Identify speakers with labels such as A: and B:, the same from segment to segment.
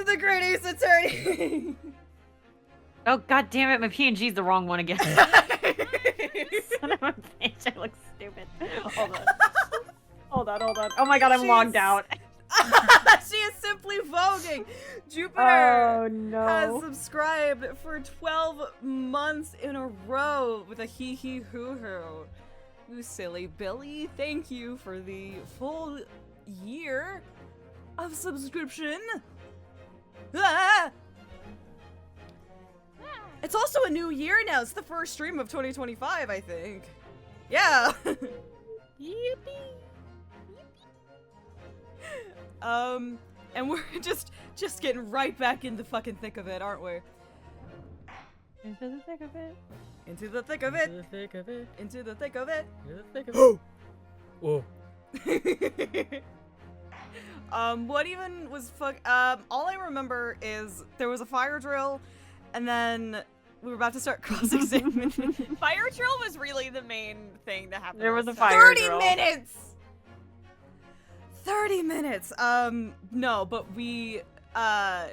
A: the Great Ace Attorney.
B: Oh, god damn it, my PNG's the wrong one again. Son of a bitch, I look stupid. Hold on. Hold on. Oh my god, I'm logged out.
A: She is simply voguing. Jupiter has subscribed for 12 months in a row with a hee-hee-hoo-hoo. You silly Billy, thank you for the full year of subscription. Ah! It's also a new year now. It's the first stream of 2025, I think. Yeah.
C: Yippee.
A: And we're just getting right back in the fucking thick of it, aren't we?
B: Into the thick of it.
A: Into the thick of it.
C: Into the thick of it.
A: Into the thick of it.
C: Into the thick of it. Whoa.
A: What even was all I remember is there was a fire drill, and then we were about to start cross-examining.
D: Fire drill was really the main thing that happened.
B: There was a
D: this
B: fire
D: time.
A: 30
B: drill.
A: minutes! 30 minutes! No, but we, got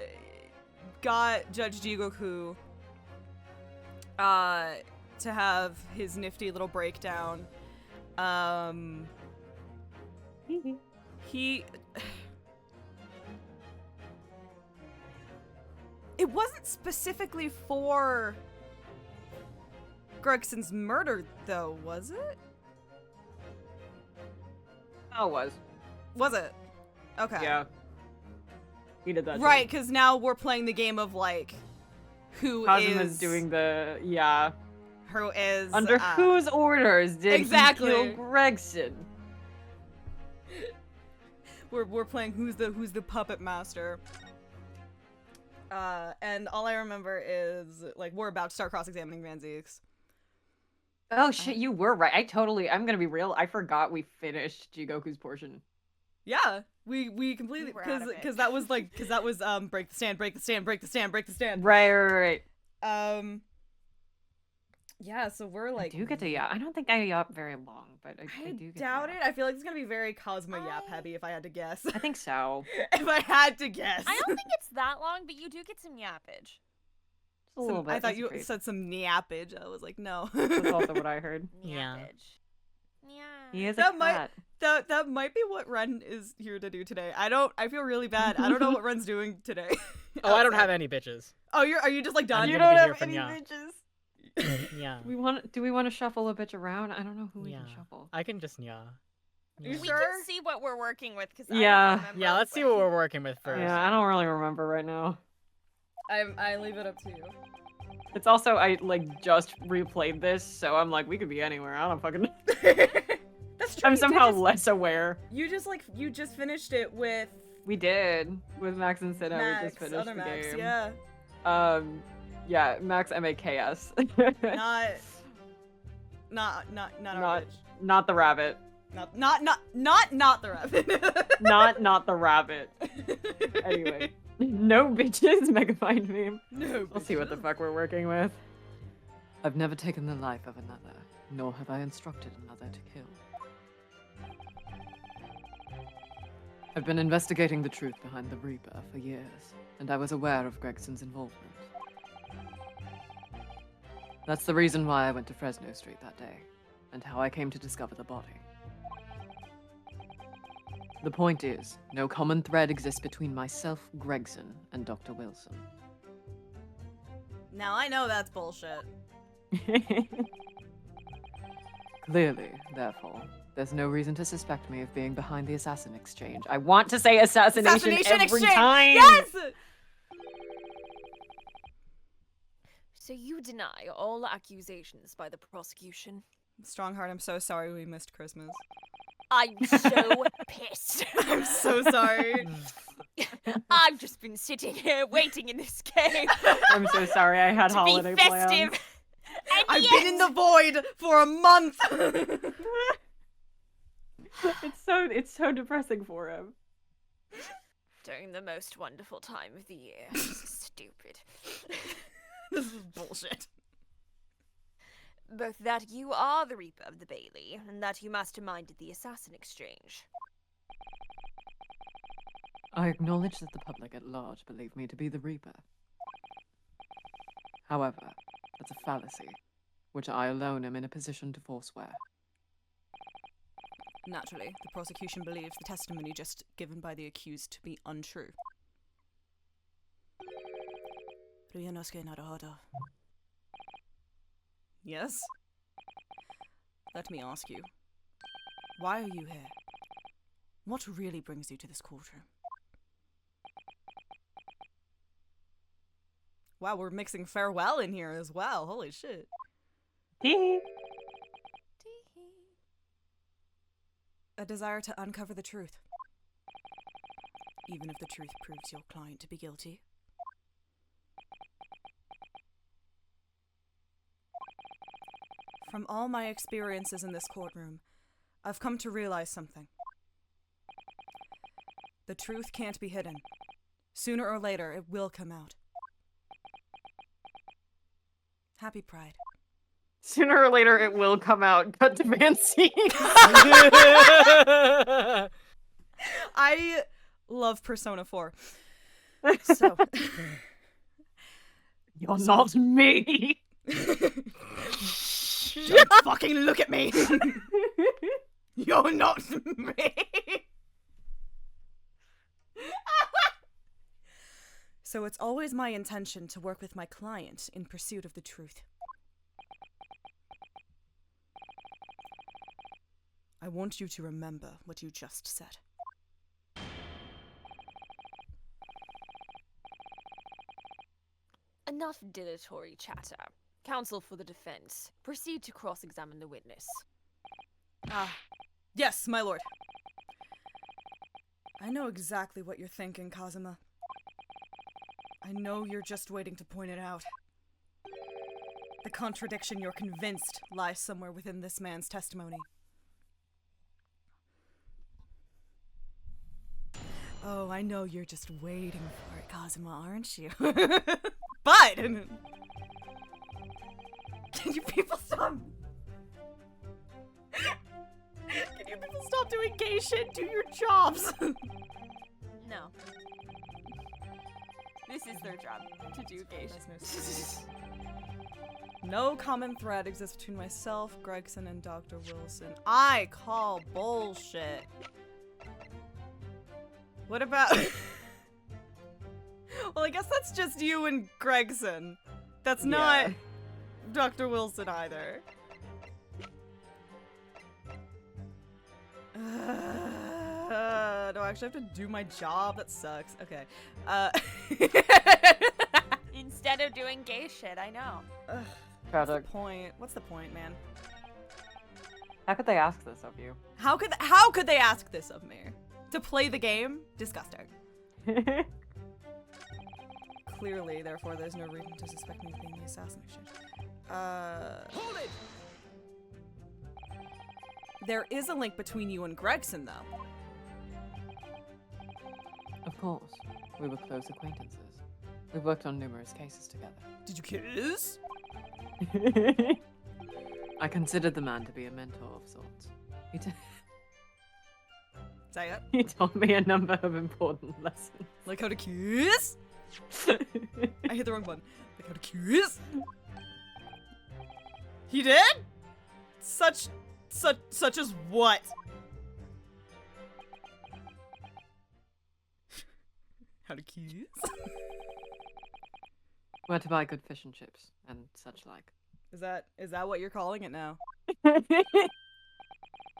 A: Judge Jigoku, to have his nifty little breakdown. It wasn't specifically for Gregson's murder, though, was it?
B: Oh, it was.
A: Was it? Okay.
B: Yeah. He did that.
A: Right, because now we're playing the game of, like, who
B: Kazuma's doing the,
A: Who is...
B: Under whose orders did he kill Gregson?
A: We're playing who's the puppet master. And all I remember is, like, we're about to start cross-examining Van Zieks.
B: Oh shit, you were right. I'm gonna be real, I forgot we finished Jigoku's portion.
A: Yeah, we completely, because that was break the stand.
B: Right.
A: Yeah, so we're like...
B: I do get to yap. I don't think I yap very long, but I do get
A: doubt
B: to
A: it. I feel like it's gonna be very Cosmo yap heavy if I had to guess.
B: I think so.
A: If I had to guess.
D: I don't think it's that long, but you do get some yappage.
B: A little bit.
A: I thought you said some yappage. I was like, no.
B: That's also what I heard.
C: Yeah.
D: Yeah.
B: He is a cat.
A: That might be what Ren is here to do today. I feel really bad. I don't know what Ren's doing today.
C: Oh, I don't have any bitches.
A: Oh, are you just like done?
B: You
C: gonna
B: don't
C: be
B: have
C: here
B: any
C: for
B: bitches.
C: Yeah.
B: Do we want to shuffle a bitch around? I don't know who we can shuffle.
C: I can just yeah.
A: You
D: We
A: sure?
D: can see what we're working with, because
B: Yeah.
C: Yeah, let's see what we're working with first.
B: Yeah, I don't really remember right now.
A: I leave it up to you.
B: It's also, I like just replayed this, so I'm like, we could be anywhere. I don't fucking know.
A: That's true.
B: I'm somehow less aware.
A: You just finished it with
B: We did. With Max and Sita, we just finished
A: other
B: the
A: Max,
B: game.
A: yeah.
B: Yeah, Max M-A-K-S.
A: Not our bitch.
B: Not the rabbit.
A: Not the rabbit.
B: not the rabbit. Anyway. No bitches, Megamind meme.
A: No.
B: We'll see what the fuck we're working with. I've never taken the life of another, nor have I instructed another to kill. I've been investigating the truth behind the Reaper for years, and I was aware of Gregson's involvement. That's the reason why I went to Fresno Street that day, and how I came to discover the body. The point is, no common thread exists between myself, Gregson, and Dr. Wilson.
A: Now I know that's bullshit.
B: Clearly, therefore, there's no reason to suspect me of being behind the assassin exchange. I want to say assassination every
A: exchange!
B: time!
A: Yes!
D: So you deny all accusations by the prosecution?
A: Strongheart, I'm so sorry we missed Christmas.
D: I'm so pissed.
A: I'm so sorry.
D: I've just been sitting here waiting in this game.
B: I'm so sorry, I had
D: to
B: holiday
D: be festive.
B: plans.
D: And
A: I've
D: yet...
A: been in the void for a month.
B: It's so depressing for him.
D: During the most wonderful time of the year. This is stupid.
A: This is bullshit.
D: Both that you are the Reaper of the Bailey, and that you masterminded the assassin exchange.
E: I acknowledge that the public at large believe me to be the Reaper. However, that's a fallacy, which I alone am in a position to forswear.
A: Naturally, the prosecution believes the testimony just given by the accused to be untrue. Yes? Let me ask you. Why are you here? What really brings you to this courtroom? Wow, we're mixing farewell in here as well. Holy shit.
B: Tee.
A: A desire to uncover the truth. Even if the truth proves your client to be guilty. From all my experiences in this courtroom, I've come to realize something. The truth can't be hidden. Sooner or later, it will come out. Happy Pride.
B: Sooner or later, it will come out. Cut to fancy.
A: I love Persona 4. So.
B: You're not me.
A: Don't fucking look at me. You're not me. So it's always my intention to work with my client in pursuit of the truth. I want you to remember what you just said.
D: Enough dilatory chatter. Counsel for the defense. Proceed to cross-examine the witness.
A: Yes, my lord. I know exactly what you're thinking, Kazuma. I know you're just waiting to point it out. The contradiction you're convinced lies somewhere within this man's testimony. Oh, I know you're just waiting for it, Kazuma, aren't you? But! Can you people stop? Can you people stop doing gay shit? Do your jobs!
D: No. This is their job, to do gay shit.
A: No common thread exists between myself, Gregson, and Dr. Wilson. I call bullshit. What about... Well, I guess that's just you and Gregson. That's not Dr. Wilson either. Do I actually have to do my job? That sucks. Okay.
D: Instead of doing gay shit, I know.
A: What's the point? What's the point, man?
B: How could they ask this of you?
A: How could they ask this of me? To play the game? Disgusting. Clearly, therefore, there's no reason to suspect me of being the assassination. Hold it! There is a link between you and Gregson, though.
E: Of course, we were close acquaintances. We've worked on numerous cases together.
A: Did you kiss?
E: I considered the man to be a mentor of sorts.
A: Say it.
B: He taught me a number of important lessons.
A: Like how to kiss? I hit the wrong button. Like how to kiss? He did? Such as what? How to kiss?
E: Where to buy good fish and chips and such like.
A: Is that what you're calling it now?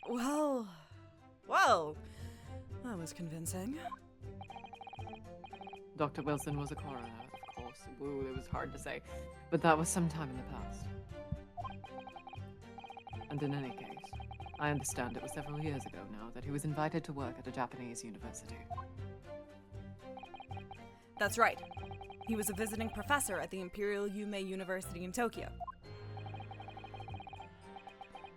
A: Well, that was convincing.
E: Dr. Wilson was a coroner, of course. Woo, it was hard to say. But that was some time in the past. And in any case, I understand it was several years ago now that he was invited to work at a Japanese university.
A: That's right. He was a visiting professor at the Imperial Yume University in Tokyo.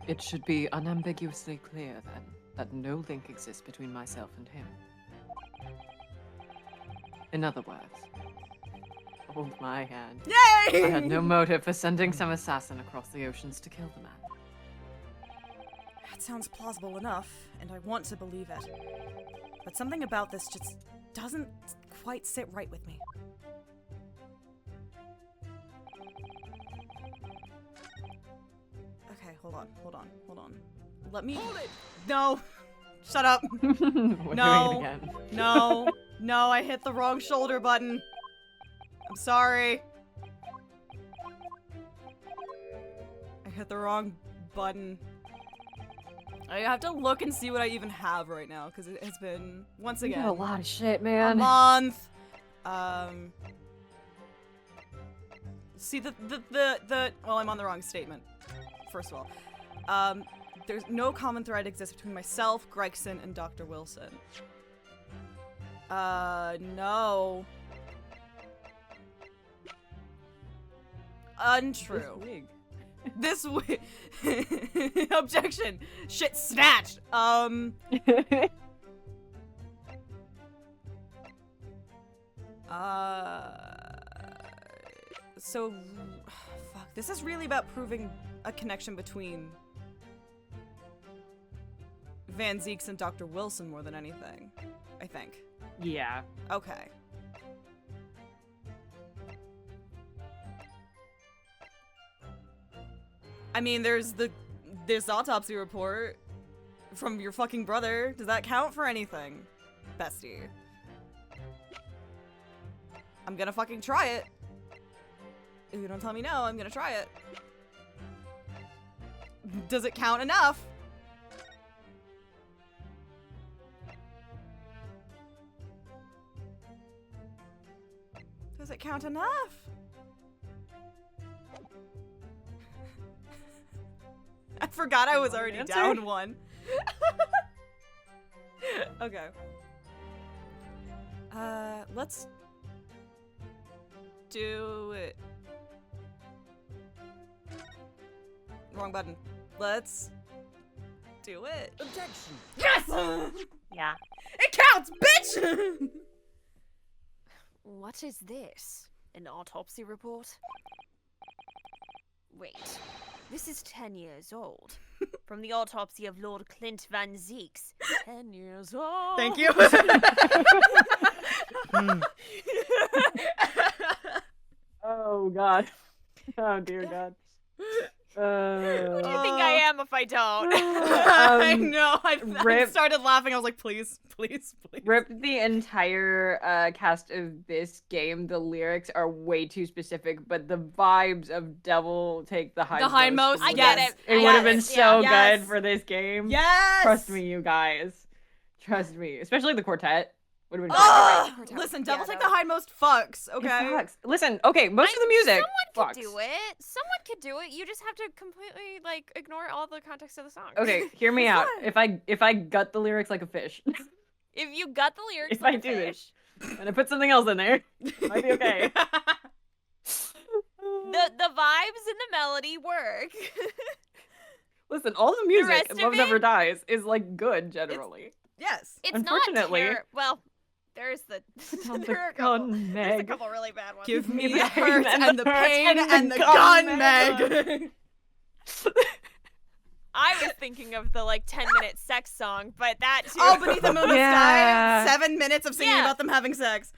E: It should be unambiguously clear, then, that no link exists between myself and him. In other words, hold my hand.
A: Yay!
E: I had no motive for sending some assassin across the oceans to kill the man.
A: That sounds plausible enough, and I want to believe it. But something about this just doesn't quite sit right with me. Okay, hold on. Let me...
D: Hold it!
A: No! Shut up!
E: We're
A: No.
E: doing it again.
A: No, I hit the wrong shoulder button. I'm sorry. I hit the wrong button. I have to look and see what I even have right now, because it has been, once
B: You
A: again,
B: got a lot of shit,
A: a
B: man.
A: month. See well, I'm on the wrong statement, first of all. There's no common thread exists between myself, Gregson, and Dr. Wilson. No. Untrue. This wig. Objection. Shit snatched. So, fuck. This is really about proving a connection between Van Zeeks and Dr. Wilson more than anything, I think.
B: Yeah.
A: Okay. I mean, there's this autopsy report from your fucking brother. Does that count for anything, bestie? I'm gonna fucking try it. If you don't tell me no, I'm gonna try it. Does it count enough? Does it count enough? I forgot I was already
B: Answer?
A: down one. Okay. Let's do it. Wrong button. Let's do it.
D: Objection!
A: Yes!
B: Yeah.
A: It counts, bitch!
D: What is this? An autopsy report? Wait, this is 10 years old. From the autopsy of Lord Clint Van Zeeks. 10 years old.
A: Thank you.
B: Oh god. Oh dear god.
D: Who do you think I am if I don't?
A: I know. I
B: Rip.
A: started laughing. I was like, please, please, please.
B: Rip the entire cast of this game. The lyrics are way too specific, but the vibes of Devil Take the Hindmost.
A: Hindmost,
D: I
B: would
D: get
B: have-
D: it.
B: It
D: I
B: would have
D: get
B: been
D: it.
B: so
A: Yeah.
B: good for this game.
A: Yes!
B: Trust me, you guys. Trust me. Especially the quartet. Would have been
A: Ugh!
D: Right.
A: Listen,
D: Yeah,
A: Double Take
D: no.
A: the Hindmost fucks,
B: It
A: okay?
B: sucks. Listen, okay, most of the music
D: Someone
B: fucks.
D: could do it. Someone could do it. You just have to completely, like, ignore all the context of the song.
B: Okay, hear me
A: It's
B: out.
A: fine.
B: If I gut the lyrics like a fish,
D: If you got the lyrics
B: If
D: like
B: I
D: a
B: do this.
D: fish,
B: and I put something else in there, might be okay.
D: the vibes and the melody work.
B: Listen, all the music
D: rest
B: in
D: of
B: Love Never
D: it-
B: Dies is like good generally.
A: Yes.
D: It's
B: Unfortunately-
D: not well, there's the
B: on the
D: there are a couple,
B: gun,
D: there's a
B: Meg.
D: couple really bad ones.
A: Give me
B: the
A: the hurt
B: pain
A: and the pain and the
B: gun,
A: gun,
B: Meg.
A: Meg.
D: I was thinking of the like 10-minute sex song, but that too.
A: Oh, Beneath the Moon
B: Yeah.
A: Sky. 7 minutes of singing
D: Yeah.
A: about them having sex.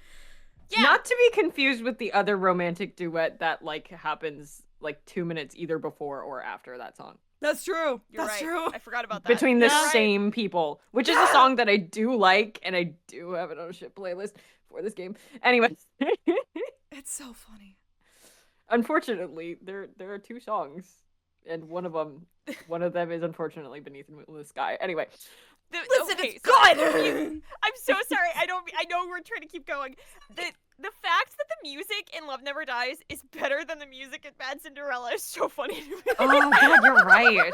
D: yeah.
B: Not to be confused with the other romantic duet that like happens like 2 minutes either before or after that song.
A: That's true.
D: You're
A: That's
D: right.
A: true.
D: I forgot about that.
B: Between the
A: Yeah.
B: same people, which is a song that I do like, and I do have it on a shit playlist for this game. Anyway,
A: It's so funny.
B: unfortunately, there are two songs, and one of them is unfortunately Beneath the Sky. Anyway,
A: Listen,
D: okay,
A: it's
D: so
A: good.
D: I'm so sorry. I know we're trying to keep going. The fact that the music in Love Never Dies is better than the music in Bad Cinderella is so funny to me.
B: oh god, you're right.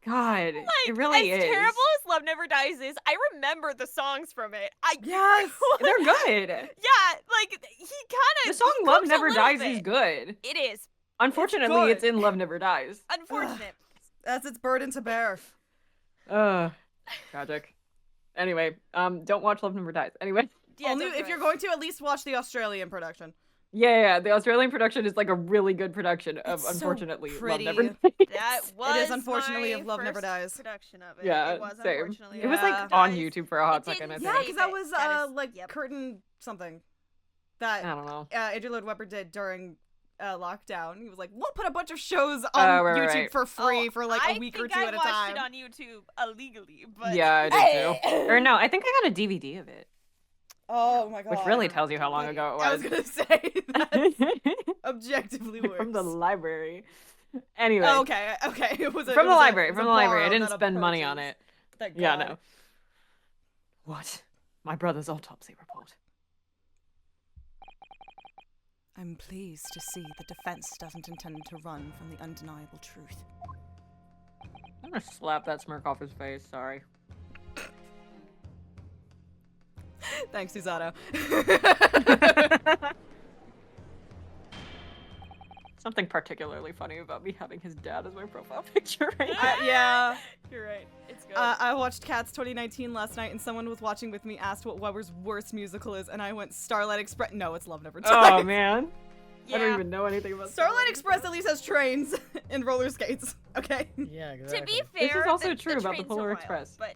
B: God,
D: Like,
B: it really
D: as
B: is.
D: terrible as Love Never Dies is, I remember the songs from it.
A: Yes.
B: They're good.
D: Yeah, like he kind
B: The
D: of
B: song Love Never Dies is good.
D: It is
B: Unfortunately,
A: good.
B: it's in Love Never Dies.
D: unfortunate.
A: That's its burden to bear.
B: Tragic. Anyway, don't watch Love Never Dies. Anyway,
D: Yeah,
A: Only
D: don't do
A: if
D: it.
A: you're going to at least watch the Australian production.
B: Yeah, the Australian production is like a really good production of,
A: It's so
B: unfortunately, Love
A: pretty.
B: Never Dies.
D: That was
A: It is unfortunately
D: my
A: of Love Never
D: first
A: Dies.
D: production of it.
B: Yeah,
D: it was
B: same.
D: unfortunately.
B: It was
A: Yeah.
B: like on
D: Dies.
B: YouTube for a hot
D: It
B: second, I
D: didn't
B: think.
A: Yeah,
D: save
A: because that
D: it.
A: was
D: That is-
A: like
D: yep.
A: curtain something that
B: I don't know.
A: Andrew Lloyd Webber did during lockdown. He was like, "We'll put a bunch of shows on
B: Oh, right,
A: YouTube
B: right.
A: for free
D: Oh,
A: for like a week or two at a
D: I watched
A: time."
D: it on YouTube illegally, but
B: Yeah, I did too. Or no, I think I got a DVD of it,
A: Oh my god!
B: which really tells you how long ago it
A: I was
B: was.
A: gonna say that's objectively worse.
B: From the library. Anyway.
A: Oh, okay, okay. It was
B: From the library.
A: it was
B: From
A: a
B: the library. I
A: borrow,
B: didn't
A: not a
B: spend money on
A: purchase.
B: it.
A: Thank
B: Yeah,
A: God.
B: no. What? My brother's autopsy report.
A: I'm pleased to see the defense doesn't intend to run from the undeniable truth.
B: I'm gonna slap that smirk off his face, sorry.
A: Thanks, Susato.
B: Something particularly funny about me having his dad as my profile picture right now.
A: Yeah.
D: you're right. It's good.
A: I watched Cats 2019 last night, and someone was watching with me asked what Weber's worst musical is, and I went Starlight Express. No, it's Love Never Dies.
B: Oh man.
D: yeah.
B: I don't even know anything about
A: Starlight Express at least has trains and roller skates. Okay.
C: Yeah, exactly.
D: To be fair,
B: This is also
D: the
B: true about the
D: trains are
B: Polar
D: wild,
B: Express.
D: But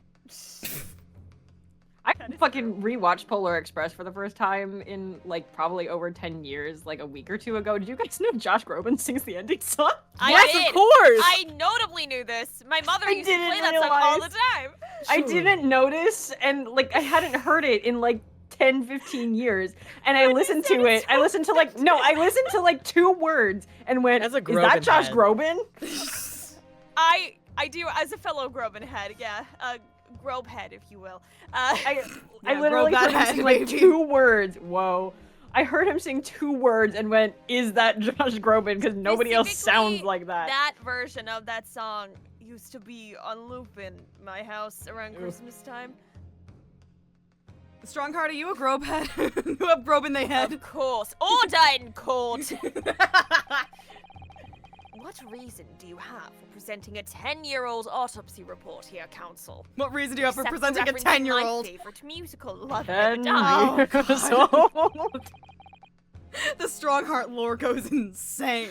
B: I
D: That is
B: fucking rewatched Polar Express for the first time in like probably over 10 years, like a week or two ago. Did you guys know Josh Groban sings the ending song?
D: I
C: Yes,
D: did.
C: of course.
D: I notably knew this. My mother
B: I
D: used to
B: didn't
D: play that song all the
B: realize.
D: time.
B: I didn't notice, and like I hadn't heard it in like 10, 15 years, and I listened to it. I listened to like I listened to like 2 words and went,
C: As a
B: "Is that
C: Groban
B: Josh
C: head."
B: Groban?"
D: I do as a fellow Groban head, yeah, Grobe head, if you will.
B: I
A: Yeah,
B: literally
A: Groban
B: heard him
A: head,
B: sing like
A: baby.
B: 2 words. Whoa. I heard him sing 2 words and went, "Is that Josh Groban?" Because nobody else sounds
D: Specifically,
B: like that.
D: That version of that song used to be on loop in my house around
B: Ew.
D: Christmas time.
A: Strongheart, are you a Grobe head? You have Grobe in the head.
D: Of course, order in court. What reason do you have for presenting a 10-year-old autopsy report here, counsel?
A: What reason do you have for
D: Except
A: presenting a
D: referencing
A: 10-year-old?
D: My favorite musical, Love
B: 10
D: Never Dies.
B: years old.
A: The Strongheart lore goes insane.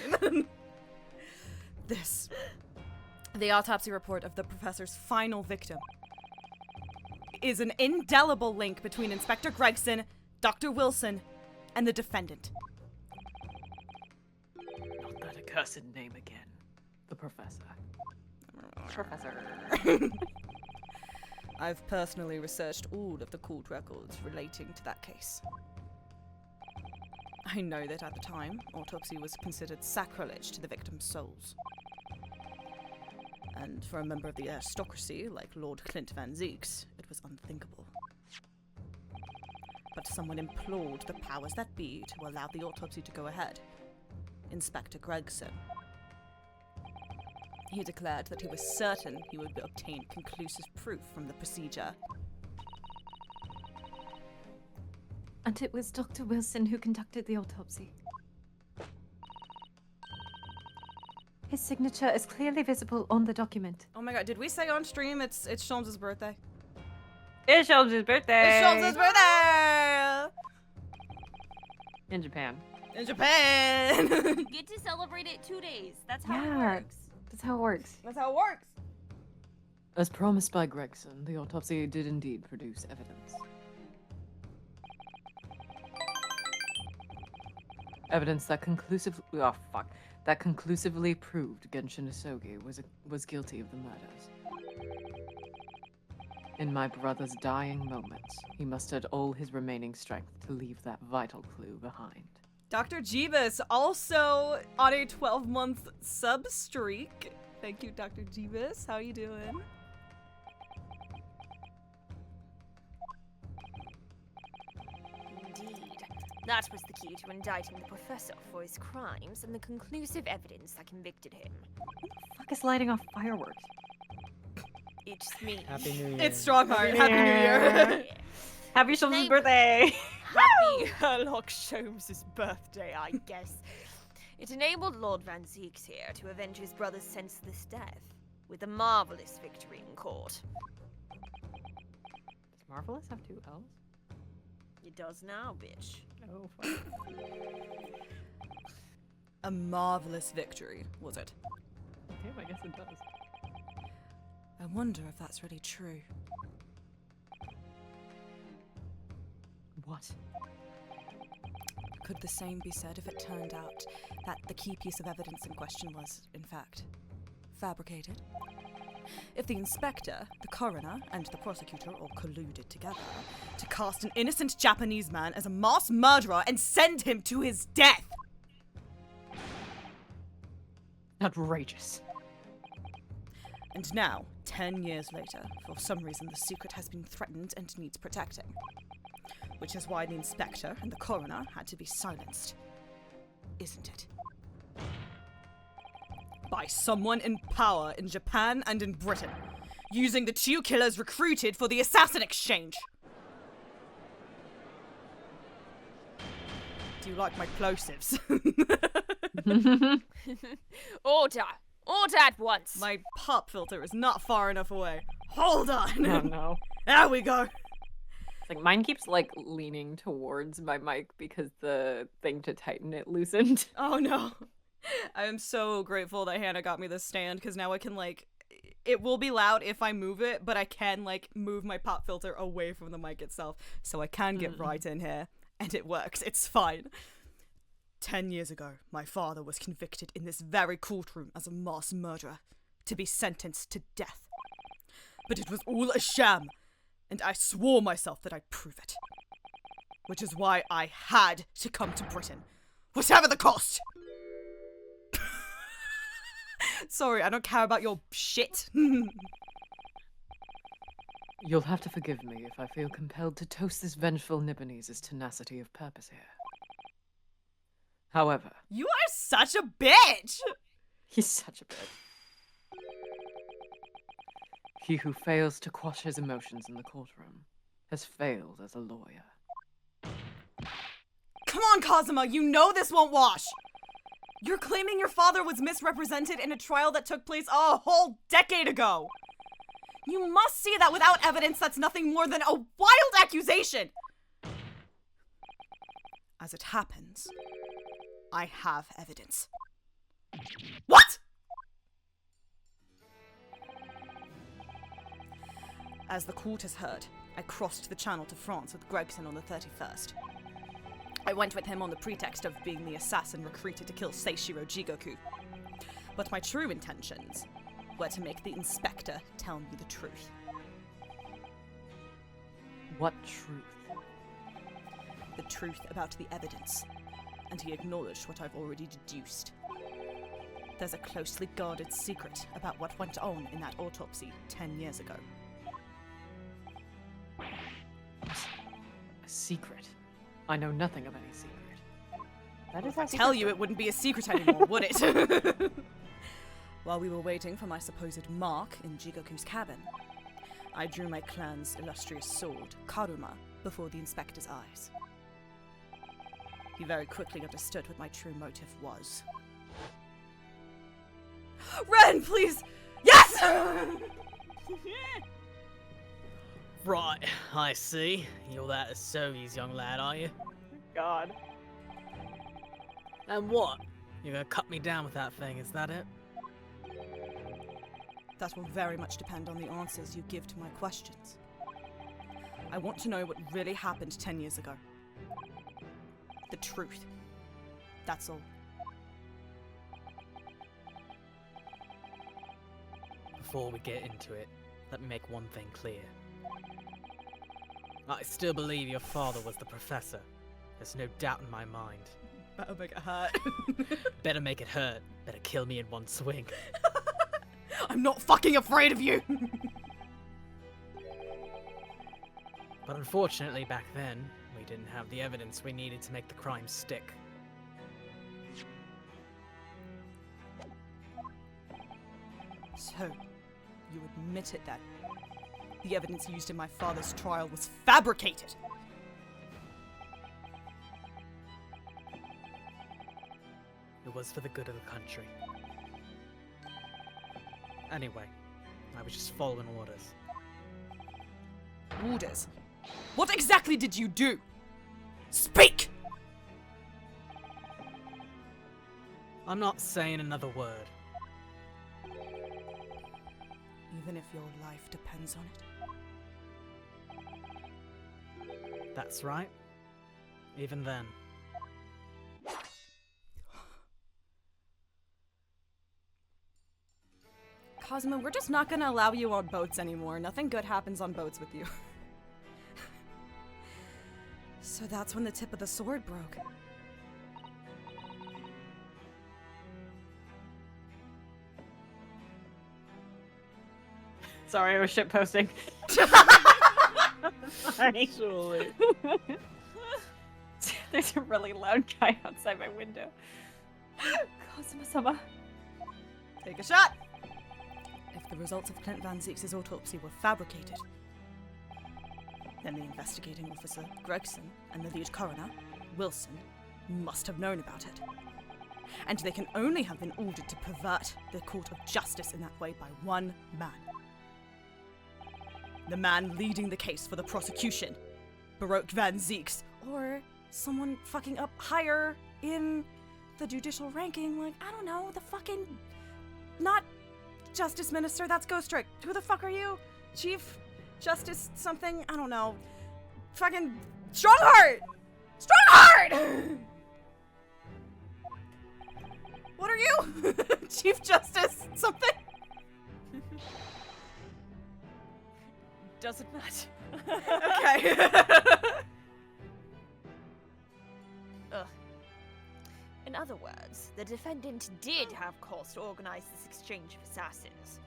A: This. The autopsy report of the professor's final victim is an indelible link between Inspector Gregson, Dr. Wilson, and the defendant.
B: Not that accursed name again. The professor. Professor.
A: I've personally researched all of the court records relating to that case. I know that at the time, autopsy was considered sacrilege to the victim's souls. And for a member of the aristocracy like Lord Clint Van Zeeks, it was unthinkable. But someone implored the powers that be to allow the autopsy to go ahead. Inspector Gregson. He declared that he was certain he would obtain conclusive proof from the procedure.
E: And it was Dr. Wilson who conducted the autopsy. His signature is clearly visible on the document.
A: Oh my god, did we say on stream it's Sholmes' birthday?
B: It's Sholmes' birthday!
A: It's Sholmes' birthday!
B: In Japan.
A: In Japan!
D: You get to celebrate it 2 days. That's how it
E: Yeah.
D: works.
E: That's how it works.
A: That's how it works.
E: As promised by Gregson, the autopsy did indeed produce evidence. Evidence that conclusively proved Genshin Isogi was guilty of the murders. In my brother's dying moments, he mustered all his remaining strength to leave that vital clue behind.
A: Dr. Jeebus, also on a 12-month sub streak. Thank you, Dr. Jeebus. How you doing?
D: Indeed. That was the key to indicting the professor for his crimes and the conclusive evidence that convicted him.
E: Fuck is lighting off fireworks?
D: It's me.
C: Happy New Year.
A: It's Strongheart.
B: Happy
A: Happy New
B: New
A: Year.
B: Happy Sholmes'
D: Thank-
B: birthday!
D: Happy Herlock Sholmes' birthday, I guess. It enabled Lord Van Zeeks here to avenge his brother's senseless death with a marvelous victory in court.
B: Does Marvelous have 2 L's?
D: It does now, bitch.
B: Oh, fuck.
A: A marvelous victory, was it?
B: Damn, I guess it does.
A: I wonder if that's really true.
E: What?
A: Could the same be said if it turned out that the key piece of evidence in question was, in fact, fabricated? If the inspector, the coroner, and the prosecutor all colluded together to cast an innocent Japanese man as a mass murderer and send him to his death!
E: Outrageous.
A: And now, 10 years later, for some reason the secret has been threatened and needs protecting. Which is why the inspector and the coroner had to be silenced. Isn't it? By someone in power in Japan and in Britain, using the two killers recruited for the assassin exchange. Do you like my plosives?
D: Order! Order at once!
A: My pop filter is not far enough away. Hold on!
B: Oh no.
A: There we go!
E: It's like mine keeps like leaning towards my mic because the thing to tighten it loosened.
A: Oh no. I am so grateful that Hannah got me this stand, because now I can, like, it will be loud if I move it, but I can, like, move my pop filter away from the mic itself, so I can get right in here, and it works. It's fine. 10 years ago, my father was convicted in this very courtroom as a mass murderer, to be sentenced to death. But it was all a sham, and I swore myself that I'd prove it. Which is why I had to come to Britain, whatever the cost! Sorry, I don't care about your shit.
E: You'll have to forgive me if I feel compelled to toast this vengeful Nipponese's tenacity of purpose here. However,
A: You are such a bitch!
E: he's such a bitch. He who fails to quash his emotions in the courtroom has failed as a lawyer.
A: Come on, Kazuma, you know this won't wash! You're claiming your father was misrepresented in a trial that took place a whole decade ago! You must see that without evidence that's nothing more than a wild accusation! As it happens, I have evidence. What?! As the court has heard, I crossed the channel to France with Gregson on the 31st. I went with him on the pretext of being the assassin recruited to kill Seishiro Jigoku. But my true intentions were to make the inspector tell me the truth.
E: What truth?
A: The truth about the evidence. And he acknowledged what I've already deduced. There's a closely guarded secret about what went on in that autopsy 10 years ago.
E: A secret? I know nothing of any secret.
B: That is
A: If I tell you, it wouldn't be a secret anymore, would it? While we were waiting for my supposed mark in Jigoku's cabin, I drew my clan's illustrious sword, Karuma, before the inspector's eyes. He very quickly understood what my true motive was. Ren, please! Yes!
C: Right, I see. You're that Asogi's young lad, are you?
B: God.
C: And what? You're gonna cut me down with that thing, is that it?
A: That will very much depend on the answers you give to my questions. I want to know what really happened 10 years ago. The truth. That's all.
C: Before we get into it, let me make one thing clear. I still believe your father was the professor. There's no doubt in my mind.
A: Better make it hurt.
C: Better make it hurt. Better kill me in one swing.
A: I'm not fucking afraid of you!
C: But unfortunately, back then, we didn't have the evidence we needed to make the crime stick.
A: So, you admitted that the evidence used in my father's trial was fabricated!
C: It was for the good of the country. Anyway, I was just following orders.
A: Orders? What exactly did you do? Speak!
C: I'm not saying another word.
A: Even if your life depends on it?
C: That's right. Even then.
A: Cosmo, we're just not gonna allow you on boats anymore. Nothing good happens on boats with you. So that's when the tip of the sword broke.
B: Sorry, I was shit posting. Sorry.
C: Surely.
B: There's a really loud guy outside my window. Cosmo-sama.
A: Take a shot! If the results of Clint Van Zeek's autopsy were fabricated, then the investigating officer, Gregson, and the lead coroner, Wilson, must have known about it. And they can only have been ordered to pervert the court of justice in that way by one man. The man leading the case for the prosecution, Barok Van Zeeks, or someone fucking up higher in the judicial ranking, like, I don't know, the fucking... Not Justice Minister, that's Ghost Trick. Who the fuck are you? Chief Justice something? I don't know. Fucking Strongheart! Strongheart! What are you? Chief Justice something?
D: Doesn't matter.
A: Okay.
D: Ugh. In other words, the defendant did have cause to organize this exchange of assassins.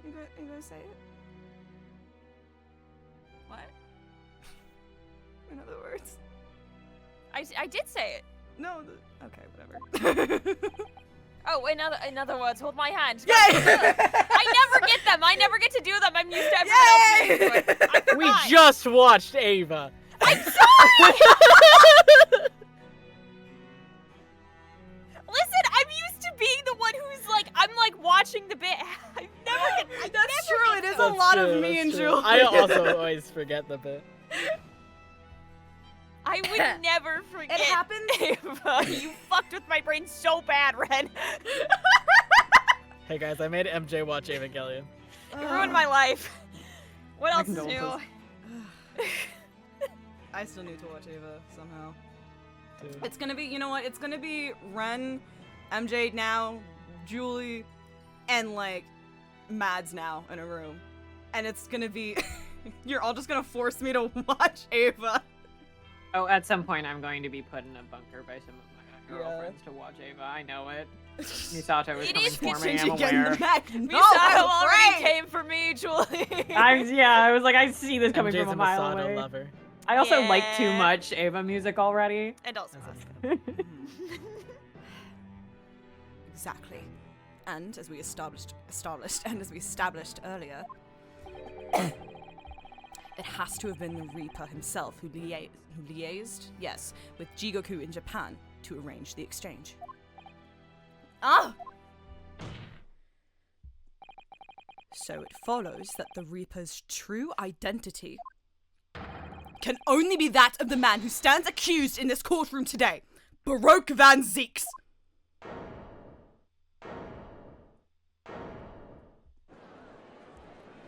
A: You gonna say it?
D: What?
A: In other words?
D: I did say it.
A: No, okay, whatever.
D: Oh, in other words, hold my hand.
A: Yay!
D: I never get them. I never get to do them. I'm used to everyone else being to it. I
C: We
D: forgot.
C: just watched Ava.
D: I'm sorry. Listen, I'm used to being the one who's like, I'm like watching the bit. I
A: That's
D: never
A: true,
D: get
A: it is
D: them.
A: a lot of me and Julie.
C: I also always forget the bit.
D: I would never forget.
A: It happened.
D: Ava, you fucked with my brain so bad, Ren.
C: Hey guys, I made MJ watch Evangelion.
D: You ruined my life. What
B: My
D: else is new?
B: condolences.
A: I still need to watch Ava somehow.
C: Dude.
A: It's gonna be, you know what? It's gonna be Ren, MJ now, Julie, and like Mads now in a room. And it's gonna be, you're all just gonna force me to watch Ava.
B: Oh, at some point I'm going to be put in a bunker by some of my
A: Yeah.
B: girlfriends to watch Ava. I know it. Misato is
D: It
B: coming
D: is
B: for me,
A: Since
B: I'm
A: you get in
B: aware.
A: the back. No,
D: Misato
A: I'm
D: already
A: afraid.
D: came for me, Julie.
B: I was like, I see this coming
C: MJ's
B: from a
C: a
B: mile
C: Masato
B: away.
C: lover.
B: I also like too
D: Yeah.
B: much Ava music already.
D: And also
C: That's
D: us.
A: Exactly. And as we established earlier, it has to have been the Reaper himself who liaised, yes, with Jigoku in Japan to arrange the exchange. Ah! So it follows that the Reaper's true identity can only be that of the man who stands accused in this courtroom today, Barok Van Zeeks.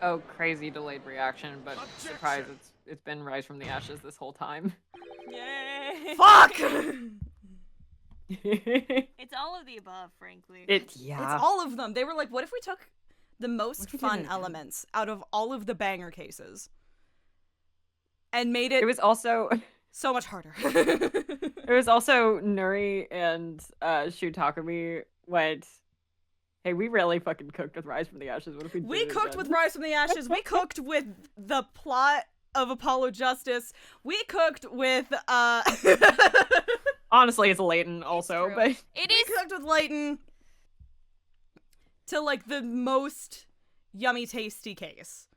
B: Oh, crazy delayed reaction, but surprise, it's been Rise from the Ashes this whole time.
D: Yay.
A: Fuck!
D: It's all of the above, frankly.
A: It's all of them. They were like, what if we took the most
B: What if we
A: fun
B: did it?
A: elements out of all of the banger cases and made it,
B: It was also
A: so much harder?
B: it was also Nuri and Shu Takumi went, hey, we really fucking cooked with Rise from the Ashes. What if we did
A: We
B: it
A: cooked
B: again?
A: with Rise from the Ashes. We cooked with the plot of Apollo Justice. We cooked with,
B: Honestly, it's Leighton also,
D: true.
B: but
D: It
A: we
D: is.
A: cooked with Leighton to like the most yummy tasty case.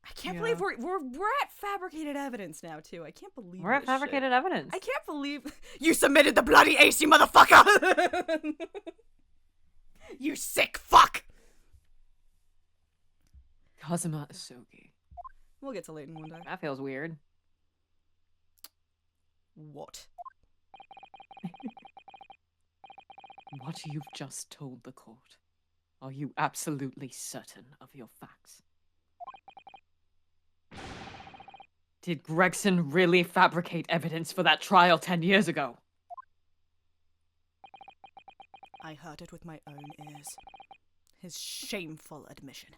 A: I can't believe we're at fabricated evidence now too. I can't believe
B: we're at
A: this shit.
B: fabricated evidence.
A: I can't believe you submitted the bloody ace, you motherfucker! You sick fuck!
E: Kazuma Asogi.
A: We'll get to Leighton one day.
B: That feels weird.
A: What?
E: what you've just told the court, are you absolutely certain of your facts? Did Gregson really fabricate evidence for that trial 10 years ago?
A: I heard it with my own ears. His shameful admission.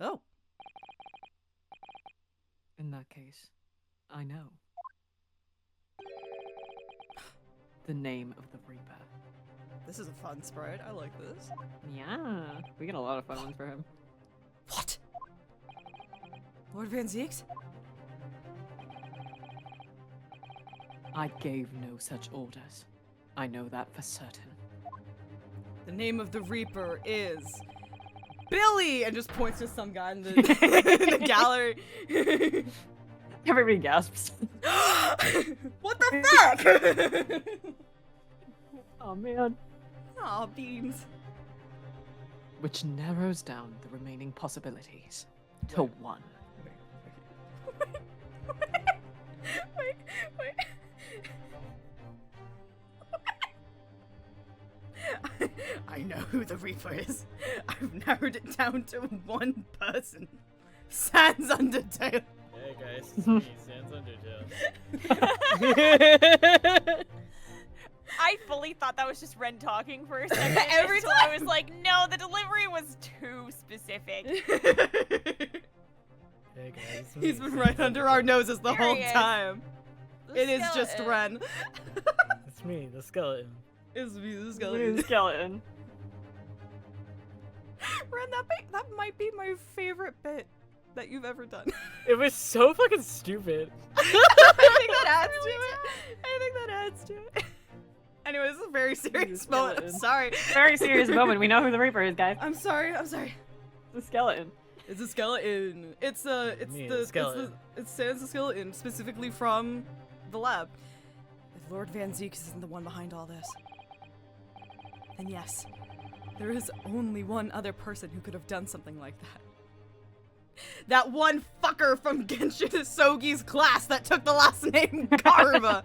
A: Oh.
E: In that case, I know. The name of the Reaper.
A: This is a fun sprite. I like this.
B: Yeah, we get a lot of fun ones for him.
A: What? Lord Van Zieks?
E: I gave no such orders. I know that for certain.
A: The name of the Reaper is Billy, and just points to some guy in the, in the gallery.
B: Everybody gasps.
A: What the fuck?
B: Oh man.
A: Aw, beans.
E: Which narrows down the remaining possibilities to one.
A: Wait. I know who the Reaper is. I've narrowed it down to one person. Sans Undertale.
C: Hey guys, it's me, Sans Undertale.
D: I fully thought that was just Ren talking for a second.
A: Every
D: until I was like, no, the delivery was too specific.
C: Hey guys, it's
A: He's
C: me,
A: been
C: Sans
A: right under our noses the
D: There
A: whole
D: he is.
A: time.
D: The
A: It is just
D: skeleton.
A: Ren.
C: It's me, the skeleton.
A: It's me, the
B: Skeleton.
A: skeleton.
B: Skeleton.
A: Ren, that might be my favorite bit that you've ever done.
C: It was so fucking stupid.
A: I think that adds to it. I think that adds to it. Anyway, this is a very serious moment. I'm
B: skeleton.
A: sorry.
B: Very serious moment. We know who the Reaper is, guys.
A: I'm sorry.
B: The skeleton.
A: It's a skeleton. It's
C: Me, the skeleton.
A: It stands a skeleton specifically from the lab. If Lord Van Zieks isn't the one behind all this, then yes, there is only one other person who could have done something like that. That one fucker from Genshin Isogi's class that took the last name Karma.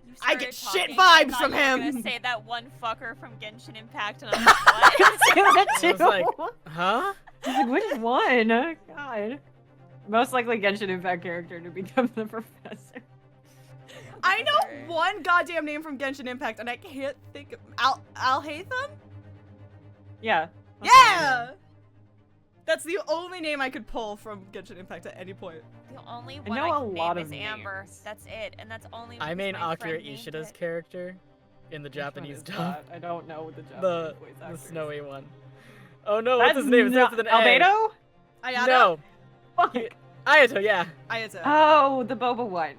D: You
A: I get
D: started
A: shit
D: talking,
A: vibes
D: I thought
A: from
D: you were
A: him.
D: gonna say that one fucker from Genshin Impact, and I'm like, what?
C: I was like, huh?
B: Like, which one? Oh, God. Most likely Genshin Impact character to become the professor.
A: I know one goddamn name from Genshin Impact, and I can't think of Alhaitham?
B: Yeah.
A: Yeah! That's the only name I could pull from Genshin Impact at any point.
D: The only
B: I
D: one
B: know
D: I
B: a
D: can
B: lot
D: name
B: of
D: is Amber.
B: names.
D: That's it, and that's only.
C: I
D: because
C: mean
D: my
C: Akira
D: friend named
C: Ishida's
D: it.
C: character in the Japanese
B: Which one is
C: dub.
B: that? I don't know the Japanese
C: The
B: voice
C: the
B: actors.
C: snowy one. Oh no, what's his name? It starts with an A.
B: Albedo?
A: Ayato?
C: No.
B: Fuck.
C: Ayato, yeah.
A: Ayato.
B: Oh, the boba one.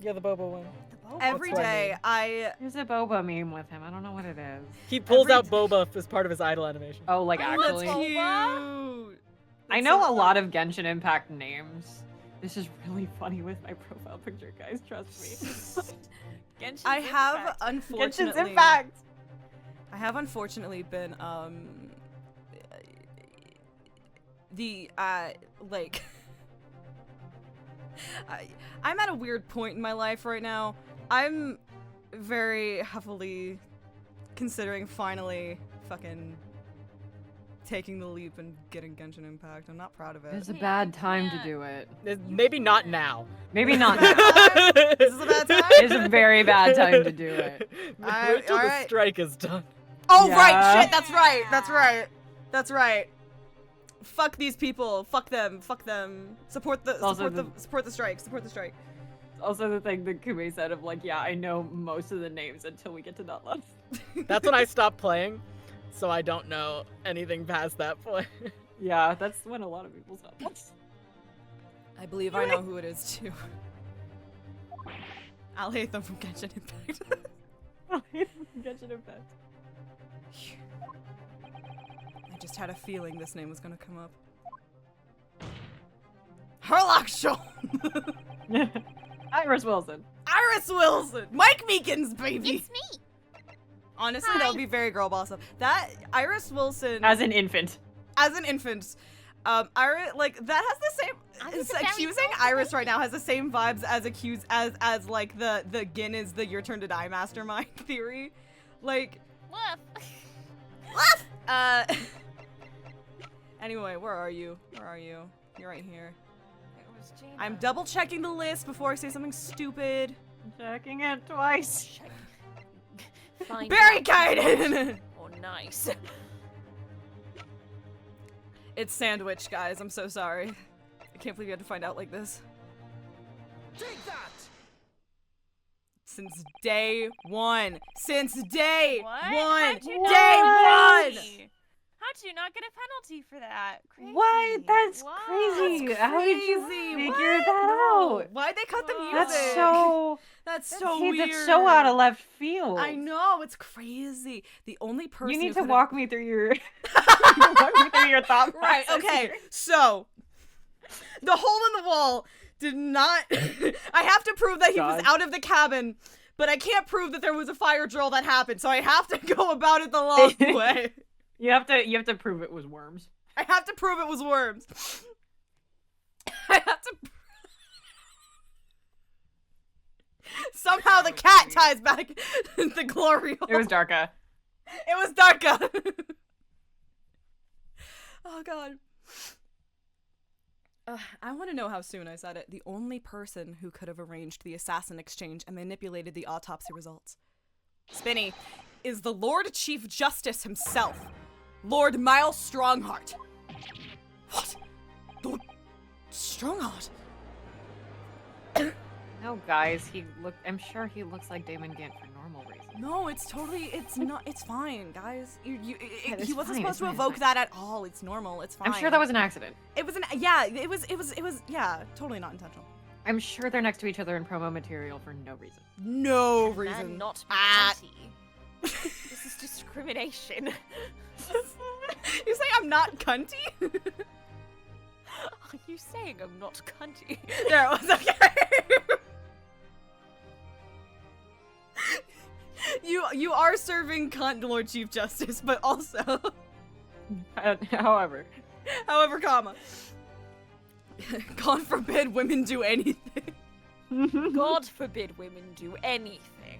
C: Yeah, the Bobo one.
D: The Boba.
A: Every
C: That's what I
A: day,
C: mean.
A: I
B: There's a boba meme with him. I don't know what it is.
C: He pulls
A: Every
C: out
A: d-
C: Boba as part of his idol animation.
B: Oh, like
A: Oh,
B: actually.
A: that's cute.
B: I
A: That's
B: know
A: so
B: a lot of Genshin Impact names. This is really funny with my profile picture, guys. Trust me.
D: Genshin's
A: I have
D: Impact.
B: Genshin's
A: unfortunately
B: Impact.
A: I have unfortunately been like I'm at a weird point in my life right now. I'm very heavily considering finally fucking taking the leap and getting Genshin Impact. I'm not proud of it.
E: It's a bad time to do it.
C: Maybe not now.
B: Maybe not now.
A: This is a bad time?
B: It is a very bad time to do it.
C: Wait till the
A: alright.
C: strike is done.
A: Oh right,
B: Yeah.
A: shit, that's right. That's right. Fuck these people. Fuck them. Support the
B: Also
A: support the strike. Support the strike.
B: Also the thing that Kume said of like, yeah, I know most of the names until we get to Nutla.
C: That's when I stopped playing, so I don't know anything past that point.
B: Yeah, that's when a lot of people stop.
A: I believe I know who it is too. I'll hate them from Genshin Impact.
B: Genshin Impact.
A: I just had a feeling this name was gonna come up. Herlock Shaw!
B: Iris Wilson.
A: Iris Wilson! Mike Meekins, baby!
D: It's me.
A: Honestly, that would be very girl boss up. That Iris Wilson
B: As an infant.
A: as an infant, Iris, like that has the same.
D: Iris
A: It's
D: is very
A: accusing
D: cool.
A: Iris right now has the same vibes as like the Gin is the your turn to die mastermind theory, like.
D: Woof.
A: Anyway, where are you? Where are you? You're right here.
D: It was Jaina.
A: I'm double checking the list before I say something stupid.
B: Checking it twice.
D: Find
A: Barricaded!
D: Oh, nice.
A: It's Sandwich, guys. I'm so sorry. I can't believe you had to find out like this.
F: Take that!
A: Since day one. Since day
D: What?
A: one.
D: How'd you not
A: Day
D: get a
A: one!
D: penalty? How'd you not get a penalty for that? Crazy.
B: What? That's
D: Wow.
B: crazy. How did you
A: Crazy.
B: figure
A: What?
B: that out?
A: Why'd they cut the
D: Whoa.
A: music?
B: That's so.
A: That's so
B: Hey,
A: weird.
B: that's so out of left field.
A: I know, it's crazy. The only person
B: You need
A: who
B: to
A: could've-
B: walk me through your. walk me through your thought
A: Right,
B: process
A: okay.
B: here.
A: So, the hole in the wall did not. I have to prove that he was
B: God.
A: out of the cabin, but I can't prove that there was a fire drill that happened, so I have to go about it the long way.
B: You have to prove it was worms.
A: I have to prove it was worms. I have to. Somehow the cat ties back the glory hole.
B: It was Darka.
A: It was Darka. Oh god. I want to know how soon I said it. The only person who could have arranged the assassin exchange and manipulated the autopsy results, Spinny, is the Lord Chief Justice himself, Lord Miles Strongheart. What? Lord Strongheart?
B: No, guys, I'm sure he looks like Damon Gant for normal reasons.
A: No, it's not. It's fine, guys.
B: Yeah, it's
A: He wasn't
B: fine,
A: supposed to
B: it's
A: evoke
B: fine.
A: that at all. It's normal. It's fine.
B: I'm sure that was an accident.
A: It was yeah. It was yeah. Totally not intentional.
B: I'm sure they're next to each other in promo material for no reason.
A: No
D: Man,
A: reason.
D: not be
A: Ah.
D: cunty. This is discrimination.
A: You say I'm not cunty?
D: Are you saying I'm not cunty?
A: There it was. Okay. You are serving cunt, Lord Chief Justice, but also,
B: However,
A: comma. God forbid women do anything.
D: God forbid women do anything.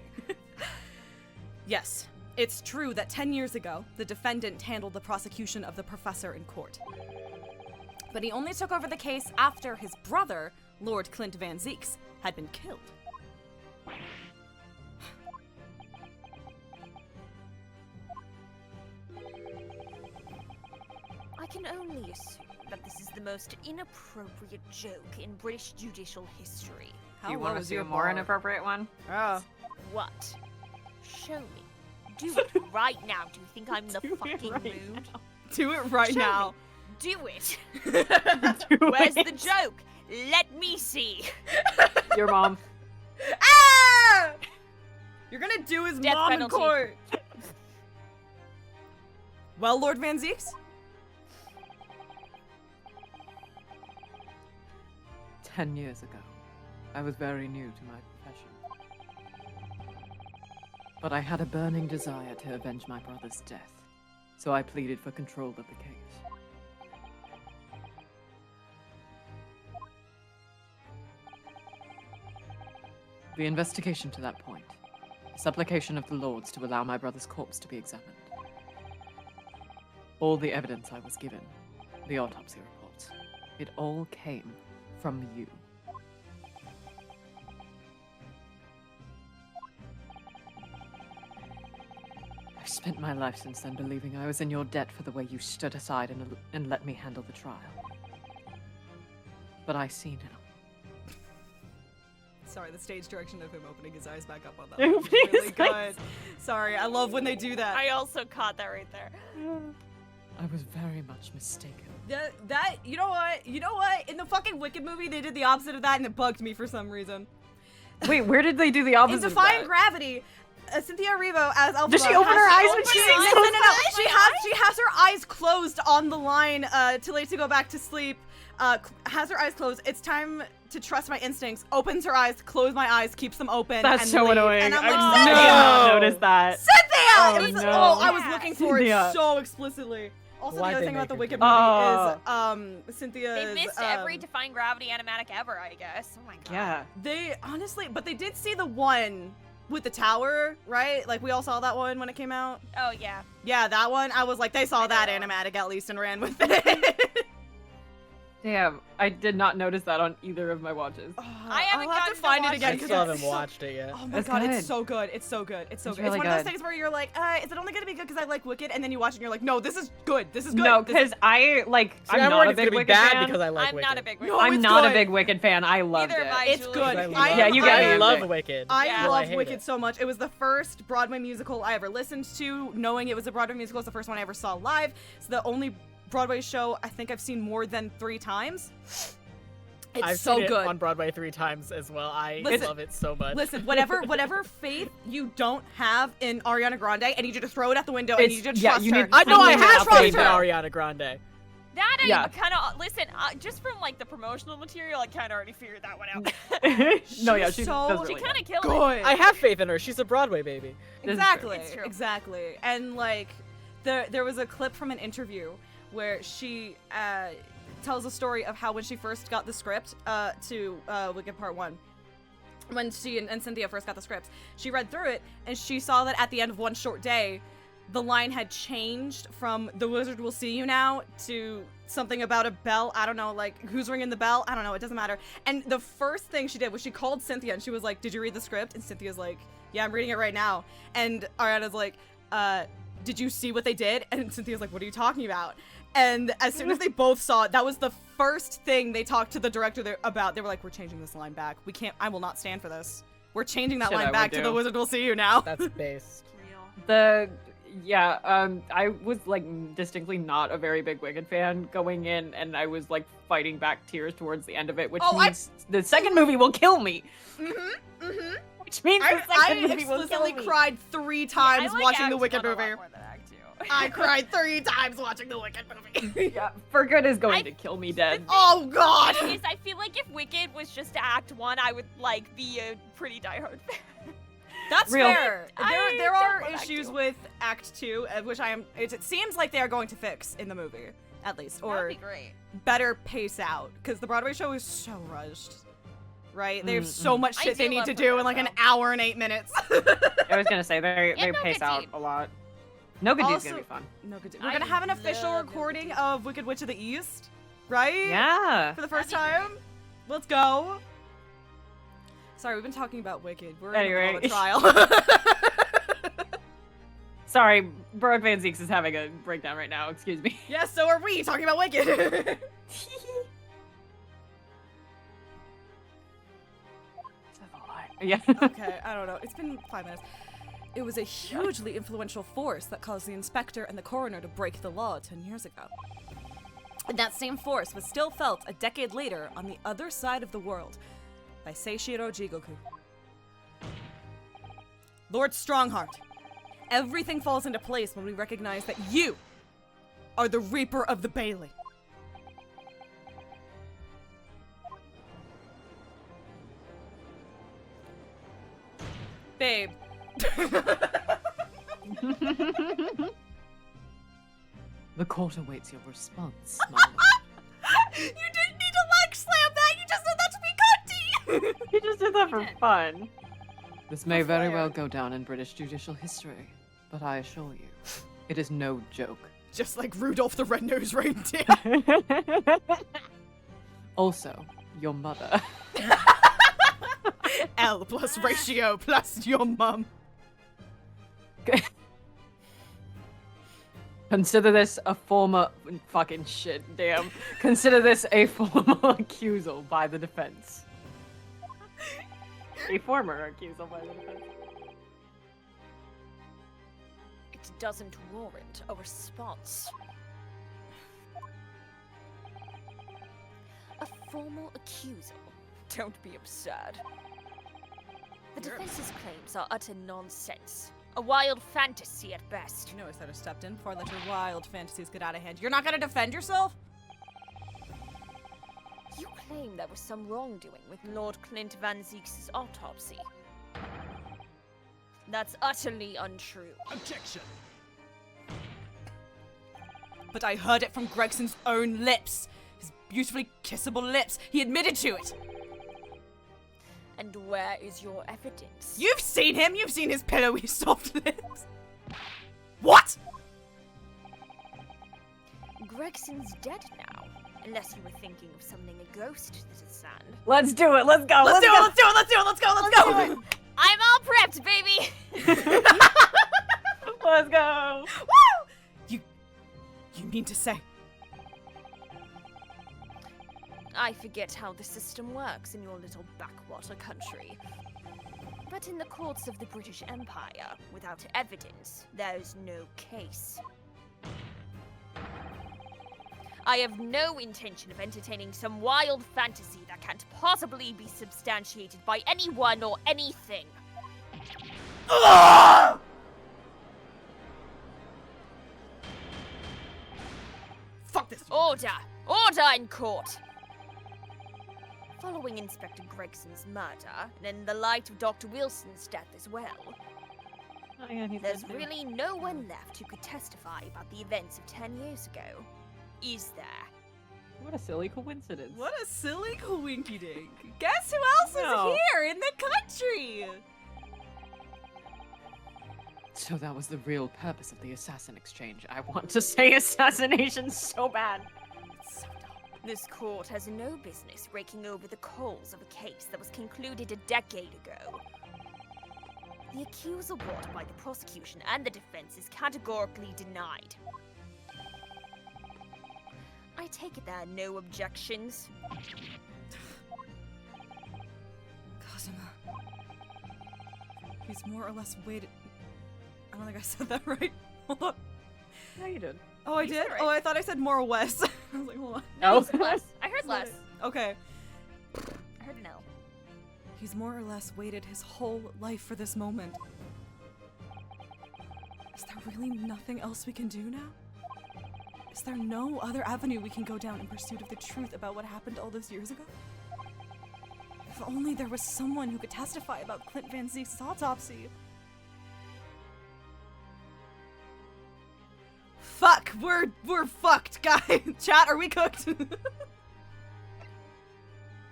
A: Yes, it's true that 10 years ago, the defendant handled the prosecution of the professor in court. But he only took over the case after his brother, Lord Clint Van Zeeks, had been killed.
D: I can only assume that this is the most inappropriate joke in British judicial history.
B: do you
A: low
B: want to
A: is
B: see
A: your
B: a more
A: bar?
B: inappropriate one?
A: Oh.
D: What? Show me. Do it right now. Do you think I'm in the
B: Do it
D: fucking
B: right
D: mood?
A: Do it right
D: Show
A: now.
D: me. Do it.
B: Do
D: Where's
B: it.
D: the joke? Let me see.
B: Your mom.
A: Ah! You're gonna do his
D: Death
A: mom
D: penalty.
A: in court. Well, Lord Van Zeeks?
E: 10 years ago, I was very new to my profession. But I had a burning desire to avenge my brother's death, so I pleaded for control of the case. The investigation to that point, the supplication of the lords to allow my brother's corpse to be examined. All the evidence I was given, the autopsy reports, it all came from you. I've spent my life since then believing I was in your debt for the way you stood aside and let me handle the trial. But I see now.
A: Sorry, the stage direction of him opening his eyes back up on that
B: Opening
A: was really
B: his
A: good.
B: eyes.
A: Sorry, I love when they do that.
D: I also caught that right there.
E: I was very much mistaken.
A: That you know what? In the fucking Wicked movie, they did the opposite of that, and it bugged me for some reason.
B: Wait, where did they do the
A: In
B: opposite? of
A: Defying
B: that?
A: Gravity, Cynthia Erivo as Alpha.
B: Does she open her eyes when she
A: No,
B: sings?
A: no, no, no. She has her eyes closed on the line. Too late to go back to sleep. Has her eyes closed. It's time to trust my instincts. Opens her eyes, close my eyes, keeps them open.
B: That's
A: and
B: so
A: leave.
B: annoying.
A: And I'm
B: I
A: like,
B: did
A: Cynthia!
B: not notice that.
A: Cynthia!
B: Oh,
A: It was,
B: no.
A: I was looking for
B: Cynthia.
A: it so explicitly. Also,
C: Why'd
A: the other
C: they
A: thing about
C: make
A: the
C: her
A: Wicked
C: do
A: movie is Cynthia's.
D: They missed every defying gravity animatic ever, I guess. Oh my god.
B: Yeah.
A: They honestly, but they did see the one with the tower, right? Like we all saw that one when it came out.
D: Oh yeah.
A: Yeah, that one. I was like, they saw that
D: know.
A: animatic at least and ran with it.
B: Damn, I did not notice that on either of my watches.
D: I haven't
A: I'll have
D: gotten
A: to
D: to
A: find
D: watch
A: it
D: it
A: again.
C: I
D: because
A: because
C: still
A: it's
C: haven't
A: so-
C: watched it yet.
A: Oh my
B: It's
A: god,
B: good.
A: it's so good. It's so good. It's so
B: It's
A: good.
B: really
A: It's one of those
B: good.
A: things where you're like, is it only gonna be good because I like Wicked? And then you watch it and you're like, no, this is good. This is good.
B: No,
A: This-
B: because I'm
C: I'm
B: not
C: worried
B: a
C: it's
B: big
C: gonna be
B: Wicked
C: bad
B: fan.
C: because I like
D: I'm
C: Wicked.
D: not a big
A: No,
B: I'm
A: it's
B: not
A: good.
B: a big Wicked fan. I loved
D: Neither
B: it.
D: am I,
A: It's
D: Julie.
A: good.
C: I
A: I-
B: Yeah, you gotta
C: I
B: love
C: love
B: it.
C: Wicked.
A: I
D: Yeah.
C: Well,
A: love
C: hate
A: Wicked
C: it.
A: so much. It was the first Broadway musical I ever listened to, knowing it was a Broadway musical. It's the first one I ever saw live. It's the only Broadway show I think I've seen more than 3 times. It's
C: I've
A: so
C: seen
A: good.
C: it on Broadway 3 times as well. I
A: Listen-
C: love it so much.
A: Listen, whatever faith you don't have in Ariana Grande, I need you to throw it out the window. I need you to trust
B: you
A: her.
B: need
C: I know I
B: to
C: have
A: trust
C: faith in
A: her.
C: Ariana Grande.
D: That I
B: Yeah.
D: kind of listen. Just from like the promotional material, I kind of already figured that one out.
B: No, yeah,
A: She's
B: she
A: so-
B: does
D: She
B: really
D: kind
B: good.
D: of killed it.
A: Good.
C: I have faith in her. She's a Broadway baby.
B: This is
A: Exactly.
D: It's true.
A: Exactly. And like, there was a clip from an interview where she tells a story of how when she first got the script to Wicked Part 1, when she and Cynthia first got the scripts, she read through it and she saw that at the end of one short day, the line had changed from "The wizard will see you now" to something about a bell. I don't know, like who's ringing the bell? I don't know. It doesn't matter. And the first thing she did was she called Cynthia and she was like, "Did you read the script?" And Cynthia's like, "Yeah, I'm reading it right now." And Ariana's like, "Did you see what they did?" And Cynthia's like, "What are you talking about?" And as soon as they both saw it, that was the first thing they talked to the director about. They were like, "We're changing this line back. We can't. I will not stand for this. We're changing that
B: Shit, I
A: line
B: would
A: back to
B: do.
A: the wizard will see you now."
C: That's based.
B: I was like distinctly not a very big Wicked fan going in, and I was like fighting back tears towards the end of it, which
A: Oh,
B: means the second movie will kill me. Which means the
A: I
B: second movie will kill
A: explicitly
B: me.
A: cried 3 times
D: I like
A: watching the
D: Act
A: Wicked
D: 1 a lot
A: movie.
D: more than Act 2.
A: I cried 3 times watching the Wicked movie.
B: Yeah, For Good is going
D: I-
B: to kill me dead.
A: Oh god!
D: Is I feel like if Wicked was just Act 1, I would like be a pretty diehard fan.
A: That's
B: Real.
A: fair.
D: I
A: There
D: don't
A: are
D: love Act
A: issues
D: 2.
A: with Act 2, which it seems like they are going to fix in the movie, at least,
D: That'd
A: or
D: be great.
A: better pace out, because the Broadway show is so rushed. Right? They have so
B: Mm-hmm.
A: much
D: I
A: shit they
D: do
A: need
D: love
A: to
D: For
A: do
D: Good,
A: in like an
D: though.
A: hour and 8 minutes.
B: I was gonna say they
D: And No
B: pace
D: Good
B: out
D: Deed.
B: a lot. No Good Deed's
A: Also-
B: gonna be fun.
A: No good. We're
D: I
A: gonna have an official
D: love No Good
A: recording
D: Deed.
A: of Wicked Witch of the East, right?
B: Yeah.
A: For the first
D: That'd be
A: time. Let's go. Sorry, we've been talking about Wicked. We're in the middle of a
B: Anyway.
A: trial.
B: Sorry, Barok Van Zeeks is having a breakdown right now. Excuse me.
A: Yes, so are we talking about Wicked.
B: Yeah.
A: Okay, I don't know. It's been 5 minutes. It was a hugely influential force that caused the inspector and the coroner to break the law 10 years ago. And that same force was still felt a decade later on the other side of the world by Seishiro Jigoku. Lord Strongheart, everything falls into place when we recognize that you are the Reaper of the Bailey. Babe.
E: The court awaits your response, my lord.
A: You didn't need to like slam that. You just said that to be cunty.
B: You just did that for fun.
E: This may very
A: fire.
E: well go down in British judicial history, but I assure you, it is no joke.
A: Just like Rudolph the Red-Nosed Reindeer.
E: Also, your mother.
A: L plus ratio plus your mum.
E: Consider this a former fucking shit, damn. Consider this a formal accusal by the defense.
B: A former accusal by the defense.
D: It doesn't warrant a response. A formal accusal? Don't be absurd. The defense's claims are utter nonsense. A wild fantasy at best.
A: You know I should have stepped in before I let your wild fantasies get out of hand. You're not gonna defend yourself?
D: You claim there was some wrongdoing with Lord Clint Van Zeeks' autopsy. That's utterly untrue.
F: Objection.
A: But I heard it from Gregson's own lips. His beautifully kissable lips. He admitted to it.
D: And where is your evidence?
A: You've seen him. You've seen his pillowy soft lips. What?
D: Gregson's dead now. Unless you were thinking of summoning a ghost to the sand.
B: Let's do it. Let's go.
A: Let's do
B: go.
A: it. Let's do it. Let's do it. Let's go. Let's go.
D: I'm all prepped, baby!
B: Let's go.
A: Woo! You mean to say?
D: I forget how the system works in your little backwater country. But in the courts of the British Empire, without evidence, there's no case. I have no intention of entertaining some wild fantasy that can't possibly be substantiated by anyone or anything.
A: Ugh! Fuck this.
D: Order! Order in court! Following Inspector Gregson's murder, and in the light of Dr. Wilson's death as well,
B: Oh, yeah, he's
D: there's
B: dead too.
D: really no one left who could testify about the events of 10 years ago. Is there?
B: What a silly coincidence.
A: What a silly coinky dink. Guess who else
B: No.
A: is here in the country?
E: So that was the real purpose of the assassin exchange. I want
B: To say assassination so bad.
A: So dumb.
D: This court has no business raking over the coals of a case that was concluded a decade ago. The accusal brought by the prosecution and the defense is categorically denied. I take it there are no objections.
A: Cosima. He's more or less weighted. I don't think I said that right. Hold on.
B: Yeah, you did.
A: Oh, I
D: You
A: did?
D: said it right.
A: Oh, I thought I said more or less. I was like, hold on.
B: No.
D: You said less. I heard less.
A: Okay.
D: I heard an L.
A: He's more or less waited his whole life for this moment. Is there really nothing else we can do now? Is there no other avenue we can go down in pursuit of the truth about what happened all those years ago? If only there was someone who could testify about Clint Van Zeke's autopsy. Fuck! We're fucked, guys! Chat, are we cooked?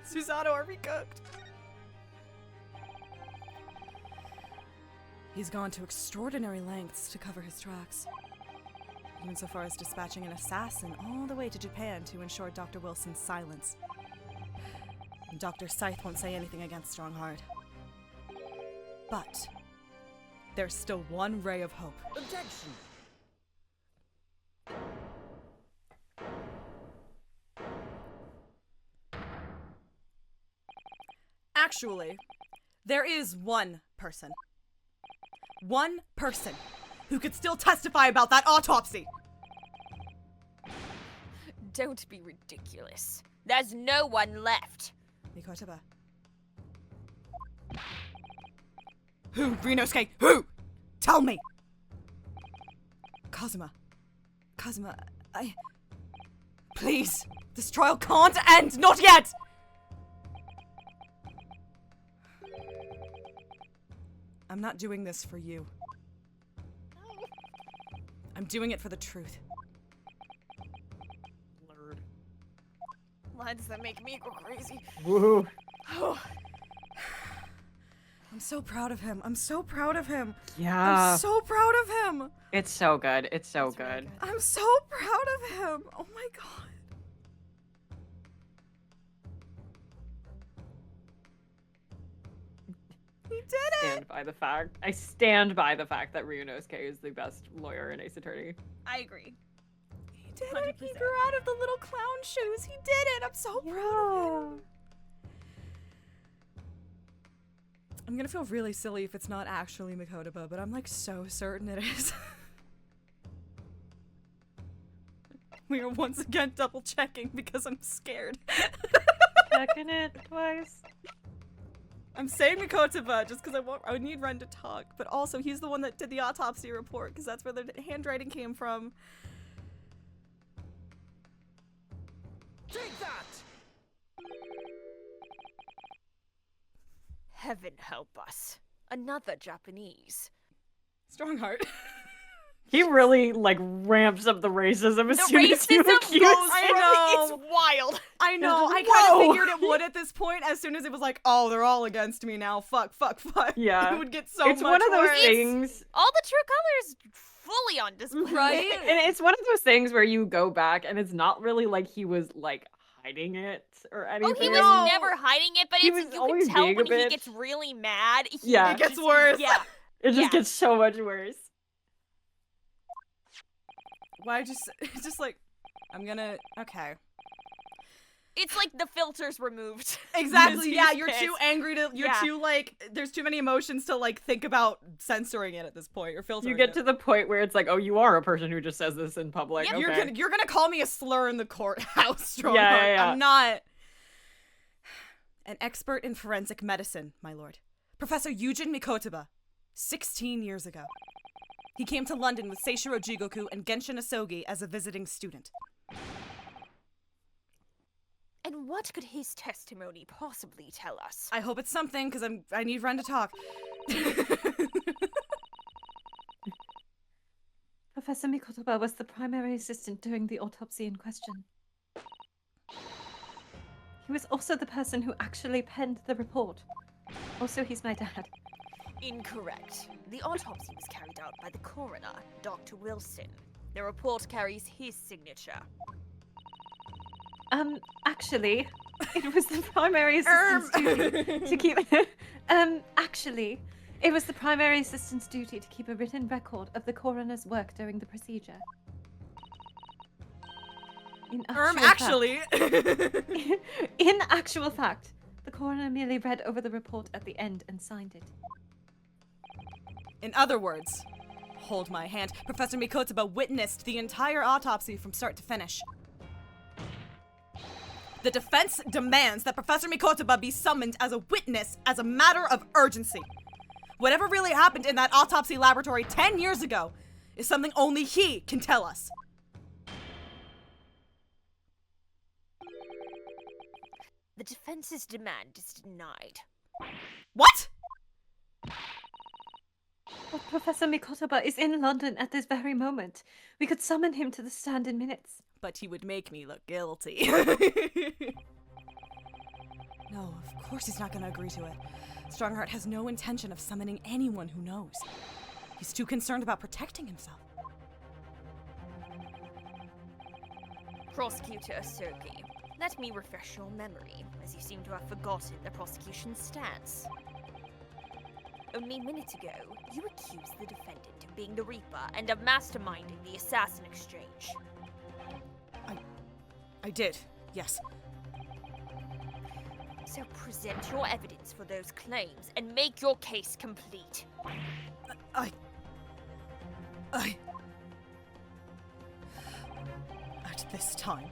A: Susanoo, are we cooked? He's gone to extraordinary lengths to cover his tracks. Even so far as dispatching an assassin all the way to Japan to ensure Dr. Wilson's silence. And Dr. Scythe won't say anything against Strongheart. But there's still one ray of hope.
F: Objection!
A: Actually, there is one person. One person who could still testify about that autopsy.
D: Don't be ridiculous. There's no one left.
A: Mikotoba. Who, Rinosuke? Who? Tell me! Kazuma. Kazuma, Please! This trial can't end! Not yet! I'm not doing this for you. I'm doing it for the truth.
D: Lines that make me go crazy.
B: Woohoo.
A: I'm so proud of him. I'm so proud of him.
B: Yeah.
A: I'm so proud of him.
B: It's so good. It's so
A: It's really
B: good.
A: I'm so proud of him. Oh my god. He did it.
B: Stand by the fact. I stand by the fact that Ryunosuke is the best lawyer in Ace Attorney.
D: I agree.
A: He did it. He
D: 100%.
A: grew out of the little clown shoes. He did it. I'm so proud of him. I'm gonna feel really silly if it's not actually Mikotoba, but I'm like so certain it is. We are once again double checking because I'm scared.
B: Checking it twice.
A: I'm saying Mikotoba just because I need Ren to talk, but also he's the one that did the autopsy report because that's where the handwriting came from.
F: Take that!
D: Heaven help us. Another Japanese.
A: Strongheart.
B: He really, like, ramps up the racism as
D: The
B: soon as you
D: racism
B: accuse
D: goes
B: him.
A: I know.
D: It's wild.
A: I know. I kind
B: Whoa.
A: of figured it would at this point. As soon as it was like, oh, they're all against me now. Fuck.
B: Yeah.
A: It would get so
B: It's
A: much
B: one of those
A: worse.
B: things.
D: All the true colors fully on display.
A: Right?
B: And it's one of those things where you go back and it's not really like he was, like, hiding it or
D: Oh,
B: anything.
D: he was
A: No.
D: never hiding it, but
B: He
D: it's,
B: was
D: you
B: always
D: can tell
B: being a
D: when he
B: bitch.
D: gets really mad.
B: Yeah.
A: It gets worse.
D: Yeah.
B: It just
D: Yeah.
B: gets so much worse.
A: Why it's just like, I'm gonna, okay.
D: It's like the filter's removed.
A: Exactly,
D: He's
A: yeah, you're
D: pissed.
A: too angry to, you're
D: Yeah.
A: too, like, there's too many emotions to, like, think about censoring it at this point, or filtering
B: You get
A: it.
B: to the point where it's like, oh, you are a person who just says this in public.
D: Yep.
B: Okay.
A: You're gonna call me a slur in the courthouse, Strongheart.
B: Yeah.
A: I'm not. An expert in forensic medicine, my lord. Professor Yujin Mikotoba. 16 years ago. He came to London with Seishiro Jigoku and Genshin Asogi as a visiting student.
D: And what could his testimony possibly tell us?
A: I hope it's something, because I need Ren to talk.
B: Professor Mikotoba was the primary assistant during the autopsy in question. He was also the person who actually penned the report. Also, he's my dad.
D: Incorrect. The autopsy was carried out by the coroner, Dr. Wilson. The report carries his signature.
B: Actually, it was the primary assistant's duty to keep... actually, it was the primary assistant's duty to keep a written record of the coroner's work during the procedure. In
A: Actually.
B: In actual fact, the coroner merely read over the report at the end and signed it.
A: In other words, hold my hand. Professor Mikotoba witnessed the entire autopsy from start to finish. The defense demands that Professor Mikotoba be summoned as a witness as a matter of urgency. Whatever really happened in that autopsy laboratory 10 years ago is something only he can tell us.
D: The defense's demand is denied.
A: What?
B: But Professor Mikotoba is in London at this very moment. We could summon him to the stand in minutes.
A: But he would make me look guilty. No, of course he's not gonna agree to it. Strongheart has no intention of summoning anyone who knows. He's too concerned about protecting himself.
D: Prosecutor Asogi, let me refresh your memory, as you seem to have forgotten the prosecution's stance. Only minutes ago, you accused the defendant of being the Reaper and of masterminding the assassin exchange.
A: I did, yes.
D: So present your evidence for those claims and make your case complete.
A: At this time,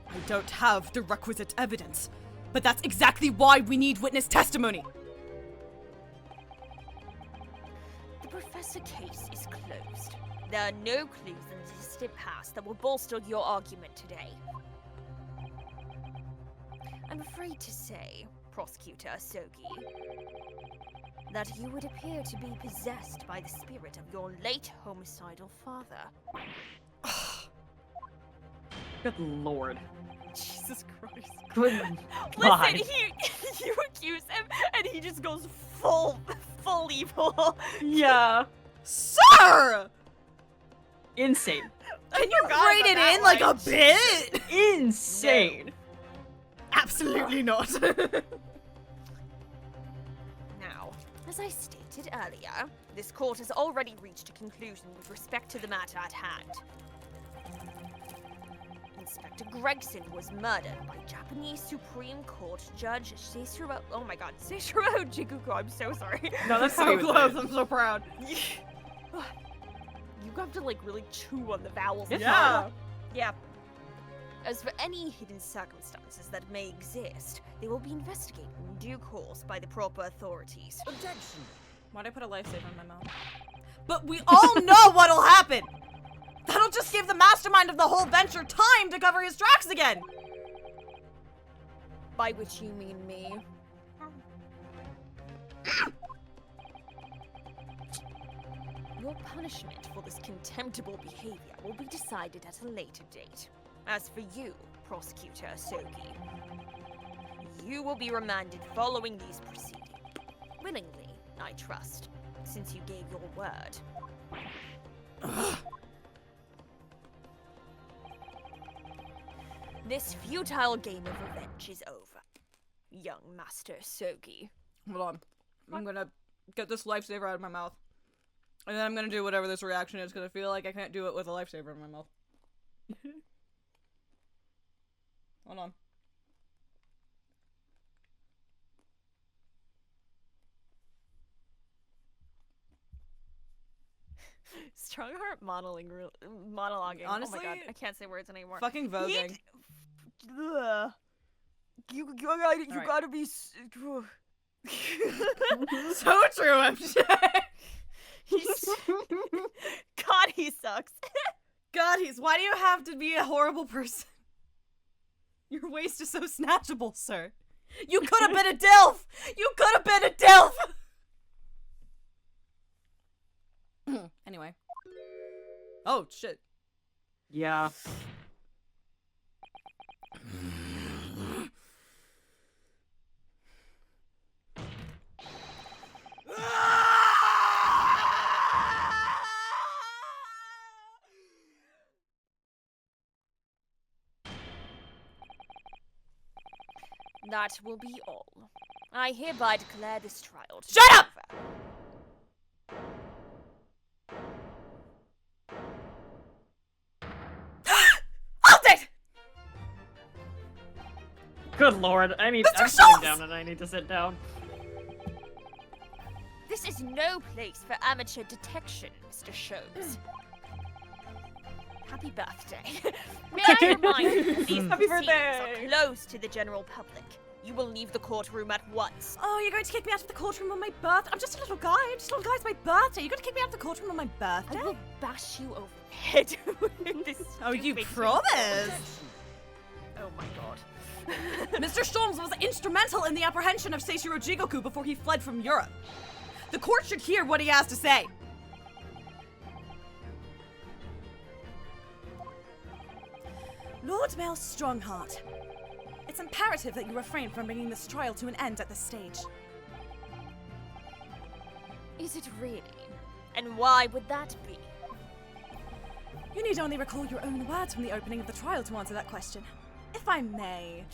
A: I don't have the requisite evidence. But that's exactly why we need witness testimony.
D: The professor case is closed. There are no clues in the distant past that will bolster your argument today. I'm afraid to say, Prosecutor Asogi, that you would appear to be possessed by the spirit of your late homicidal father.
B: Good lord.
A: Jesus Christ.
B: Good God.
D: Listen, you accuse him, and he just goes full evil.
B: Yeah.
A: Sir!
B: Insane.
A: Can you
D: forgot
A: write
D: about
A: it
D: that
A: in like a
D: one.
A: bit?
B: Insane.
A: Absolutely not.
D: Now, as I stated earlier, this court has already reached a conclusion with respect to the matter at hand. Inspector Gregson was murdered by Japanese Supreme Court Judge Seishiro. Oh my god, Seishiro Jiguko, I'm so sorry.
B: No, that's how
A: So
B: he was
A: close,
B: made.
A: I'm so proud.
D: You have to like really chew on the vowels.
B: It's
A: Yeah.
D: Yeah. As for any hidden circumstances that may exist, they will be investigated in due course by the proper authorities.
F: Objection.
A: Why'd I put a lifesaver in my mouth? But we all know what'll happen! That'll just give the mastermind of the whole venture time to cover his tracks again!
D: By which you mean me. Your punishment for this contemptible behavior will be decided at a later date. As for you, Prosecutor Asogi, you will be remanded following these proceedings. Willingly, I trust, since you gave your word. This futile game of revenge is over, young Master Sogi.
A: Hold on. I'm gonna get this lifesaver out of my mouth. And then I'm gonna do whatever this reaction is, because I feel like I can't do it with a lifesaver in my mouth. Hold on.
D: Strongheart monologuing.
A: Honestly,
D: oh my god, I can't say words anymore.
A: Fucking voguing.
D: Ugh. You
A: Alright.
D: gotta be.
A: So true, MJ.
D: He's. God, he sucks.
A: God, why do you have to be a horrible person? Your waist is so snatchable, sir. You could have been a DILF! You could have been a DILF! Anyway. Oh, shit.
E: Yeah.
D: That will be all. I hereby declare this trial to
A: Shut
D: be
A: up!
D: over.
A: Hold it!
E: Good lord, I'm
A: Mr.
E: sitting
A: Schultz!
E: down and I need to sit down.
D: This is no place for amateur detection, Mr. Shows. Happy birthday. May I remind you that these
E: Happy
D: proceedings
E: birthday!
D: are closed to the general public. You will leave the courtroom at once.
A: Oh, you're going to kick me out of the courtroom on my birthday? I'm just a little guy. It's my birthday. You're going to kick me out of the courtroom on my birthday?
D: I will bash you over the head with this
A: Oh, you
D: stupid
A: promise?
D: Oh my god.
A: Mr. Storms was instrumental in the apprehension of Seishiro Jigoku before he fled from Europe. The court should hear what he has to say. Lord Mayor Strongheart, it's imperative that you refrain from bringing this trial to an end at this stage.
D: Is it really? And why would that be?
A: You need only recall your own words from the opening of the trial to answer that question. If I may,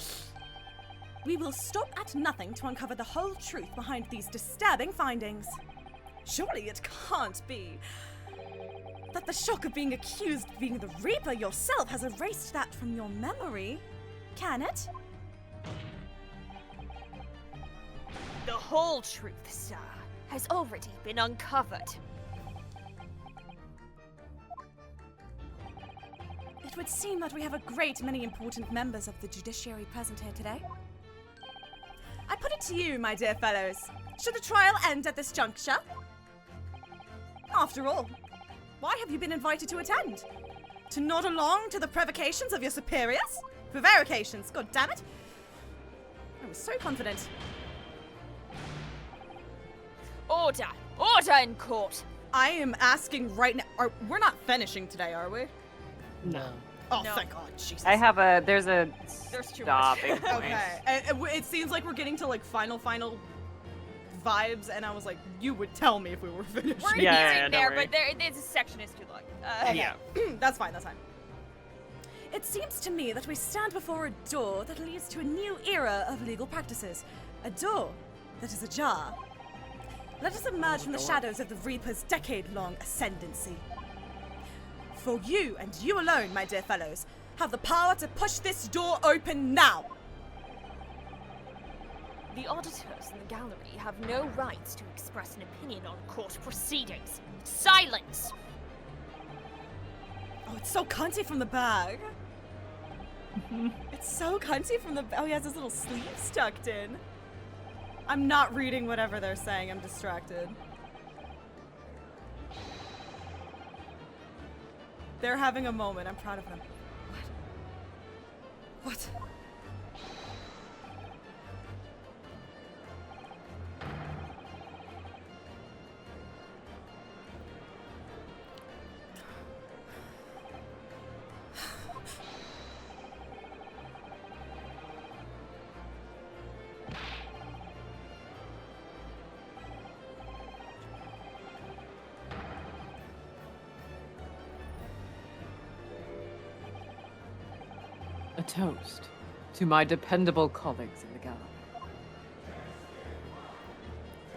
A: we will stop at nothing to uncover the whole truth behind these disturbing findings. Surely it can't be that the shock of being accused of being the Reaper yourself has erased that from your memory, can it?
D: The whole truth, sir, has already been uncovered.
A: It would seem that we have a great many important members of the judiciary present here today. I put it to you, my dear fellows, should the trial end at this juncture? After all, why have you been invited to attend? To nod along to the provocations of your superiors? Prevarications, god damn it! I was so confident.
D: Order! Order in court!
A: I am asking right now. We're not finishing today, are we?
E: No.
A: Oh,
D: No.
A: thank God, Jesus.
E: There's a
D: There's too
E: stopping
D: much.
E: point.
A: Okay, and it seems like we're getting to like final vibes, and I was like, you would tell me if we were finished.
D: We're
E: Yeah,
D: getting
E: don't
D: there,
E: worry.
D: but this section is too long.
E: Yeah.
A: That's fine, that's fine. It seems to me that we stand before a door that leads to a new era of legal practices. A door that is ajar. Let us emerge from the shadows of the Reaper's decade-long ascendancy. For you, and you alone, my dear fellows, have the power to push this door open now!
D: The auditors in the gallery have no rights to express an opinion on court proceedings. Silence!
A: Oh, it's so cunty from the bag. It's so cunty from the oh, he has his little sleeves tucked in. I'm not reading whatever they're saying, I'm distracted. They're having a moment, I'm proud of them. What?
E: A toast to my dependable colleagues in the gallery.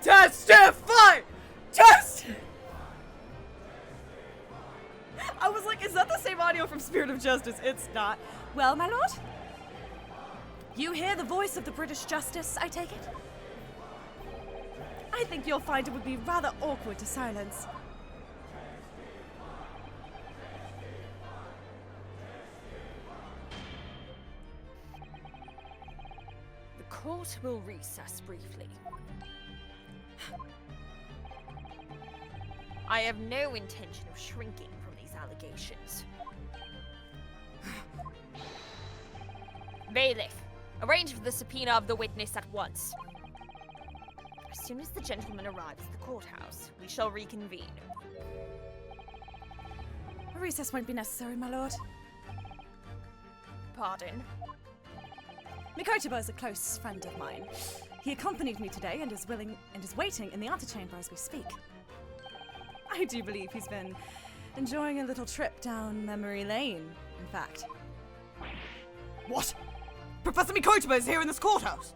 A: Testify! I was like, is that the same audio from Spirit of Justice? It's not. Well, my lord? You hear the voice of the British Justice, I take it? I think you'll find it would be rather awkward to silence.
D: The court will recess briefly. I have no intention of shrinking from these allegations. Bailiff, arrange for the subpoena of the witness at once. As soon as the gentleman arrives at the courthouse, we shall reconvene.
A: A recess won't be necessary, my lord.
D: Pardon?
A: Mikotoba is a close friend of mine. He accompanied me today and is waiting in the antechamber as we speak. I do believe he's been enjoying a little trip down memory lane, in fact. What? Professor Mikotoba is here in this courthouse!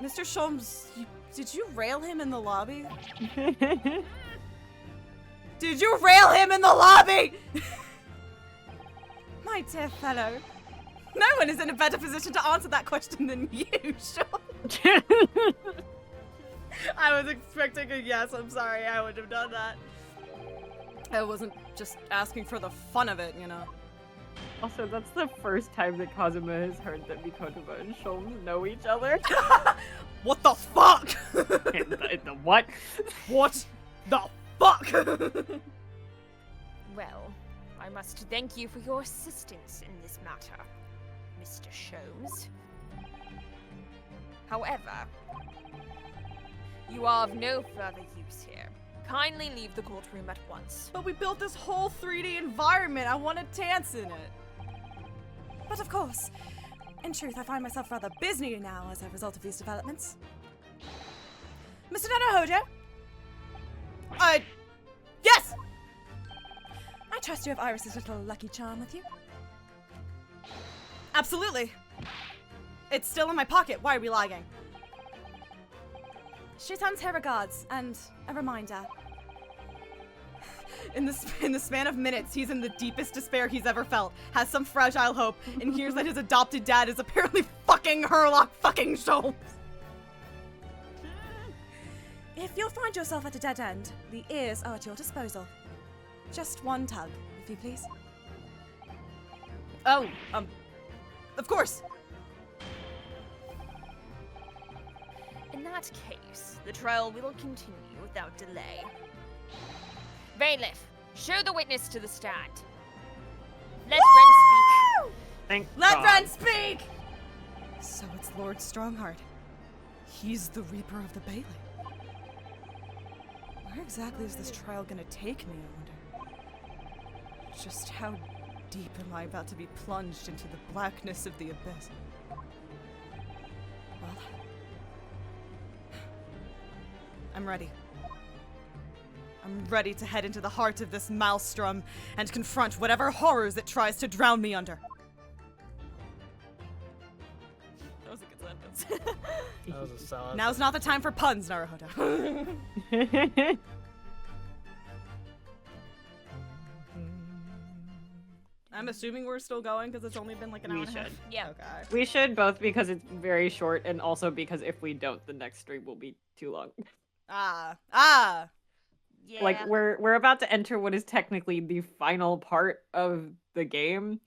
A: Mr. Sholmes, did you rail him in the lobby? Did you rail him in the lobby? My dear fellow, no one is in a better position to answer that question than you, Sholmes. I was expecting a yes. I'm sorry, I wouldn't have done that. I wasn't just asking for the fun of it, you know.
E: Also, that's the first time that Kazuma has heard that Mikotoba and Sholmes know each other.
A: What the fuck?
E: the what?
A: What the fuck?
D: Well, I must thank you for your assistance in this matter, Mr. Sholmes. However, you are of no further use here. Kindly leave the courtroom at once.
A: But we built this whole 3D environment. I want to dance in it. But of course, in truth, I find myself rather busy now as a result of these developments. Mr. Nanahojo? Yes! I trust you have Iris's little lucky charm with you. Absolutely. It's still in my pocket. Why are we lagging? She sends her regards, and a reminder. In the span of minutes, he's in the deepest despair he's ever felt, has some fragile hope, and hears that his adopted dad is apparently fucking Herlock fucking Sholmes. If you'll find yourself at a dead end, the ears are at your disposal. Just one tug, if you please. Oh, of course.
D: In that case, the trial will continue without delay. Bailiff, show the witness to the stand. Let Ren speak.
A: Let Ren speak! So it's Lord Strongheart. He's the Reaper of the Bailey. Where exactly is this trial gonna take me, I wonder? Just how deep am I about to be plunged into the blackness of the abyss? Well, I'm ready. I'm ready to head into the heart of this maelstrom and confront whatever horrors it tries to drown me under. That was a good sentence.
C: That was a solid.
A: Now's not the time for puns, Naruhodo. I'm assuming we're still going because it's only been like an hour and a half.
D: Yeah.
A: Okay.
E: We should both because it's very short, and also because if we don't, the next stream will be too long.
A: Ah.
D: Yeah.
E: Like we're about to enter what is technically the final part of the game,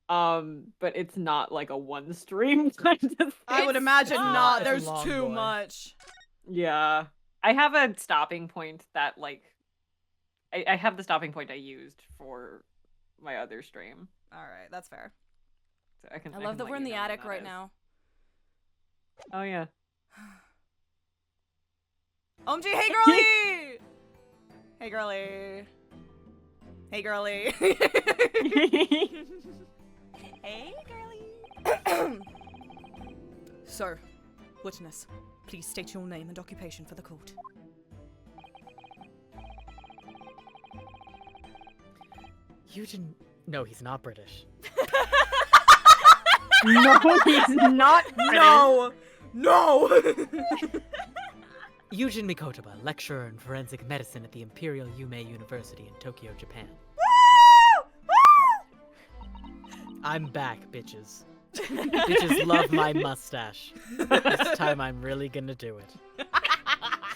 E: but it's not like a one stream kind of thing.
A: I would imagine not.
C: It's a
A: There's
C: long
A: too
C: boy.
A: much.
E: Yeah, I have a stopping point that like I have the stopping point I used for my other stream.
A: All right, that's fair.
E: So I can.
A: I love that
E: let
A: we're in
E: you
A: the
E: know when
A: attic
E: that
A: right
E: is.
A: now.
E: Oh yeah.
A: OMG, hey girlie! Hey girlie. Hey girlie.
D: Hey, girlie.
A: Sir, witness, please state your name and occupation for the court.
C: You didn't. No, he's not British.
B: No, he's not.
A: No! No!
C: Yujin Mikotoba, lecturer in forensic medicine at the Imperial Yume University in Tokyo, Japan. I'm back, bitches. Bitches love my mustache. This time I'm really gonna do it.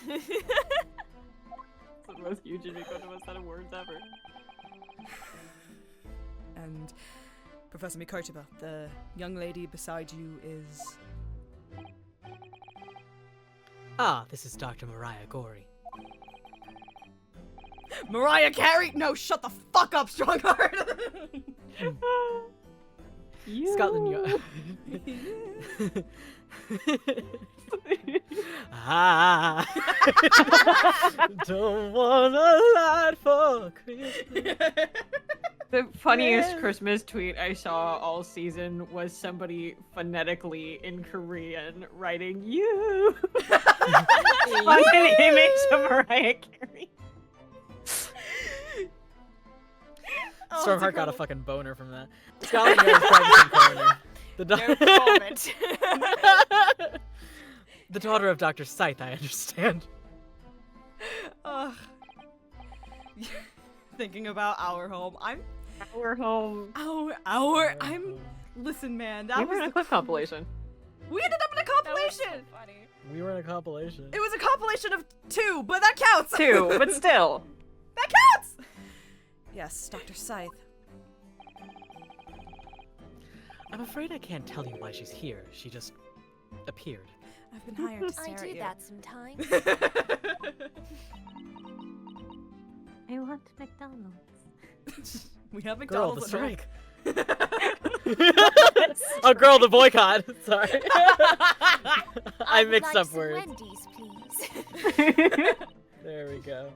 E: It's the most huge Mikotoba set of words ever.
A: And Professor Mikotoba, the young lady beside you is...
C: Ah, this is Dr. Mariah Gorey.
A: Mariah Carey! No, shut the fuck up, Strongheart!
C: Scotland Yard. Ah, don't want a lot for Christmas.
E: The funniest Christmas tweet I saw all season was somebody phonetically in Korean writing "you" on an image of Mariah Carey.
C: Stormheart got a fucking boner from that. Scotland Yard's practicing coroner.
D: No comment.
C: The daughter of Dr. Scythe, I understand.
A: Ugh. Thinking about our home.
E: We're home.
A: I'm... Listen, man, that
E: We
A: was
E: were in a
A: the...
E: clip compilation.
A: We ended up in a compilation!
C: We were in a compilation.
A: It was a compilation of 2, but that counts!
E: 2, but still.
A: That counts! Yes, Dr. Scythe.
C: I'm afraid I can't tell you why she's here. She just appeared.
A: I've been hired to
D: I
A: stare
D: do
A: at you.
D: that sometimes.
B: I want McDonald's.
A: We have
C: Girl,
A: McDonald's
C: the
A: at home.
C: strike. Oh, girl, the boycott. Sorry. I
D: would
C: mixed
D: like
C: up
D: some
C: words.
D: Wendy's, please.
C: There we go.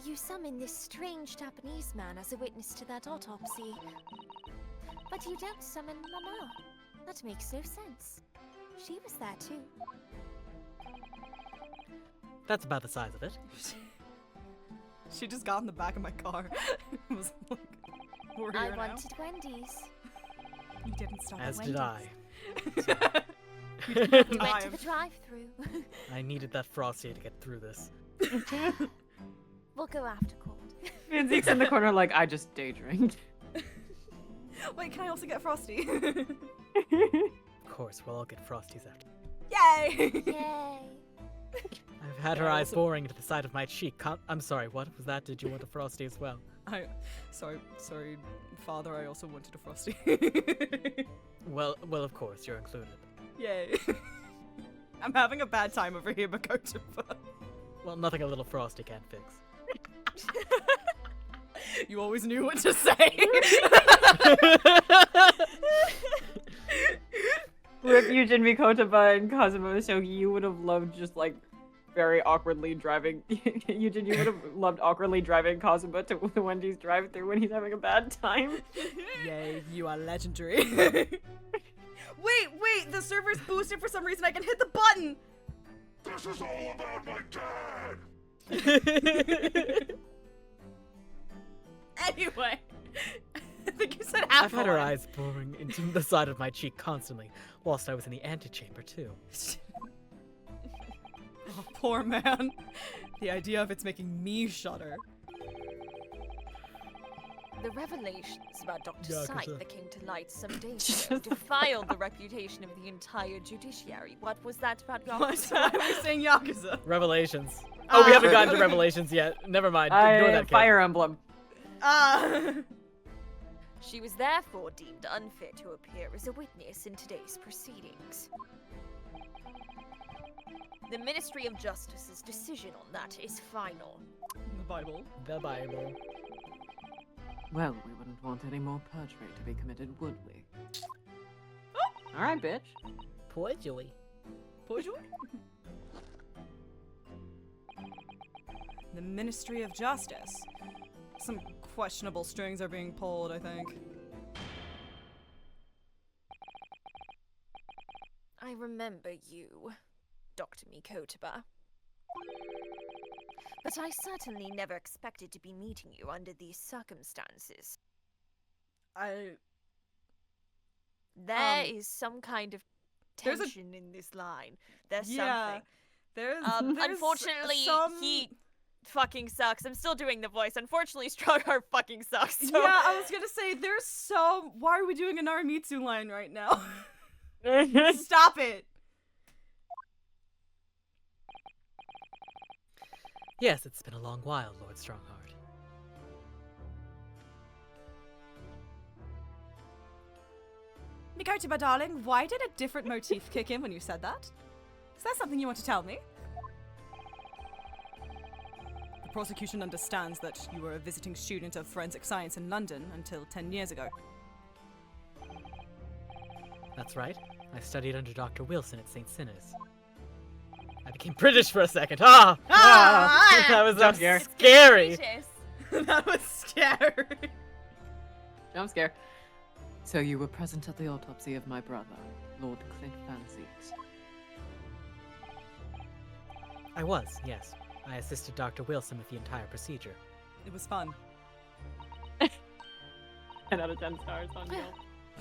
D: You summoned this strange Japanese man as a witness to that autopsy. But you don't summon Mama. That makes no sense. She was there too.
C: That's about the size of it.
A: She just got in the back of my car. It was like, we're
D: I
A: here now.
D: wanted Wendy's.
A: You didn't stop
C: As
A: at
C: did I.
A: Wendy's.
D: We went to
A: Time.
D: the drive-through.
C: I needed that frosty to get through this.
D: We'll go after cold.
E: And Zeke's in the corner like, I just day drank.
A: Wait, can I also get Frosty?
C: Of course, we'll all get frosties after.
A: Yay!
D: Yay.
C: I've had her
A: Yeah,
C: eyes
A: also-
C: boring into the side of my cheek. I'm sorry, what was that? Did you want a frosty as well?
A: Sorry, Father. I also wanted a Frosty.
C: Well, of course, you're included.
A: Yay! I'm having a bad time over here, Makotoba.
C: Well, nothing a little frosty can't fix.
A: You always knew what to say.
E: Rip Yujin Mikotoba and Kazuma Shogi, you would have loved just like very awkwardly driving. Yujin, you would have loved awkwardly driving Kazuma to the Wendy's drive-thru when he's having a bad time.
A: Yay, you are legendary. Wait, the server's boosted for some reason. I can hit the button.
F: This is all about my dad!
A: Anyway, I think you said half.
C: I've had her eyes boring into the side of my cheek constantly, whilst I was in the antechamber too.
A: Oh, poor man. The idea of it's making me shudder.
D: The revelations about Dr.
C: Yakuza.
D: Scythe that came to light some days ago defiled the reputation of the entire judiciary. What was that about
A: What?
D: Yakuza?
A: Why are we saying Yakuza?
C: Revelations. Oh, we haven't gotten to Revelations yet. Never mind. Ignore that kid.
E: Fire Emblem.
D: She was therefore deemed unfit to appear as a witness in today's proceedings. The Ministry of Justice's decision on that is final.
A: The Bible.
C: The Bible.
E: Well, we wouldn't want any more perjury to be committed, would we? Alright, bitch.
C: Poor Julie.
A: Bonjour. The Ministry of Justice. Some questionable strings are being pulled, I think.
D: I remember you, Dr. Mikotoba. But I certainly never expected to be meeting you under these circumstances. There is some kind of
A: there's a-
D: tension in this line. There's
A: Yeah.
D: something.
A: There's
D: Unfortunately,
A: some...
D: he fucking sucks. I'm still doing the voice. Unfortunately, Strongheart fucking sucks. So.
A: Yeah, I was gonna say, there's some... Why are we doing a Naramitsu line right now? Stop it!
C: Yes, it's been a long while, Lord Strongheart.
A: Mikoto, my darling, why did a different motif kick in when you said that? Is that something you want to tell me? The prosecution understands that you were a visiting student of forensic science in London until 10 years ago.
C: That's right. I studied under Dr. Wilson at St. Sinners. I became British for a second. That was so
D: It's
C: scary.
D: contagious.
A: That was scary.
E: Jump scare. So you were present at the autopsy of my brother, Lord Clint Van Zeeks.
C: I was, yes. I assisted Dr. Wilson with the entire procedure.
A: It was fun.
E: 10 out of 10 stars on Yelp.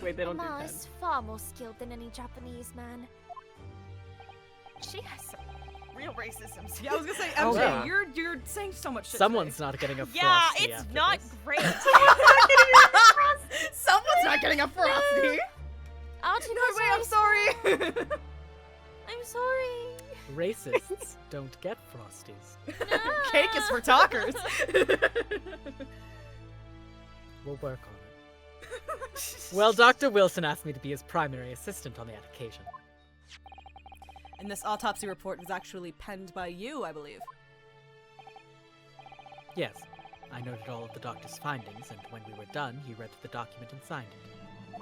E: Wait, they don't do
D: Mama
E: 10.
D: is far more skilled than any Japanese man. She has some real racism.
A: Yeah, I was gonna say,
C: Oh,
A: MJ,
C: yeah.
A: you're saying so much shit.
C: Someone's
A: today.
C: not getting a frosty
D: Yeah, it's
C: after
D: not
C: this.
D: great.
A: Someone's not getting a frosty.
D: I'll take
A: No,
D: this
A: wait, I'm
D: risk.
A: sorry.
D: I'm sorry.
C: Racists don't get frosties.
A: Cake is for talkers.
C: We'll work on it. Well, Dr. Wilson asked me to be his primary assistant on that occasion.
A: And this autopsy report was actually penned by you, I believe.
C: Yes, I noted all of the doctor's findings, and when we were done, he read the document and signed it.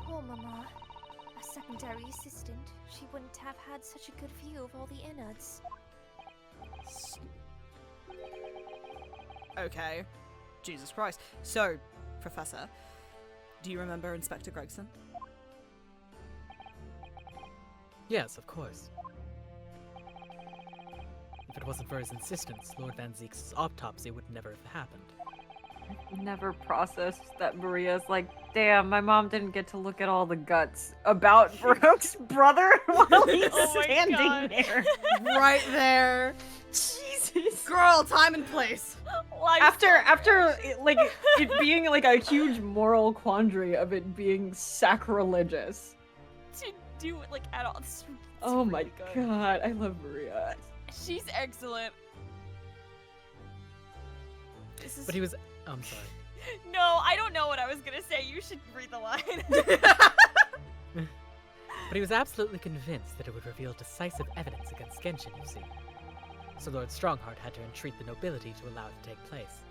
D: Poor Mama. A secondary assistant. She wouldn't have had such a good view of all the innards.
A: Okay. Jesus Christ. So, Professor, do you remember Inspector Gregson?
C: Yes, of course. If it wasn't for his insistence, Lord Van Zeeks' autopsy would never have happened.
B: Never processed that Maria's like, damn, my mom didn't get to look at all the guts about Barok's brother while he's
D: Oh my
B: standing
D: God.
B: there.
A: Right there.
B: Jesus.
A: Girl, time and place.
B: After it being like a huge moral quandary of it being sacrilegious.
D: To do it like at all. It's
B: Oh
D: really
B: my
D: good.
B: god, I love Maria.
D: She's excellent. This is...
C: But he was. I'm sorry.
D: No, I don't know what I was gonna say. You should read the line.
C: But he was absolutely convinced that it would reveal decisive evidence against Genshin, you see. So Lord Strongheart had to entreat the nobility to allow it to take place.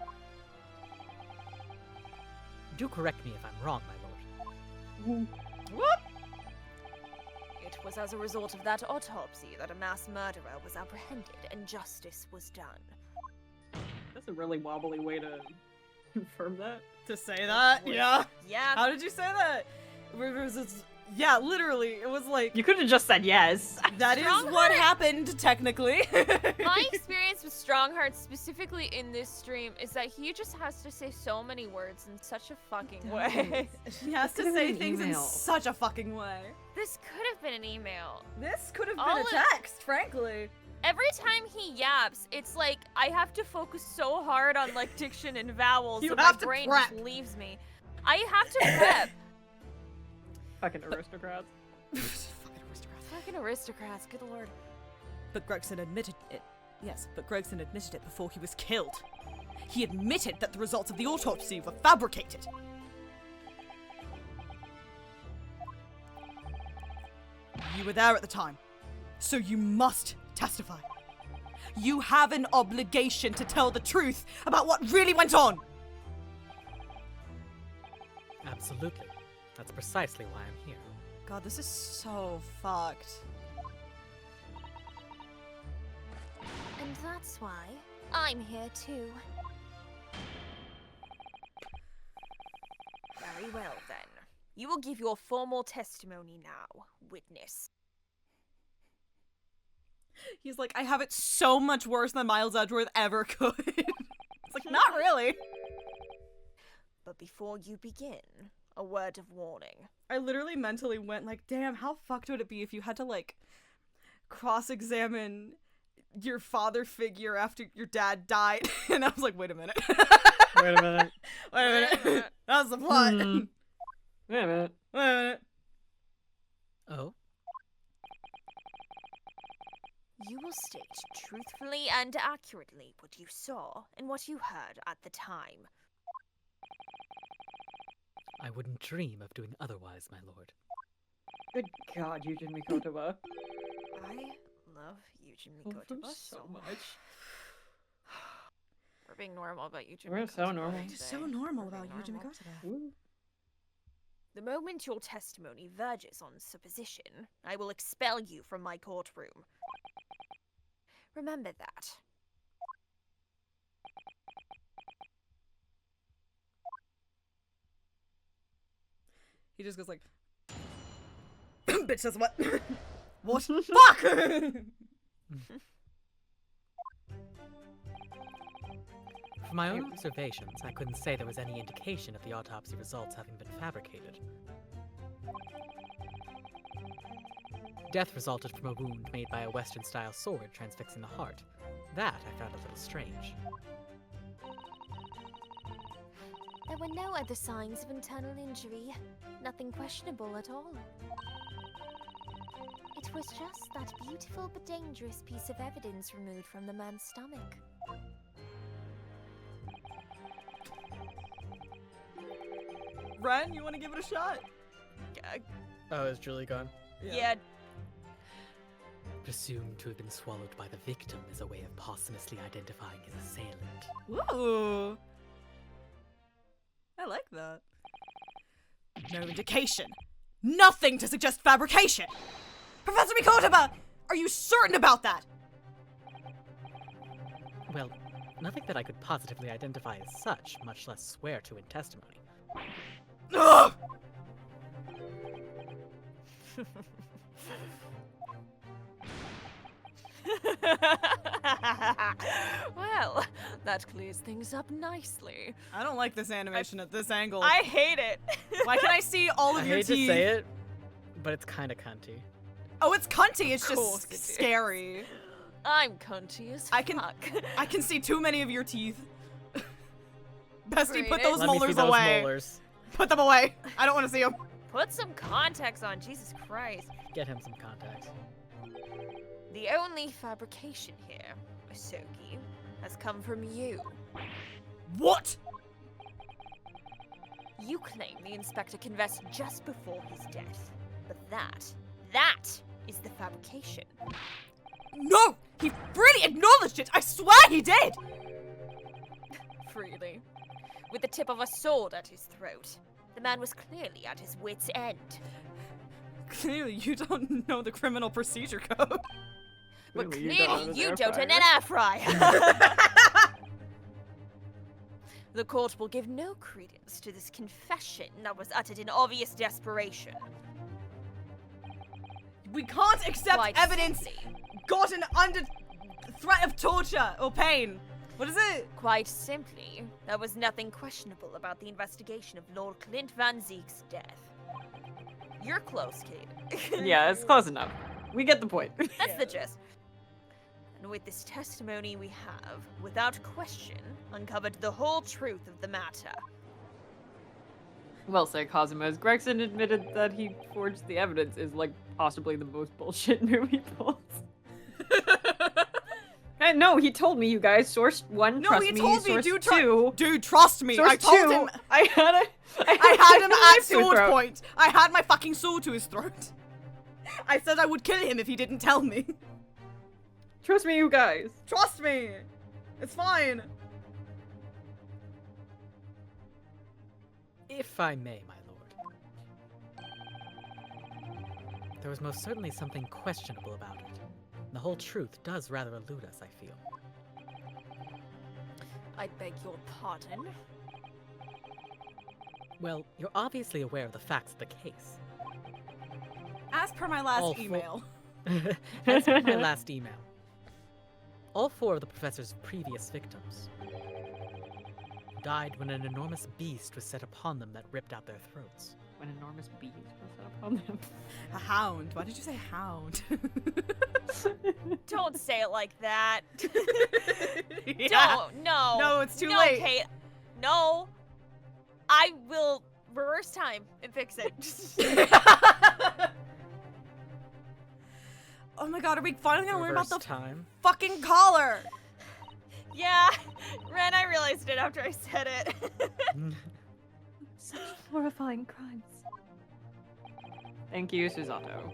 C: Do correct me if I'm wrong, my lord.
A: What?
D: It was as a result of that autopsy that a mass murderer was apprehended and justice was done.
B: That's a really wobbly way to confirm that.
A: To say that? Yeah.
D: Yeah,
A: How did you say that? Yeah, literally. It was like,
B: You could have just said yes.
A: that is what happened, technically.
D: my experience with Strongheart, specifically in this stream, is that he just has to say so many words in such a fucking way.
A: She has to
E: Could've
A: say
E: been an
A: things in
E: email.
A: such a fucking way.
D: This could have been an email.
A: This could have
D: All
A: been a
D: it-
A: text, frankly.
D: Every time he yaps, it's like I have to focus so hard on like diction and vowels
A: You
D: that
A: have
D: my
A: to
D: brain
A: prep.
D: just leaves me. I have to prep.
B: Fucking aristocrats.
A: Fucking aristocrats.
D: Fucking aristocrats, good lord.
A: But Gregson admitted it. Yes, but Gregson admitted it before he was killed. He admitted that the results of the autopsy were fabricated. You were there at the time, so you must testify. You have an obligation to tell the truth about what really went on.
C: Absolutely. That's precisely why I'm here.
A: God, this is so fucked.
D: And that's why I'm here too. Very well then. You will give your formal testimony now, witness.
A: He's like, I have it so much worse than Miles Edgeworth ever could. It's like, not really.
D: But before you begin, a word of warning.
A: I literally mentally went like, damn, how fucked would it be if you had to, like, cross-examine your father figure after your dad died? And I was like, wait a minute.
C: Wait a minute.
A: Wait a minute. That was the plot.
C: Hmm.
E: Wait a minute.
A: Wait a minute.
C: Oh?
D: You will state truthfully and accurately what you saw and what you heard at the time.
C: I wouldn't dream of doing otherwise, my lord.
E: Good God, Yujin Mikotoba.
D: I love Yujin
E: Love him
D: Mikotoba
E: so much.
D: We're being normal about Yujin
E: We're so
D: Mikotoba
E: normal.
D: today.
A: It's so normal
D: We're
A: about
D: being
A: Yuji
D: normal.
A: Mikotoba.
E: Ooh.
D: The moment your testimony verges on supposition, I will expel you from my courtroom. Remember that.
A: He just goes like, bitch says what? What? Fuck!
C: From my own observations, I couldn't say there was any indication of the autopsy results having been fabricated. Death resulted from a wound made by a Western-style sword transfixing the heart. That I found a little strange.
D: There were no other signs of internal injury. Nothing questionable at all. It was just that beautiful but dangerous piece of evidence removed from the man's stomach.
A: Ren, you want to give it a shot?
C: Oh, is Julie gone?
D: Yeah.
C: Presumed to have been swallowed by the victim as a way of posthumously identifying his assailant.
A: Ooh. I like that. No indication. Nothing to suggest fabrication. Professor Mikotoba, are you certain about that?
C: Well, nothing that I could positively identify as such, much less swear to in testimony.
A: Ugh!
D: Well, that clears things up nicely.
A: I don't like this animation at this angle.
D: I hate it.
A: Why can I see all
C: I
A: of your
C: hate
A: teeth?
C: to say it, but it's kind of cunty.
A: Oh, it's cunty. It's
D: course
A: just
D: it is.
A: scary.
D: I'm cunty as
A: I can-
D: fuck.
A: I can see too many of your teeth. Bestie,
D: Great
A: put
D: Ace.
A: those
C: Let me see
A: molars
C: those
A: away.
C: molars.
A: Put them away. I don't want to see them.
D: Put some contacts on, Jesus Christ.
C: Get him some contacts.
D: The only fabrication here, Asogi, has come from you.
A: What?
D: You claim the inspector confessed just before his death. But that is the fabrication.
A: No! He freely acknowledged it! I swear he did!
D: Freely. With the tip of a sword at his throat. The man was clearly at his wit's end.
A: Clearly, you don't know the criminal procedure code.
D: But
E: Clearly
D: clearly
E: you
D: you
E: don't
D: don't
E: own
D: own
E: an
D: an
E: air
D: air fryer. The court will give no credence to this confession that was uttered in obvious desperation.
A: We can't accept
D: Quite
A: evidence
D: simply-
A: gotten under threat of torture or pain. What is it?
D: Quite simply, there was nothing questionable about the investigation of Lord Clint Van Zeek's death. You're close, Kate.
E: Yeah, it's close enough. We get the point.
D: That's the gist. And with this testimony, we have, without question, uncovered the whole truth of the matter.
E: Well said, Cosmos. Gregson admitted that he forged the evidence is like possibly the most bullshit movie pulls. No, he told me, you guys. Source 1,
A: No,
E: trust
A: he
E: me.
A: told me,
E: Source
A: dude,
E: 2.
A: Dude, trust me.
E: Source
A: I told
E: 2,
A: him.
E: I had
A: I had him at
E: knife to his
A: sword
E: throat.
A: point. I had my fucking sword to his throat. I said I would kill him if he didn't tell me.
E: Trust me, you guys.
A: Trust me. It's fine.
C: If I may, my lord. There was most certainly something questionable about it. The whole truth does rather elude us, I feel.
D: I beg your pardon.
C: Well, you're obviously aware of the facts of the case.
A: As per my last
C: All for-
A: email.
C: As per my last email, all 4 of the professor's previous victims died when an enormous beast was set upon them that ripped out their throats.
E: When enormous bees were set upon them.
A: A hound. Why did you say hound?
D: Don't say it like that.
A: Yeah.
D: Don't. No.
A: No, it's too
D: no,
A: late.
D: Kate. No. I will reverse time and fix it.
A: Oh my god, are we finally gonna learn about
C: Reverse
A: the
C: time.
A: fucking collar?
D: Yeah. Ren, I realized it after I said it.
B: Such horrifying crimes.
E: Thank you, Susato.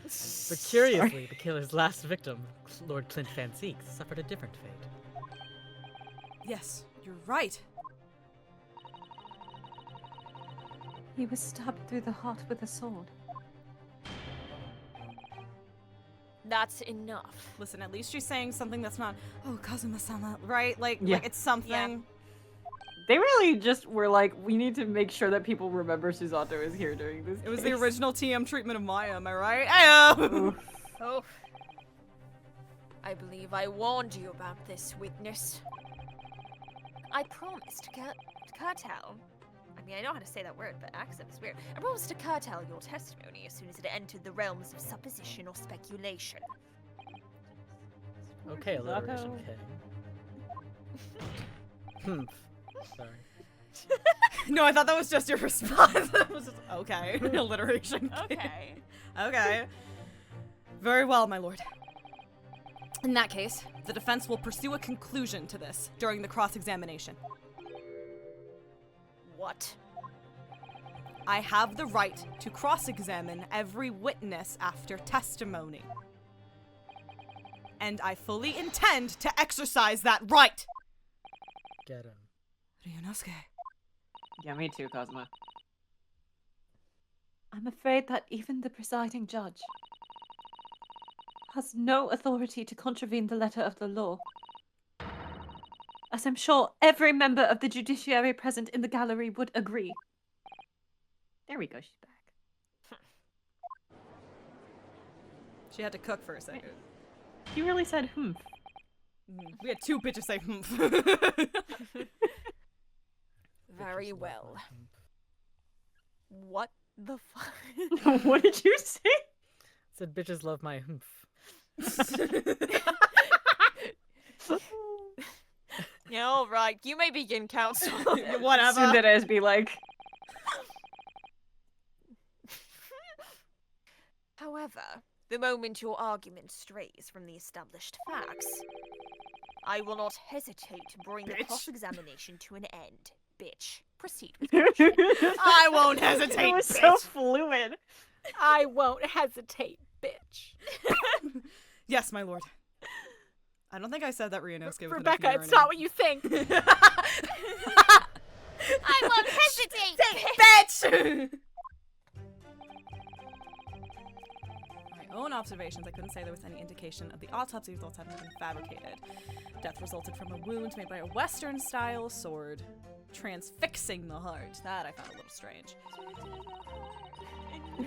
C: But curiously, the killer's last victim, Lord Clint Van Zeek, suffered a different fate.
A: Yes, you're right.
B: He was stabbed through the heart with a sword.
D: That's enough.
A: Listen, at least she's saying something that's not, oh, Kazuma-sama, right? Like,
E: Yeah.
A: like it's something.
E: They really just were like, we need to make sure that people remember Susato is here during this.
A: It was the
E: case.
A: original TM treatment of Maya, am I right? Ayo!
E: Oof.
D: Oh. I believe I warned you about this, witness. I promised to curtail. I mean, I know how to say that word, but accent is weird. I promised to curtail your testimony as soon as it entered the realms of supposition or speculation.
C: Okay, alliteration
E: Susato.
C: king. Sorry.
A: No, I thought that was just your response. It was just, okay. Alliteration.
D: Okay.
A: Okay. Very well, my lord. In that case, the defense will pursue a conclusion to this during the cross-examination.
D: What?
A: I have the right to cross-examine every witness after testimony. And I fully intend to exercise that right!
C: Get him.
A: Ryunosuke.
E: Yeah, me too, Kazuma.
B: I'm afraid that even the presiding judge has no authority to contravene the letter of the law. As I'm sure every member of the judiciary present in the gallery would agree.
E: There we go, she's back.
A: She had to cook for a second.
E: She really said,
A: We had two bitches say,
D: Very well. What the fuck?
E: What did you say?
C: Said bitches love my humph.
D: Yeah, all right. You may begin, counsel.
A: Whatever.
E: Cinderella's be like,
D: However, the moment your argument strays from the established facts, I will not hesitate to bring the
A: Bitch.
D: cross-examination to an end. Bitch. Proceed with caution.
A: I won't hesitate,
E: it was
A: bitch.
E: so fluid.
C: I won't hesitate, bitch.
A: Yes, my lord. I don't think I said that Ryunosuke with
C: Rebecca, it's not what you think.
D: I won't hesitate,
A: bitch! My own observations, I couldn't say there was any indication of the autopsy results having been fabricated. Death resulted from a wound made by a Western-style sword, transfixing the heart. That I found a little strange.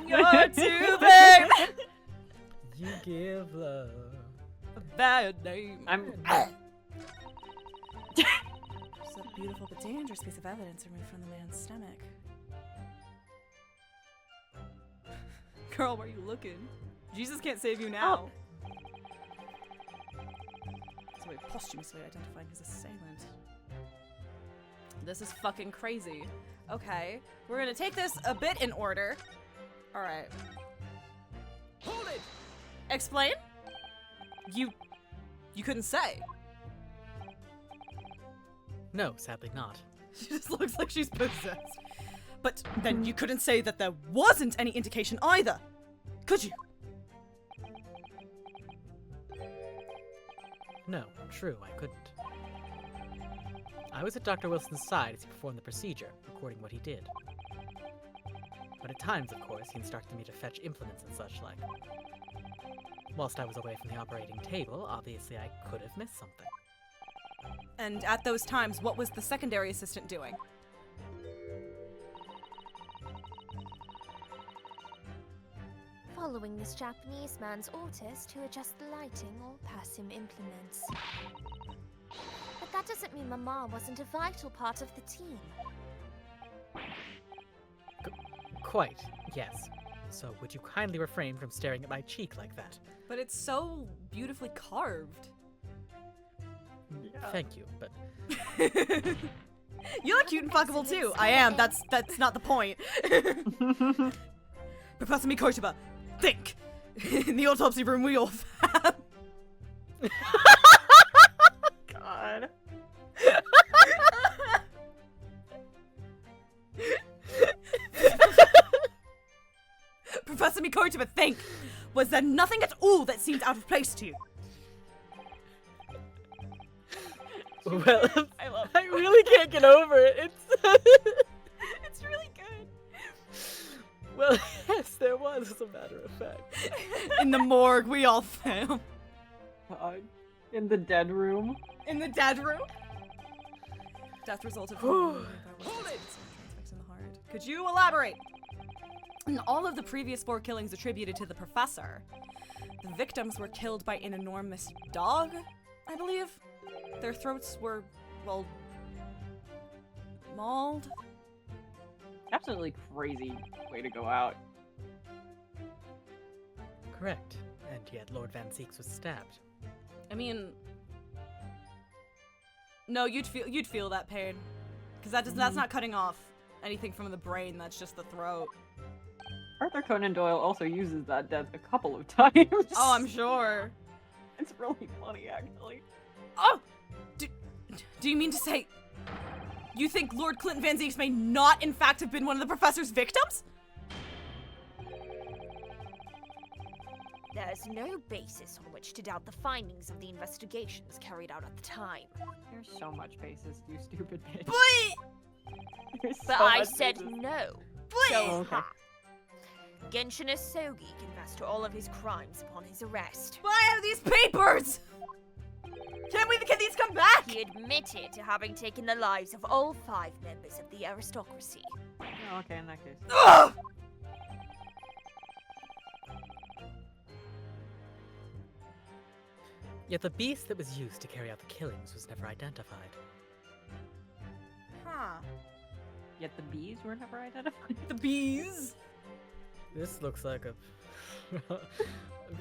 A: You're too big!
C: You give love.
A: A bad name.
E: I'm.
A: There's a beautiful but dangerous piece of evidence removed from the man's stomach. Girl, where are you looking? Jesus can't save you now. So we posthumously identifying his assailant. This is fucking crazy. Okay, we're gonna take this a bit in order. All right.
F: Hold it!
A: Explain? You couldn't say.
C: No, sadly not.
A: She just looks like she's possessed. But then you couldn't say that there wasn't any indication either, could you?
C: No, true, I couldn't. I was at Dr. Wilson's side as he performed the procedure, recording what he did. But at times, of course, he instructed me to fetch implements and such like. Whilst I was away from the operating table, obviously I could have missed something.
A: And at those times, what was the secondary assistant doing?
D: following this Japanese man's orders to adjust the lighting or pass him implements. But that doesn't mean Mama wasn't a vital part of the team.
C: Quite, yes. So would you kindly refrain from staring at my cheek like that?
A: But it's so beautifully carved.
C: Thank you, but
A: You look cute and fuckable too. I am. That's not the point. Professor Mikotoba, think. In the autopsy room we all found.
E: God.
A: Professor Mikotoba, think. Was there nothing at all that seemed out of place to you?
C: well, I really can't get over it.
A: It's really good.
C: Well, yes, there was, as a matter of fact.
A: In the morgue we all found.
E: In the dead room.
A: In the dead room? Death resulted from
F: Hold it!
A: in the heart. Could you elaborate? In all of the previous 4 killings attributed to the professor, the victims were killed by an enormous dog, I believe. Their throats were, well, mauled.
E: Absolutely crazy way to go out.
C: Correct. And yet Lord Van Zeeks was stabbed.
A: I mean, no, you'd feel that pain, because that's not cutting off anything from the brain. That's just the throat.
E: Arthur Conan Doyle also uses that death a couple of times.
A: Oh, I'm sure.
E: It's really funny, actually.
A: Oh, do you mean to say you think Lord Clinton Van Zeeks may not, in fact, have been one of the professor's victims?
D: There's no basis on which to doubt the findings of the investigations carried out at the time.
E: There's so much basis, you stupid bitch.
A: But
E: There's
D: But
E: so
D: I
E: much
D: said
E: basis.
D: no.
A: But-
D: So,
E: Okay.
D: ha. Genshin Asogi confessed to all of his crimes upon his arrest.
A: why have these papers? Can these come back?
D: He admitted to having taken the lives of all 5 members of the aristocracy.
E: Oh, okay, in that case.
A: Ugh!
C: Yet the beast that was used to carry out the killings was never identified.
A: Huh.
E: Yet the bees were never identified.
A: The bees.
C: This looks like a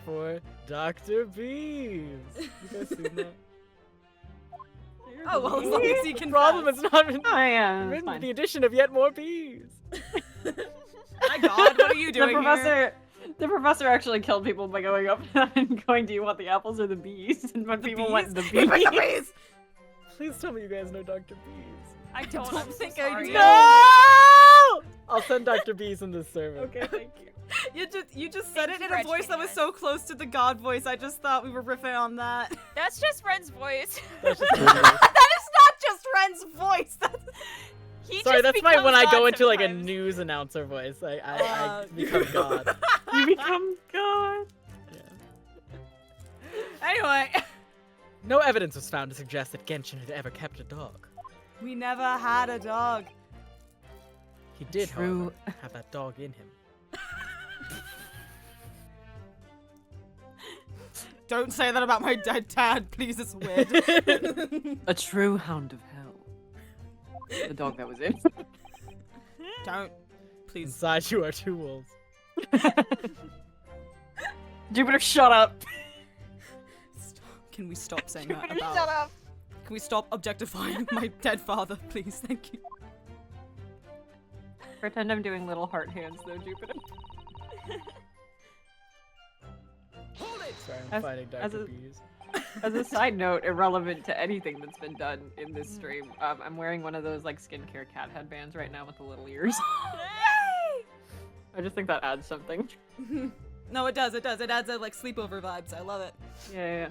C: for Dr. Bees. You guys seen that?
A: Oh, well, as long as he can.
C: The problem is not been
E: Oh, yeah, that's
C: written with
E: fine.
C: the addition of yet more bees.
A: My God, what are you doing
E: The professor actually killed people by going up and going, "Do you want the apples or the bees?" And when people went, "The
A: He picked the
E: bees."
A: bees.
C: Please tell me you guys know Dr. Bees.
D: I don't,
A: don't
D: I'm so
A: think I
D: sorry.
A: do.
C: No! I'll send Dr. Bees in this server.
E: Okay, thank you.
A: You just said
D: Thank
A: it
D: you,
A: in a voice that was so close to the God voice. I just thought we were riffing on that.
D: That's just Ren's voice.
C: That's just my voice.
A: That is not just Ren's voice. That's...
D: He
C: Sorry,
D: just
C: that's my when I
D: becomes
C: go
D: God
C: into like a
D: sometimes.
C: news announcer voice. I
A: Uh,
C: become God.
E: You become God.
A: Anyway,
C: No evidence was found to suggest that Genshin had ever kept a dog.
A: we never had a dog.
C: He did,
E: True.
C: however, have that dog in him.
A: Don't say that about my dead dad, please. It's weird.
E: A true hound of hell. The dog that was in.
A: Don't, please.
C: Inside you are 2 wolves.
E: Jupiter, shut up.
A: Stop. Can we stop saying that
E: Jupiter,
A: about?
E: shut up.
A: Can we stop objectifying my dead father, please? Thank you.
E: Pretend I'm doing little heart hands, though, Jupiter.
F: Hold it!
C: Sorry, I'm
E: As-
C: fighting
E: as
C: Dr.
E: a-
C: Bees.
E: As a side note, irrelevant to anything that's been done in this stream, I'm wearing one of those like skincare cat headbands right now with the little ears. I just think that adds something.
A: No, it does. It does. It adds a like sleepover vibes. I love it.
E: Yeah.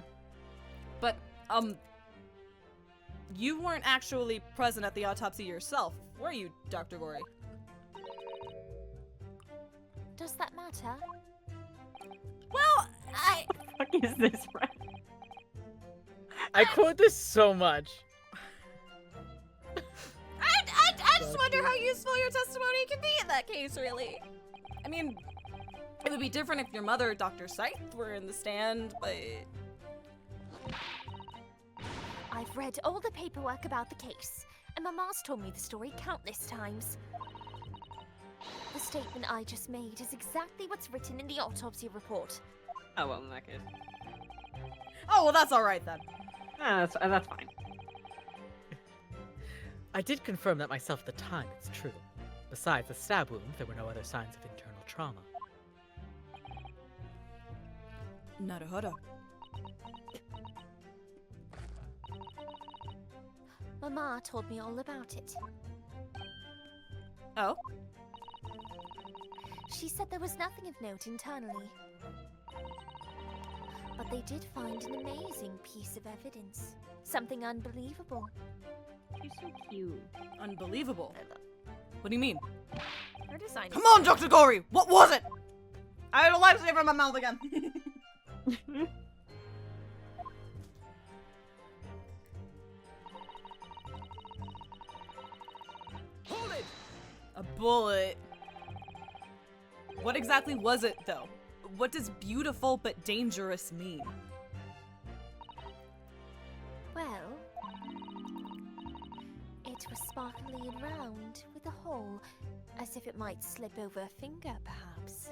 A: But you weren't actually present at the autopsy yourself, were you, Dr. Gory?
D: Does that matter?
A: Well,
E: What the fuck is this, right?
C: I quote this so much.
A: I just wonder how useful your testimony can be in that case, really. I mean, It would be different if your mother, Dr. Scythe, were in the stand, but...
D: I've read all the paperwork about the case, and Mama's told me the story countless times. The statement I just made is exactly what's written in the autopsy report.
E: Oh, well, in that case.
A: Oh, well, that's alright then.
E: That's fine.
C: I did confirm that myself at the time, it's true. Besides the stab wound, there were no other signs of internal trauma.
A: Naruhodo.
D: Mama told me all about it.
A: Oh?
D: She said there was nothing of note internally. But they did find an amazing piece of evidence. Something unbelievable.
B: She's so cute.
A: Unbelievable. What do you mean?
D: Her design
A: Come on, Dr. Gory! What was it? I had a lifesaver in my mouth again.
F: Hold it!
A: A bullet. What exactly was it, though? What does beautiful but dangerous mean?
D: Well, it was sparkly and round, with a hole, as if it might slip over a finger, perhaps.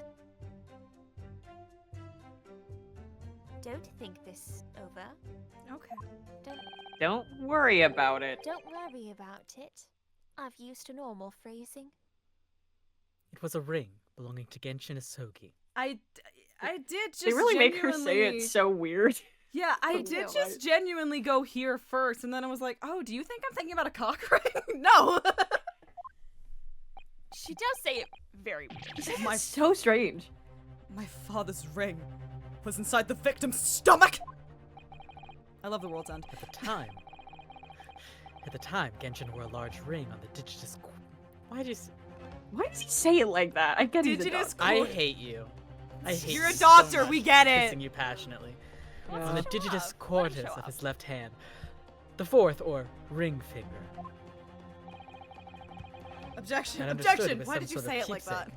D: Don't think this over.
A: Okay.
E: Don't worry about it.
D: Don't worry about it. I've used a normal phrasing.
C: It was a ring belonging to Genshin Isogi.
A: I did just
E: They really make her say
A: genuinely-
E: it so weird.
A: Yeah, I
E: don't
A: did
E: know,
A: just genuinely go here first, and then I was like, oh, do you think I'm thinking about a cock ring? No!
D: She does say it very weird.
A: My-
E: It's so strange.
A: My father's ring was inside the victim's stomach! I love the world's end.
C: At the time, Genshin wore a large ring on the Digitus. Why does
E: Why does he say it like that? I get he's a
A: Digitus
E: doctor.
C: I hate you? I hate
A: You're a
C: you so
A: doctor,
C: much
A: we
C: for
A: get it.
C: Kissing you passionately
E: Yeah.
C: on the
D: Show
C: Digitus
D: off. Let him
C: quartus
D: show
C: of
D: off.
C: his left hand, the fourth or ring finger.
A: Objection,
C: And understood
A: objection!
C: with
A: Why
C: some
A: did you
C: sort of
A: say it like that?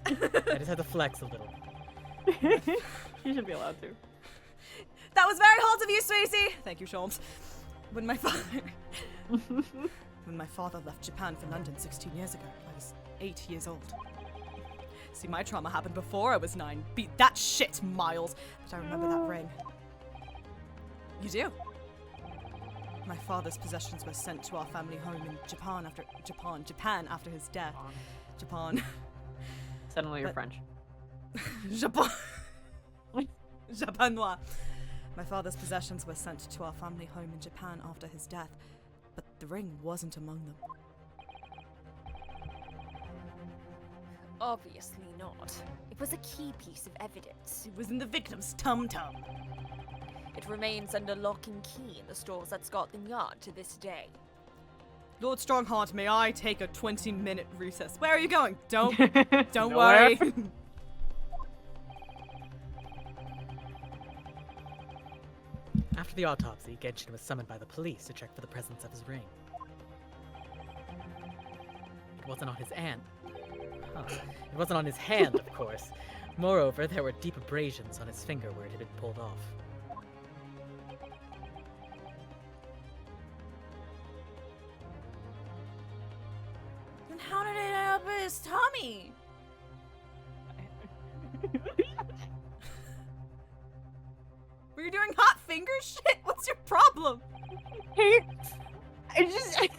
C: I just had to flex a little.
E: You should be allowed to.
A: That was very hot of you, Swayze! Thank you, Sholmes. When my father... When my father left Japan for London 16 years ago, I was 8 years old. See, my trauma happened before I was 9. Beat that shit, Miles! But I remember that ring. You do? My father's possessions were sent to our family home in Japan after his death. Japan.
E: Suddenly you're
A: But-
E: French.
A: Japan. Japanois. My father's possessions were sent to our family home in Japan after his death, but the ring wasn't among them.
D: Obviously not. It was a key piece of evidence.
A: It was in the victim's tum-tum.
D: It remains under lock and key in the stores at Scotland Yard to this day.
A: Lord Strongheart, may I take a 20-minute recess? Where are you going? Don't
E: Nowhere.
A: worry.
C: After the autopsy, Genshin was summoned by the police to check for the presence of his ring. It wasn't on his hand. Huh. It wasn't on his hand, of course. Moreover, there were deep abrasions on his finger where it had been pulled off.
A: Then how did it end up in his tummy? Were you doing hot finger shit? What's your problem?
E: Hey, I'm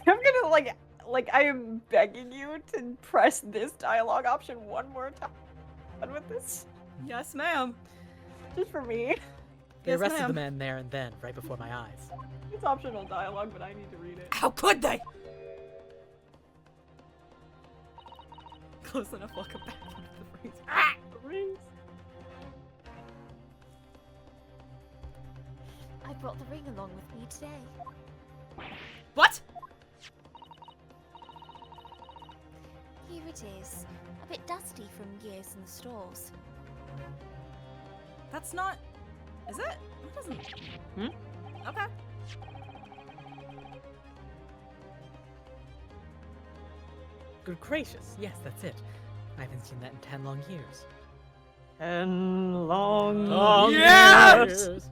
E: gonna like I am begging you to press this dialogue option one more time. Done with this,
A: Yes, ma'am.
E: just for me.
C: They
A: Yes,
C: arrested the
A: ma'am.
C: man there and then, right before my eyes.
E: It's optional dialogue, but I need to read it.
A: How could they? Close enough, welcome back into the freeze. Ah!
E: Rings.
D: I brought the ring along with me today.
A: What?
D: Here it is. A bit dusty from years in the stores.
A: That's not... Is it? It doesn't... Okay.
C: Good gracious, yes, that's it. I haven't seen that in 10 long years.
E: 10 long
A: Yes!
C: years.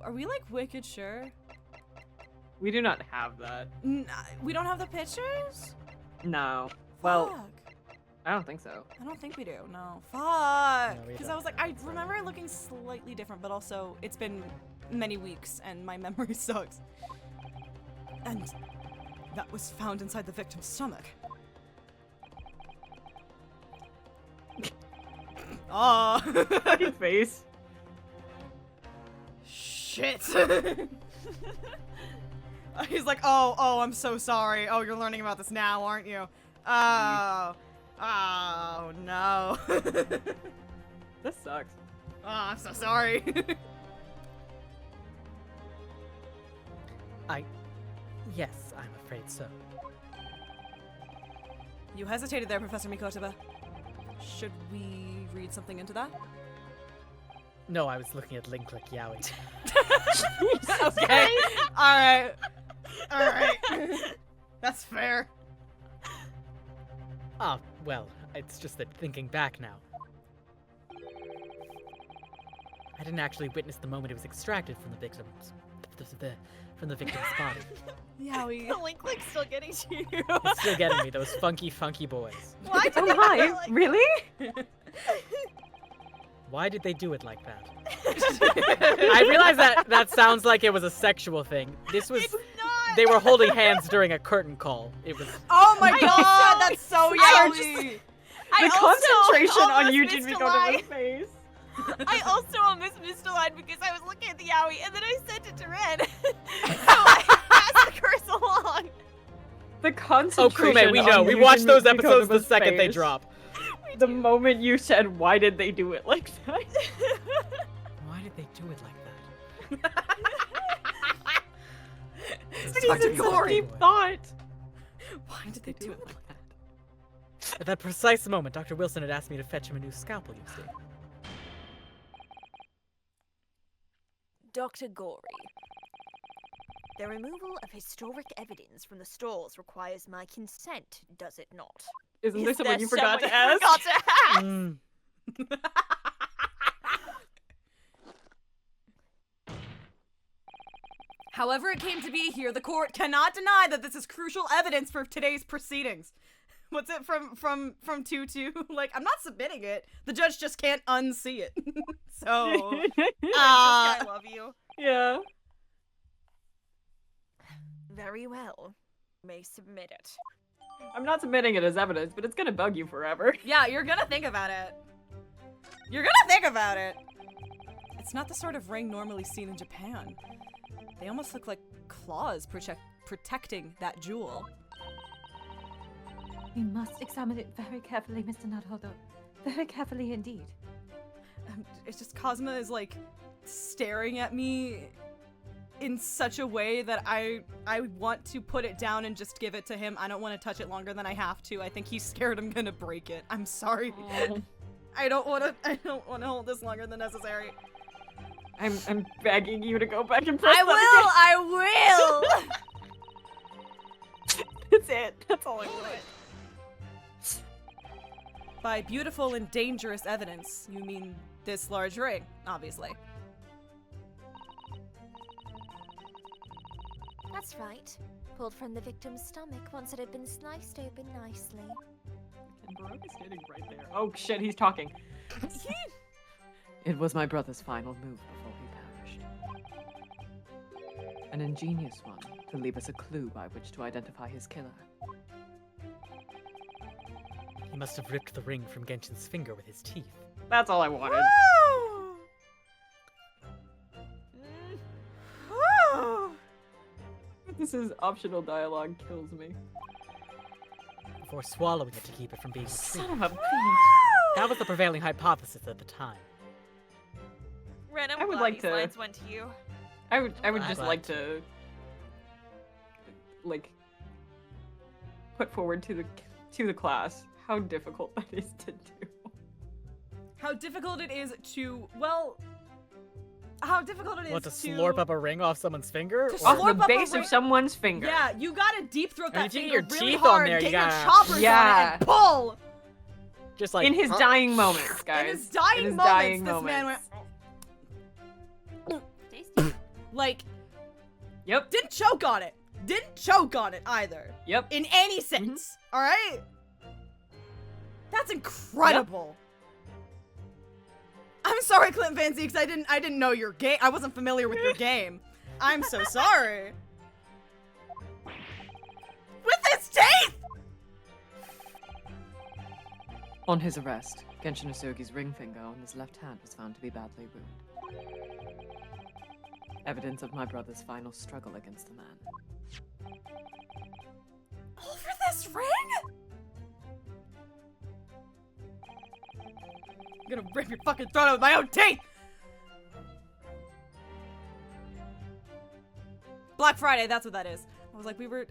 A: Are we like wicked sure?
E: We do not have that.
A: We don't have the pictures?
E: No. Well,
A: Fuck.
E: I don't think so.
A: I don't think we do. No. Fuck.
C: No, we
A: Because I
C: don't
A: was like, I remember it looking slightly different, but also it's been many weeks and my memory sucks. And that was found inside the victim's stomach. Oh.
E: Fucking face.
A: Shit. He's like, oh, I'm so sorry. Oh, you're learning about this now, aren't you? Oh no.
E: This sucks.
A: Oh, I'm so sorry.
C: Yes, I'm afraid so.
A: You hesitated there, Professor Mikotoba. Should we read something into that?
C: No, I was looking at Link Click Yowie.
A: Okay. Alright. Alright. That's fair.
C: Ah, well, it's just that thinking back now. I didn't actually witness the moment it was extracted from the victim's body.
A: Yowie.
D: The link click's still getting to you.
C: It's still getting me, those funky boys.
D: Why did
B: Oh
D: they
B: my,
D: do it like
B: really?
C: Why did they do it like that? I realize that sounds like it was a sexual thing. This was
D: It's not.
C: they were holding hands during a curtain call. It was
A: Oh my god,
D: also-
A: that's so
D: I
A: Yowie.
D: I
E: The
D: also
E: concentration on
D: almost
E: Eugene
D: missed a
E: Mikotoba's
D: line.
E: face.
D: I also almost missed a line because I was looking at the Yowie and then I sent it to Ren. So I passed the curse along.
E: The
C: Oh,
E: concentration.
C: crewmate, we
E: on
C: know. We
E: Eugene
C: watched those episodes the
E: Mikotoba's
C: second they
E: face.
C: drop.
E: The moment you said, "Why did they do it like that?"
C: Why did they do it like that? Those
E: He's
C: funky
E: in such deep
C: boys.
E: thought.
A: Why did they do it like that?
C: At that precise moment, Dr. Wilson had asked me to fetch him a new scalpel, you see.
D: Dr. Gory. The removal of historic evidence from the stalls requires my consent, does it not?
E: Isn't
D: Is
E: there someone
D: there
E: you forgot to
D: someone you
E: ask?
D: forgot to ask?
C: Mm.
A: However it came to be here, the court cannot deny that this is crucial evidence for today's proceedings. What's it from 2-2? Like, I'm not submitting it. The judge just can't unsee it. So,
D: I love you.
E: Yeah.
D: Very well. May submit it.
E: I'm not submitting it as evidence, but it's gonna bug you forever.
A: yeah, you're gonna think about it. You're gonna think about it. It's not the sort of ring normally seen in Japan. They almost look like claws protecting that jewel.
B: We must examine it very carefully, Mr. Naruhodo. Very carefully indeed.
A: It's just Cosma is like staring at me in such a way that I want to put it down and just give it to him. I don't want to touch it longer than I have to. I think he's scared I'm gonna break it. I'm sorry.
E: Oh.
A: I don't want to hold this longer than necessary.
E: I'm begging you to go back and press that
D: I will!
E: again. That's it. That's all I want.
A: By beautiful and dangerous evidence, you mean this large ring, obviously.
D: That's right. Pulled from the victim's stomach once it had been sliced open nicely.
E: And Barok is standing right there. Oh shit, he's talking. It was my brother's final move before he perished. An ingenious one to leave us a clue by which to identify his killer.
C: He must have ripped the ring from Genshin's finger with his teeth.
E: That's all I wanted. This is optional dialogue kills me.
C: Before swallowing it to keep it from being
E: Son
C: retrieved.
E: of a bitch.
C: That was the prevailing hypothesis at the time.
D: Ren, I'm
E: I would
D: glad
E: like
D: these
E: to-
D: lines went to you.
E: I would
C: I'm
E: just
C: glad
E: like to like put forward to the class how difficult that is to do.
A: How difficult it is to, well, how difficult it is
C: What, to slurp up a ring off someone's finger?
A: To
C: Or-
E: Off
A: slurp
E: the
A: up a
E: base
A: ring-
E: of someone's finger.
A: Yeah, you gotta deep throat
C: I mean,
A: that
C: if you
A: finger
C: get your
A: really
C: teeth on
A: hard,
C: there,
A: get
C: you
A: your
C: gotta-
A: choppers on
E: Yeah.
A: it, and pull!
C: Just like
E: In his
C: huh?
E: dying moments, guys.
A: In his dying
E: his
A: moments,
E: dying
A: this man went
D: Tasty.
A: like
E: Yep.
A: didn't choke on it. Didn't choke on it either.
E: Yep.
A: In any sense. All right? That's incredible. I'm sorry, Clint Fancy, because I didn't know your game. I wasn't familiar with your game. I'm so sorry. With his teeth!
E: On his arrest, Genshin Asogi's ring finger on his left hand was found to be badly ruined. Evidence of my brother's final struggle against the man.
A: Over this ring? I'm gonna rip your fucking throat out with my own teeth! Black Friday, that's what that is. I was like, we were...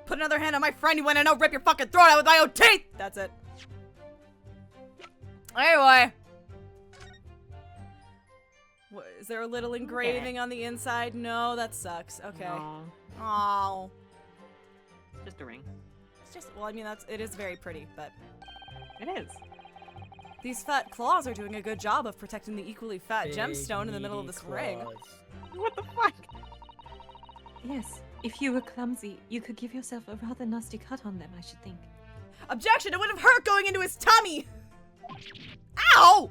A: Put another hand on my friend, you wanna know, rip your fucking throat out with my own teeth! That's it. Anyway. What, is there a little engraving on the inside? No, that sucks. Okay.
E: No,
A: Oh.
E: just a ring.
A: It's just, well, I mean, it is very pretty, but
E: It is.
A: these fat claws are doing a good job of protecting the equally fat
C: Big,
A: gemstone in the middle of
C: meaty
A: this ring.
C: claws.
E: What the fuck?
B: Yes, if you were clumsy, you could give yourself a rather nasty cut on them, I should think.
A: Objection! It would have hurt going into his tummy! Ow!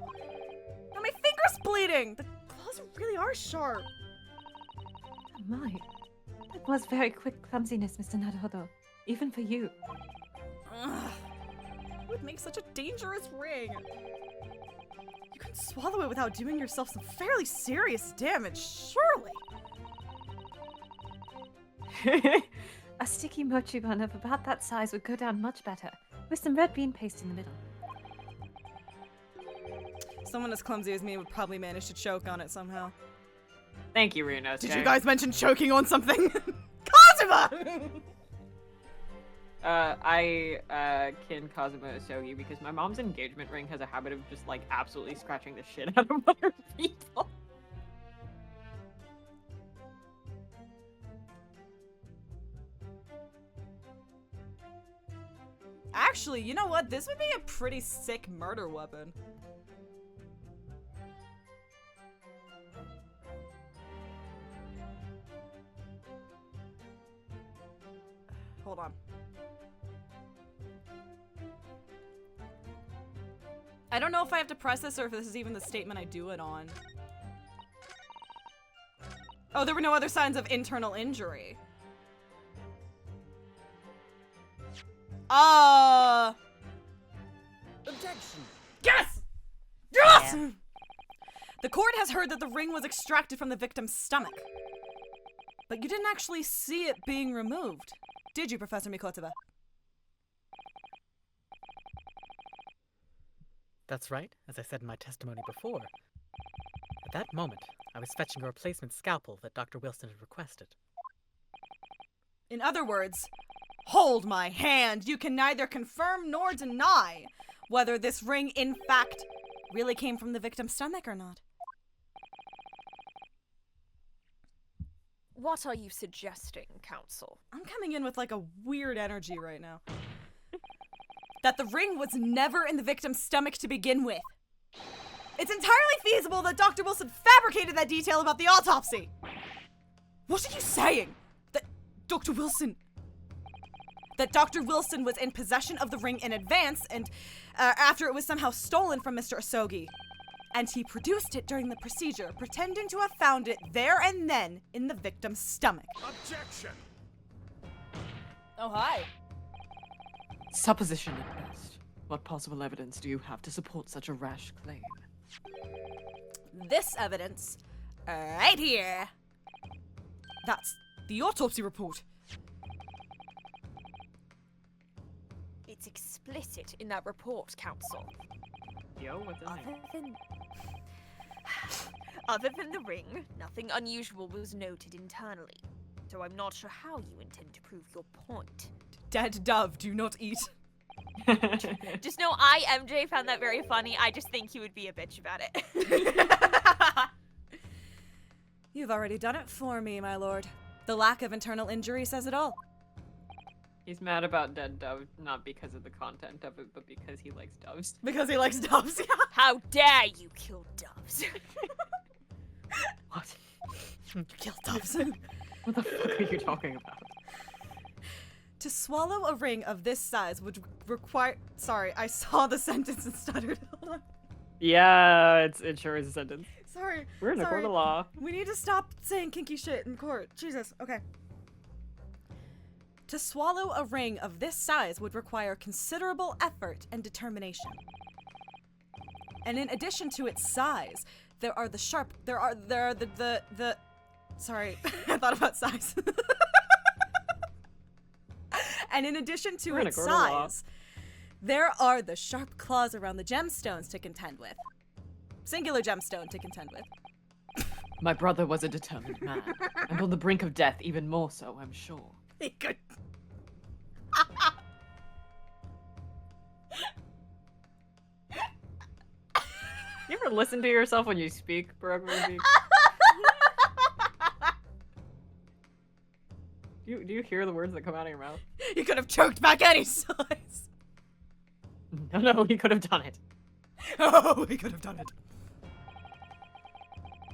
A: Now my finger's bleeding! The claws really are sharp.
B: Oh my. That was very quick clumsiness, Mr. Naruhodo. Even for you.
A: Ugh. It would make such a dangerous ring. You can swallow it without doing yourself some fairly serious damage, surely.
B: A sticky mochi bun of about that size would go down much better, with some red bean paste in the middle.
A: Someone as clumsy as me would probably manage to choke on it somehow.
E: Thank you, Runos.
A: Did you guys mention choking on something? Kazuma!
E: I kin Kazuma Asogi because my mom's engagement ring has a habit of just like absolutely scratching the shit out of other people.
A: Actually, you know what? This would be a pretty sick murder weapon. Hold on. I don't know if I have to press this or if this is even the statement I do it on. Oh, there were no other signs of internal injury.
F: Objection.
A: Yes! Yes! The court has heard that the ring was extracted from the victim's stomach. But you didn't actually see it being removed, did you, Professor Mikotoba?
C: That's right, as I said in my testimony before. At that moment, I was fetching a replacement scalpel that Dr. Wilson had requested.
A: In other words, hold my hand. You can neither confirm nor deny whether this ring, in fact, really came from the victim's stomach or not.
D: What are you suggesting, Counsel?
A: I'm coming in with like a weird energy right now. That the ring was never in the victim's stomach to begin with. It's entirely feasible that Dr. Wilson fabricated that detail about the autopsy. What are you saying? That Dr. Wilson was in possession of the ring in advance and after it was somehow stolen from Mr. Asogi. And he produced it during the procedure, pretending to have found it there and then in the victim's stomach.
F: Objection.
A: Oh, hi.
E: Supposition at best. What possible evidence do you have to support such a rash claim?
A: This evidence, right here. That's the autopsy report.
D: It's explicit in that report, Counsel.
E: Yo, what's in there?
D: Other than the ring, nothing unusual was noted internally. So I'm not sure how you intend to prove your point.
A: Dead dove, do not eat.
D: Just know I, MJ, found that very funny. I just think he would be a bitch about it.
A: You've already done it for me, my lord. The lack of internal injury says it all.
E: He's mad about dead dove, not because of the content of it, but because he likes doves.
A: Because he likes doves. Yeah.
D: How dare you kill doves?
E: What?
A: Kill doves.
E: What the fuck are you talking about?
A: To swallow a ring of this size would require. Sorry, I saw the sentence and stuttered. Hold on.
E: Yeah, it sure is a sentence.
A: Sorry.
E: We're in a court of law.
A: We need to stop saying kinky shit in court. Jesus. Okay. To swallow a ring of this size would require considerable effort and determination. And in addition to its size, there are the sorry, I thought about size. And in addition to its size, there are the sharp claws around the gemstones to contend with. Singular gemstone to contend with.
E: My brother was a determined man, and on the brink of death even more so, I'm sure.
A: He could.
E: You ever listen to yourself when you speak, Barok? Do you hear the words that come out of your mouth?
A: He could have choked back any size.
E: No, he could have done it.
A: Oh, he could have done it.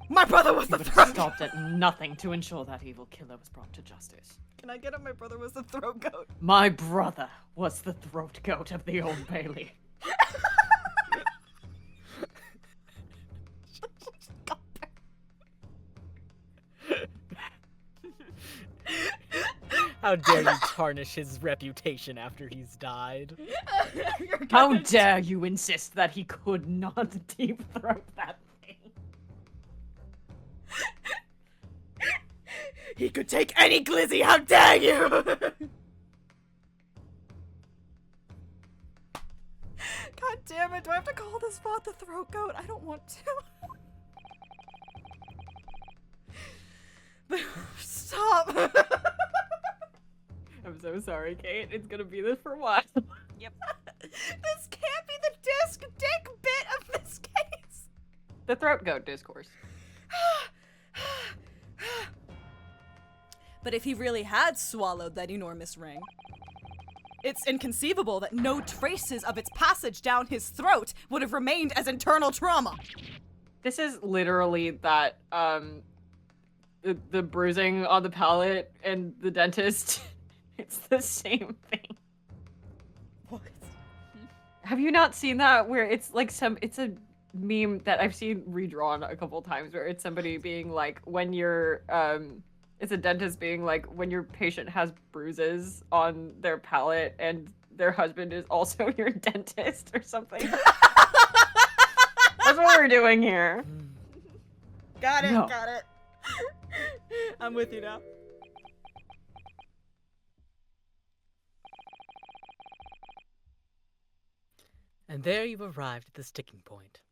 A: My brother was
E: He
A: the
E: would have
A: throat.
E: stopped at nothing to ensure that evil killer was brought to justice.
A: Can I get it? My brother was the throat goat.
E: My brother was the throat goat of the Old Bailey.
C: How dare you tarnish his reputation after he's died?
E: How dare you insist that he could not deep throat that thing?
A: He could take any glizzy. How dare you? God damn it! Do I have to call this bot the throat goat? I don't want to. But stop.
E: I'm so sorry, Kate. It's gonna be this for a while.
D: Yep.
A: This can't be the disc dick bit of this case.
E: The throat goat discourse.
A: But if he really had swallowed that enormous ring, it's inconceivable that no traces of its passage down his throat would have remained as internal trauma.
E: This is literally that, the bruising on the palate and the dentist. It's the same thing.
A: What?
E: Have you not seen that where it's like it's a meme that I've seen redrawn a couple times where it's somebody being like, when you're, it's a dentist being like, when your patient has bruises on their palate and their husband is also your dentist or something. That's what we're doing here.
A: Got it,
E: No.
A: got it. I'm with you now.
C: And there you arrived at the sticking point.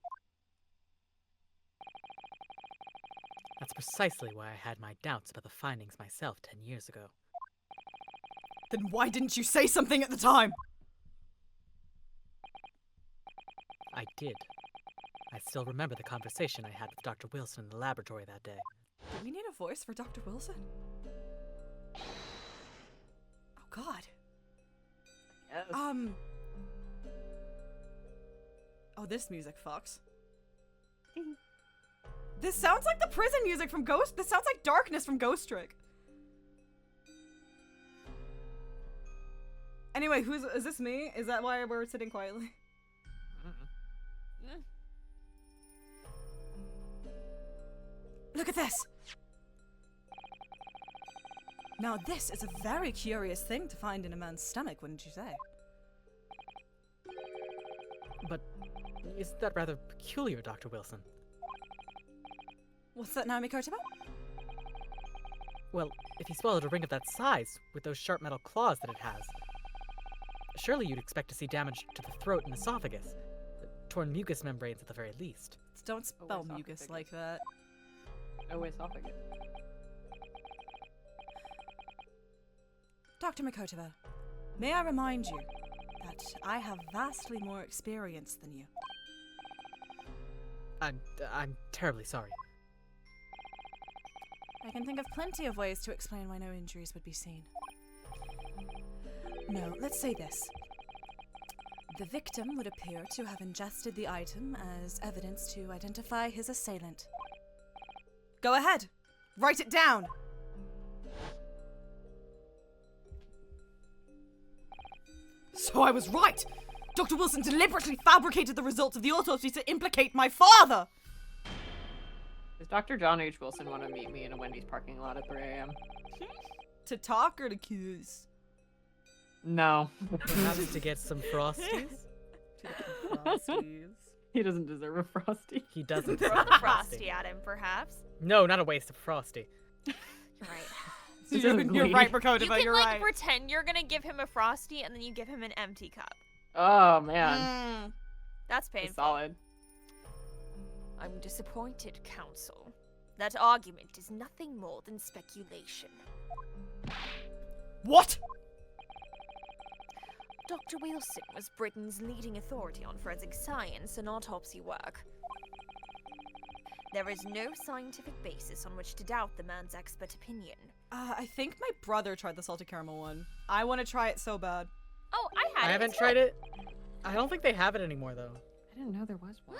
C: That's precisely why I had my doubts about the findings myself 10 years ago.
A: Then why didn't you say something at the time?
C: I did. I still remember the conversation I had with Dr. Wilson in the laboratory that day.
A: Do we need a voice for Dr. Wilson? Oh God.
E: Yes.
A: Oh, this music fucks. This sounds like the prison music from Ghost. This sounds like Darkness from Ghost Trick. Anyway, is this me? Is that why we're sitting quietly? Look at this! Now this is a very curious thing to find in a man's stomach, wouldn't you say?
C: But isn't that rather peculiar, Dr. Wilson?
A: What's that, Naomi Kotoba?
C: Well, if he swallowed a ring of that size, with those sharp metal claws that it has, surely you'd expect to see damage to the throat and esophagus. Torn mucous membranes at the very least.
A: Don't spell mucus
E: esophagus.
A: like that.
E: No esophagus.
A: Dr. Makotova, may I remind you that I have vastly more experience than you.
C: I'm terribly sorry.
A: I can think of plenty of ways to explain why no injuries would be seen. No, let's say this. The victim would appear to have ingested the item as evidence to identify his assailant. Go ahead. Write it down. So I was right. Dr. Wilson deliberately fabricated the results of the autopsy to implicate my father.
E: Does Dr. John H. Wilson want to meet me in a Wendy's parking lot at 3 a.m.?
A: To talk or to kiss?
E: No.
C: Perhaps to get some frosties?
A: Frosties.
E: He doesn't deserve a frosty.
C: He doesn't.
D: Throw
C: deserve
D: the
C: a
D: frosty at him, perhaps.
C: No, not a waste of frosty.
D: You're right.
E: He
A: You're,
E: doesn't
A: you're
E: bleed.
A: right,
D: You
A: Rakota,
D: can
A: you're
D: like
A: right.
D: pretend you're gonna give him a frosty and then you give him an empty cup.
E: Oh, man.
D: That's
E: That's
D: painful.
E: solid.
D: I'm disappointed, Counsel. That argument is nothing more than speculation.
A: What?
D: Dr. Wilson was Britain's leading authority on forensic science and autopsy work. There is no scientific basis on which to doubt the man's expert opinion.
A: I think my brother tried the salted caramel one. I want to try it so bad.
D: Oh, I had it.
C: I haven't tried it. I don't think they have it anymore, though.
E: I didn't know there was one.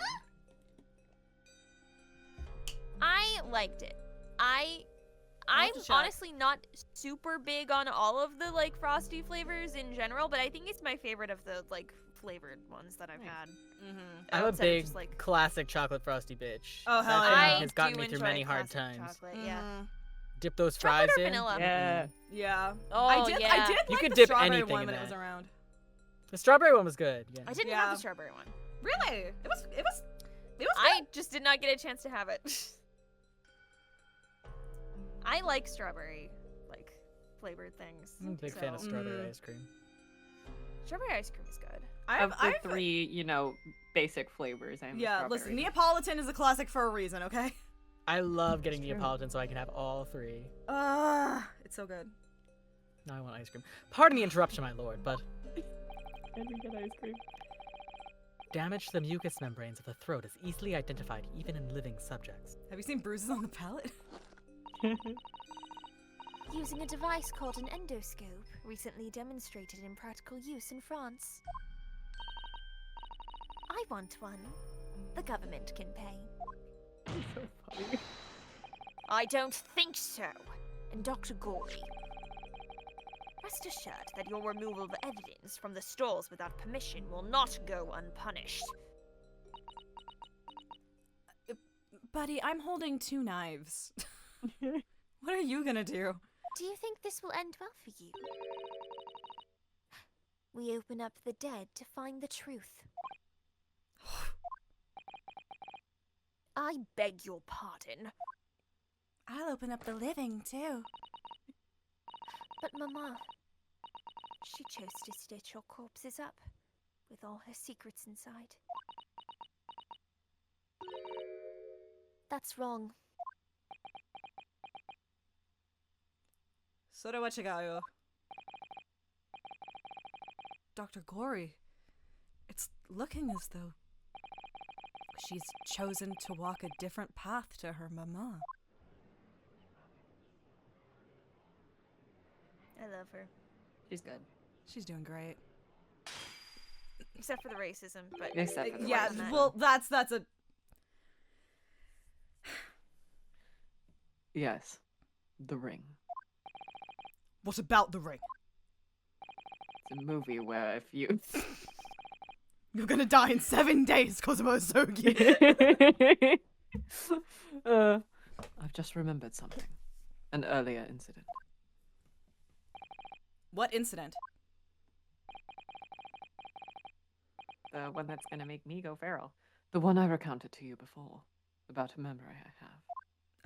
D: I liked it. I'm
A: have to check.
D: honestly not super big on all of the like frosty flavors in general, but I think it's my favorite of the like flavored ones that I've had.
C: I'm a
D: Outside of
C: big
D: just, like,
C: classic chocolate frosty bitch.
A: Oh, hell
C: That
A: yeah.
C: thing
D: I
C: has gotten
D: do
C: me through
D: enjoy
C: many hard
D: classic
C: times.
D: chocolate, yeah.
C: Dip those fries
D: Chocolate or
C: in.
D: vanilla?
E: Yeah.
A: Yeah.
D: Oh,
A: I did
D: yeah.
C: You
A: like
C: could
A: the
C: dip
A: strawberry
C: anything
A: one
C: in
A: when it
C: that.
A: was around.
C: The strawberry one was good. Yeah.
D: I didn't
A: Yeah.
D: have the strawberry one.
A: Really? It was
D: I just did not get a chance to have it. I like strawberry, like, flavored things.
C: I'm a big fan of
D: so-
C: strawberry ice cream.
D: Strawberry ice cream is good.
E: Of the three, basic flavors, I'm
A: Yeah,
E: strawberry.
A: listen, Neapolitan is a classic for a reason, okay?
C: I love getting
E: It's true.
C: Neapolitan so I can have all three.
A: It's so good.
C: Now I want ice cream. Pardon the interruption, my lord, but
E: Can we get ice cream?
C: damage to the mucous membranes of the throat is easily identified even in living subjects.
A: Have you seen bruises on the palate?
D: Using a device called an endoscope, recently demonstrated in practical use in France. I want one. The government can pay.
E: So funny.
D: I don't think so. And Dr. Gory, rest assured that your removal of evidence from the stalls without permission will not go unpunished.
A: Buddy, I'm holding 2 knives. What are you gonna do?
D: Do you think this will end well for you? We open up the dead to find the truth. I beg your pardon,
A: I'll open up the living, too.
D: but Mama, she chose to stitch your corpses up with all her secrets inside. That's wrong.
A: So do what you got, Dr. Gory, it's looking as though she's chosen to walk a different path to her mama.
D: I love her.
E: She's good.
A: She's doing great.
D: Except for the racism, but
E: Except for the
A: Yeah,
E: racism.
A: well, that's a...
E: Yes. The Ring.
A: What about the ring?
E: It's a movie where if you...
A: You're gonna die in 7 days, Cosmo Sogi.
E: I've just remembered something. An earlier incident.
A: What incident?
E: The one that's gonna make me go feral. The one I recounted to you before. About a memory I have.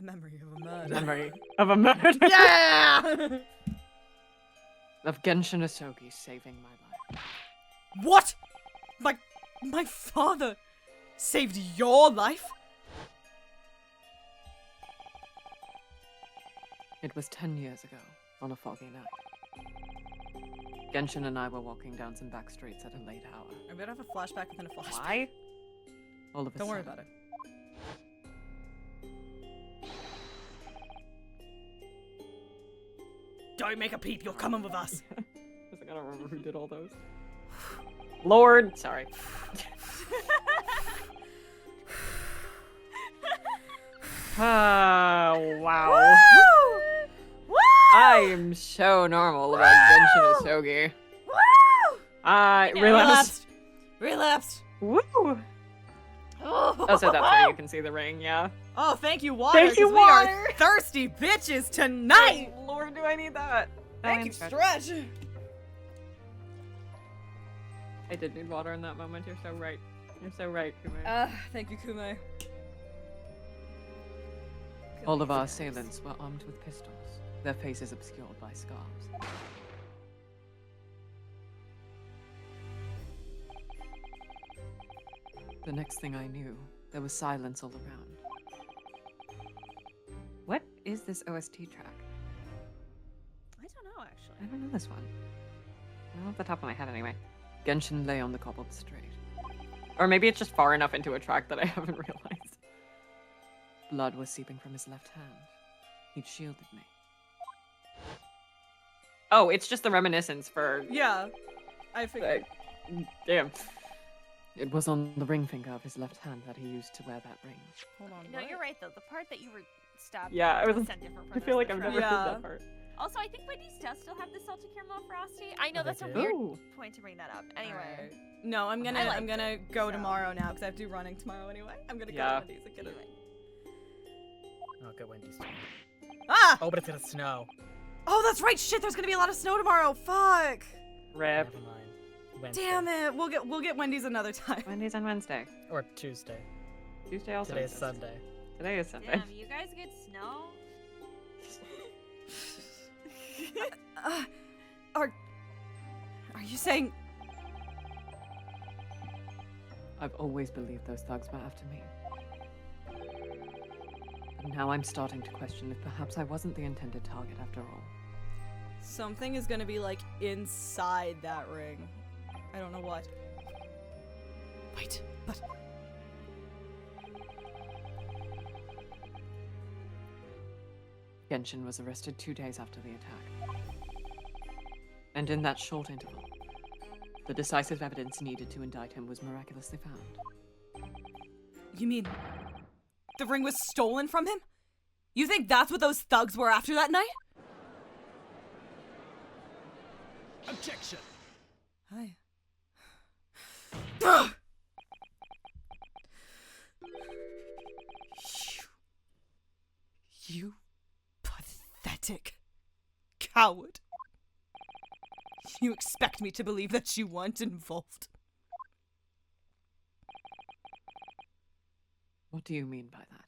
A: A memory of a
E: A
A: murder.
E: memory of a murder.
A: Yeah!
E: Of Genshin Asogi saving my life.
A: What? My father saved your life?
E: It was 10 years ago, on a foggy night. Genshin and I were walking down some back streets at a late hour.
A: I'm gonna have a flashback within a flashback.
E: Why? All of a
A: Don't worry
E: sudden,
A: about it. Don't make a peep, you're coming with us.
E: I was like, I don't remember who did all those. Lord, sorry. Oh, wow.
A: Woo!
E: I am so normal about Genshin Asogi.
A: Woo!
E: Relapsed.
A: Relapsed.
E: Woo! Oh, so that's where you can see the ring, yeah.
A: Oh, thank you, water.
E: Thank you,
A: 'cause we are
E: water.
A: thirsty bitches tonight.
E: Oh, Lord, do I need that?
A: Thank you, Stretch.
E: I did need water in that moment. You're so right. You're so right, Kume.
A: Thank you, Kume.
E: All of our assailants were armed with pistols, their faces obscured by scarves. The next thing I knew, there was silence all around. What is this OST track?
D: I don't know, actually.
E: I don't know this one. Not off the top of my head, anyway. Genshin lay on the cobbled street. Or maybe it's just far enough into a track that I haven't realized. Blood was seeping from his left hand. He'd shielded me. Oh, it's just the reminiscence for...
A: Yeah, I figured.
E: Damn. It was on the ring finger of his left hand that he used to wear that ring.
A: Hold on.
D: No,
A: what?
D: you're right though. The part that you were stabbed.
E: Yeah, I was-
D: was different
E: I
D: from
E: feel like
D: the
E: I've
D: track.
E: never
A: Yeah.
E: heard that part.
D: Also, I think Wendy's does still have the salted caramel frosty. I know
C: Oh, they
D: that's a
C: do?
D: weird
E: Ooh.
D: point to bring that up. Anyway.
A: Alright. No, I'm gonna
D: I liked
A: go
D: so-
A: tomorrow now because I have to do running tomorrow anyway. I'm gonna
E: Yeah.
A: go to Wendy's and get it.
C: Oh, good Wendy's.
A: Ah!
C: Oh, but it's gonna snow.
A: Oh, that's right. Shit, there's gonna be a lot of snow tomorrow. Fuck.
E: Rip.
C: Never mind. Wednesday.
A: Damn it. We'll get Wendy's another time.
E: Wendy's on Wednesday.
C: Or Tuesday.
E: Tuesday also
C: Today's
E: exists.
C: Sunday.
E: Today is Sunday.
D: Damn, you guys get snow?
A: Are you saying?
E: I've always believed those thugs were after me. But now I'm starting to question if perhaps I wasn't the intended target after all.
A: Something is gonna be like inside that ring. I don't know what. Wait, but
E: Genshin was arrested 2 days after the attack. And in that short interval, the decisive evidence needed to indict him was miraculously found.
A: you mean the ring was stolen from him? You think that's what those thugs were after that night?
F: Objection!
A: Hi. You pathetic coward. You expect me to believe that you weren't involved?
E: What do you mean by that?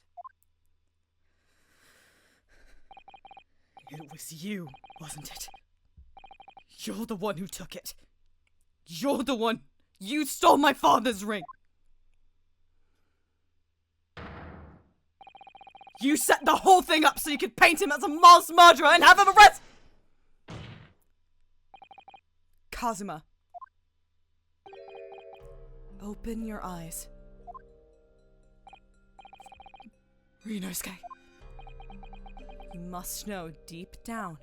A: It was you, wasn't it? You're the one who took it. You're the one. You stole my father's ring. You set the whole thing up so you could paint him as a mass murderer and have him arrested. Kazuma. Open your eyes. Rinosuke. You must know deep down.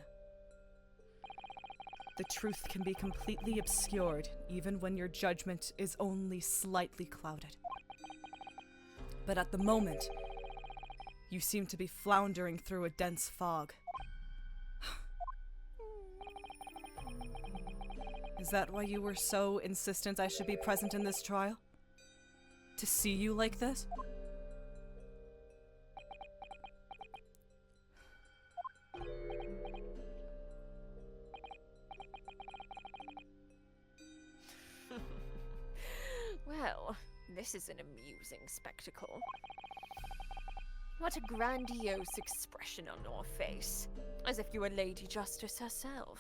A: The truth can be completely obscured, even when your judgment is only slightly clouded. But at the moment, you seem to be floundering through a dense fog. Is that why you were so insistent I should be present in this trial? To see you like this?
D: Well, this is an amusing spectacle. What a grandiose expression on your face. As if you were Lady Justice herself.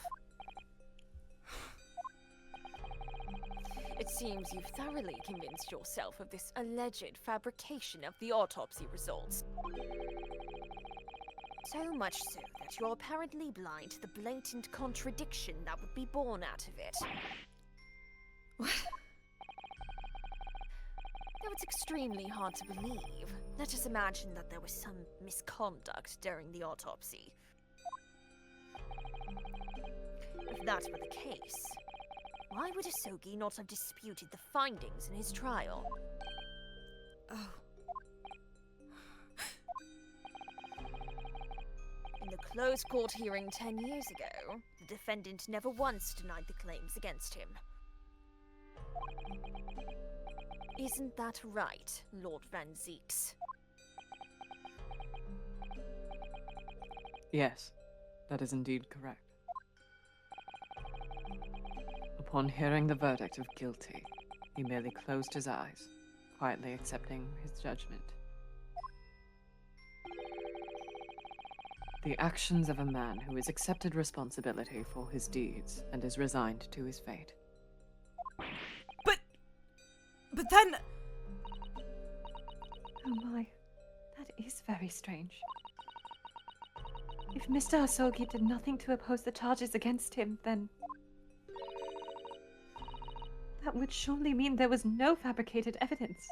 D: It seems you've thoroughly convinced yourself of this alleged fabrication of the autopsy results. So much so that you're apparently blind to the blatant contradiction that would be born out of it.
A: What?
D: Though it's extremely hard to believe, let us imagine that there was some misconduct during the autopsy. If that were the case, Why would Asogi not have disputed the findings in his trial?
A: Oh.
D: In the closed court hearing 10 years ago, the defendant never once denied the claims against him. Isn't that right, Lord Van Zeeks?
E: Yes, that is indeed correct. Upon hearing the verdict of guilty, he merely closed his eyes, quietly accepting his judgment. The actions of a man who has accepted responsibility for his deeds and is resigned to his fate.
A: But then...
B: Oh my, that is very strange. If Mr. Asogi did nothing to oppose the charges against him, then... that would surely mean there was no fabricated evidence.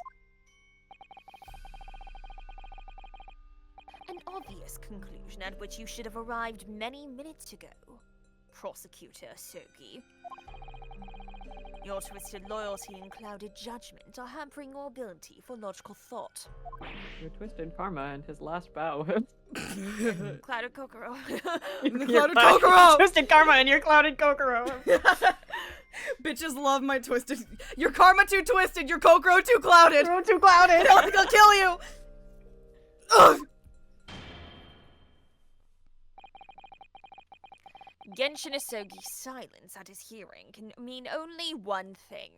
D: An obvious conclusion at which you should have arrived many minutes ago, Prosecutor Asogi. Your twisted loyalty and clouded judgment are hampering your ability for logical thought.
E: Your twisted karma and his last bow.
D: Clouded Kokoro.
A: The clouded Kokoro!
E: Twisted karma and your clouded Kokoro.
A: Bitches love my twisted... Your karma too twisted, your Kokoro too clouded!
E: Too clouded!
A: I'll kill you! Ugh!
D: Genshin Asogi's silence at his hearing can mean only one thing.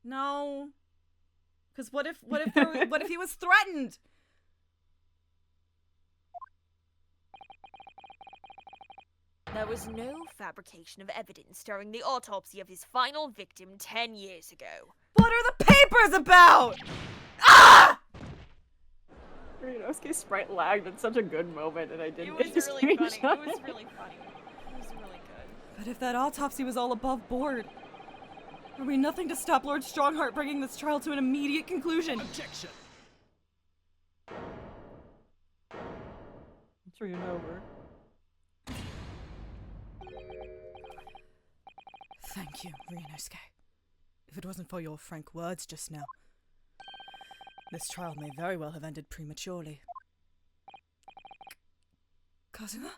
A: No. Because what if he was threatened?
D: There was no fabrication of evidence during the autopsy of his final victim 10 years ago.
A: What are the papers about? Ah!
E: Ryunosuke's sprite lagged at such a good moment, and I didn't get
D: It
E: to
D: was really funny.
E: screenshot.
D: It was really funny. It was really good.
A: But if that autopsy was all above board, are we nothing to stop Lord Strongheart bringing this trial to an immediate conclusion?
F: Objection.
E: It's Ryunosuke.
A: Thank you, Ryunosuke. If it wasn't for your frank words just now, this trial may very well have ended prematurely. Kazuma?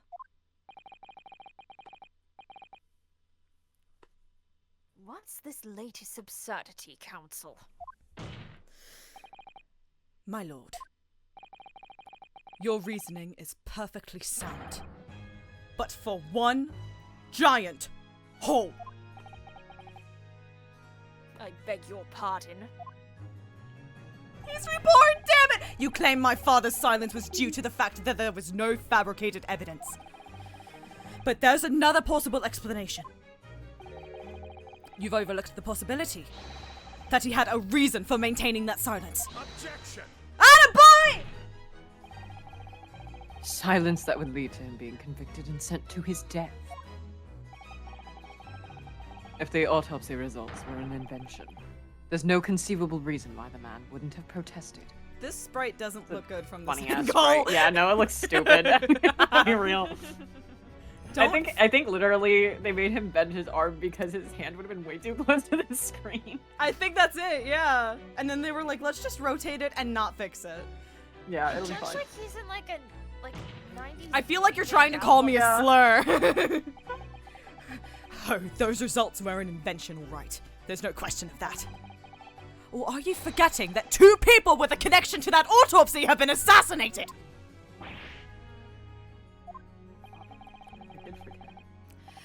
D: What's this latest absurdity, Counsel?
A: My lord, your reasoning is perfectly sound. But for one giant hole.
D: I beg your pardon.
A: He's reborn, damn it! You claim my father's silence was due to the fact that there was no fabricated evidence. But there's another possible explanation. You've overlooked the possibility that he had a reason for maintaining that silence.
F: Objection.
A: Attaboy!
E: Silence that would lead to him being convicted and sent to his death. If the autopsy results were an invention, there's no conceivable reason why the man wouldn't have protested.
A: This sprite doesn't look good from this
E: Funny ass
A: angle.
E: sprite. Yeah, no, it looks stupid. Be real. I think literally they made him bend his arm because his hand would have been way too close to the screen.
A: I think that's it, yeah. And then they were like, let's just rotate it and not fix it.
E: Yeah, it'll be
D: Looks
E: fine.
D: like he's in like a 90s.
A: I feel like you're trying to call me a slur. Oh, those results were an invention, all right. There's no question of that. Or are you forgetting that 2 people with a connection to that autopsy have been assassinated?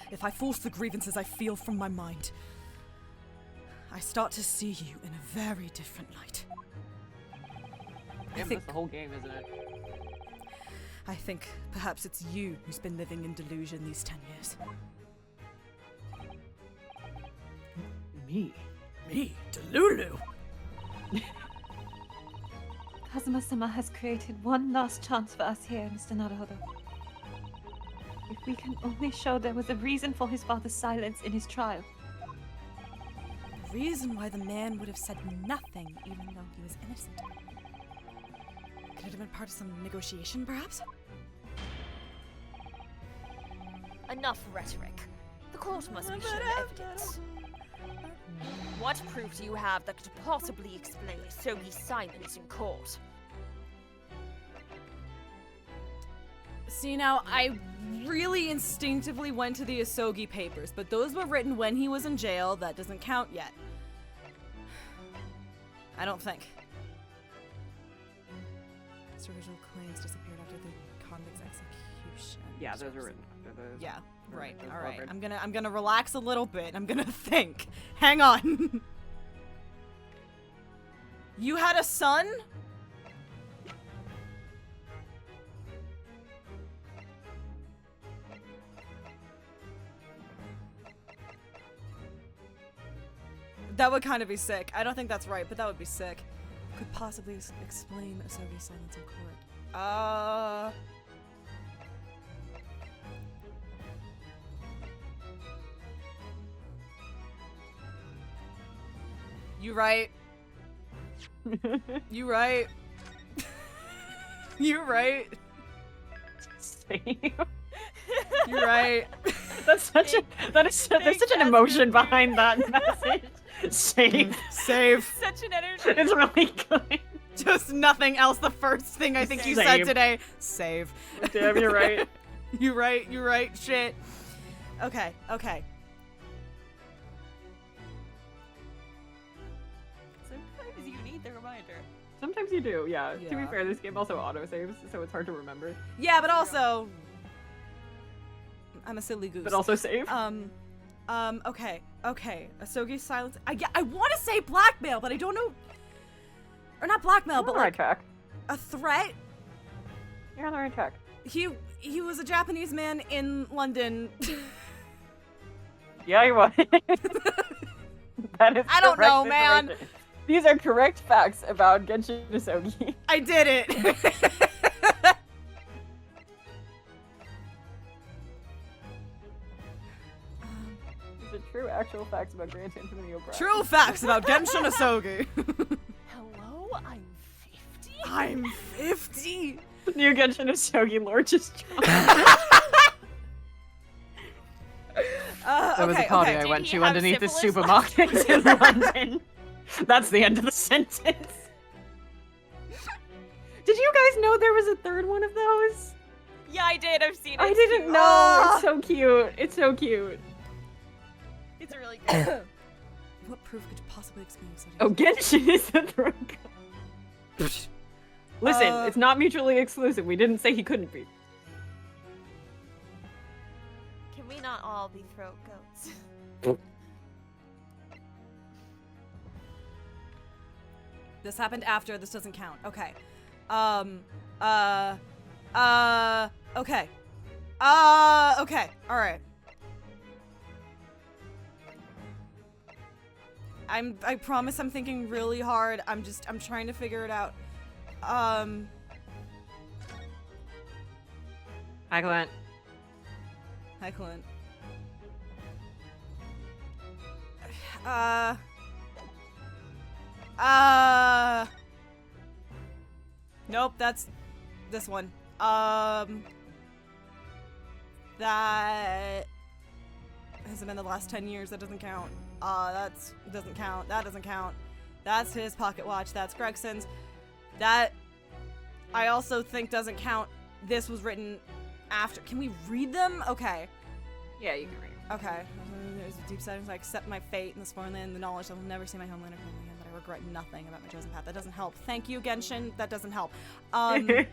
A: If I force the grievances I feel from my mind, I start to see you in a very different light.
E: Damn, that's the whole game, isn't it?
A: I think perhaps it's you who's been living in delusion these 10 years.
E: Me?
A: Me? Delulu?
B: Kazuma-sama has created one last chance for us here, Mr. Naruhodo. If we can only show there was a reason for his father's silence in his trial.
A: The reason why the man would have said nothing even though he was innocent. Could it have been part of some negotiation, perhaps?
D: Enough rhetoric. The court must be shown evidence. What proof do you have that could possibly explain Sogi's silence in court?
A: See, now, I really instinctively went to the Asogi papers, but those were written when he was in jail. That doesn't count yet. I don't think. His original claims disappeared after the convict's execution.
E: Yeah, those are written after the...
A: Yeah, right.
E: those
A: All right.
E: covered.
A: I'm gonna relax a little bit. I'm gonna think. Hang on. You had a son? That would kind of be sick. I don't think that's right, but that would be sick. Could possibly explain Asogi's silence in court. You right. You right. You right.
E: Same.
A: You're right.
E: That's such a there's such an emotion behind that message. Save.
A: Save.
D: Such an energy.
E: It's really good.
A: Just nothing else. The first thing I think you said
E: Save.
A: today. Save.
E: Damn, you're right.
A: You're right. You're right. Shit. Okay. Okay.
D: Sometimes you need the reminder.
E: Sometimes you do, yeah. To be
A: Yeah.
E: fair, this game also autosaves, so it's hard to remember.
A: Yeah, but also, I'm a silly goose.
E: But also save.
A: Okay. Okay. Asogi's silence. I want to say blackmail, but I don't know. Or not blackmail,
E: You're on
A: but
E: the right
A: like
E: track.
A: a threat.
E: You're on the right track.
A: He was a Japanese man in London.
E: Yeah, you was. That is
A: I don't
E: correct
A: know, man.
E: information. These are correct facts about Genshin Isogi.
A: I did it.
E: These are true, actual facts about Grant Anthony O'Brien.
A: True facts about Genshin Isogi.
D: Hello, I'm 50?
A: I'm 50.
E: New Genshin Isogi lore just dropped. There was a party I
D: Did
E: went
D: he
E: to
D: have
E: underneath the
D: syphilis?
E: supermarket in London. That's the end of the sentence. Did you guys know there was a third one of those?
D: Yeah, I did. I've seen it.
E: I didn't
D: too.
E: know. It's so cute. It's so cute.
D: It's really good.
A: What proof could you possibly explain Asogi's
E: Oh, Genshin is the throat god. Listen, it's not mutually exclusive. We didn't say he couldn't be.
D: Can we not all be throat goats?
A: This happened after. This doesn't count. Okay. Okay. Okay. All right. I promise I'm thinking really hard. I'm trying to figure it out.
E: Hi, Clint.
A: Hi, Clint. Nope, that's this one. That hasn't been the last 10 years. That doesn't count. Doesn't count. That doesn't count. That's his pocket watch. That's Gregson's. That I also think doesn't count. This was written after. Can we read them? Okay.
E: Yeah, you can read.
A: Okay. There's a deep sadness. I accept my fate in this foreign land, the knowledge that I will never see my homeland or family again, but I regret nothing about my chosen path. That doesn't help. Thank you, Genshin. That doesn't help.
E: Fucking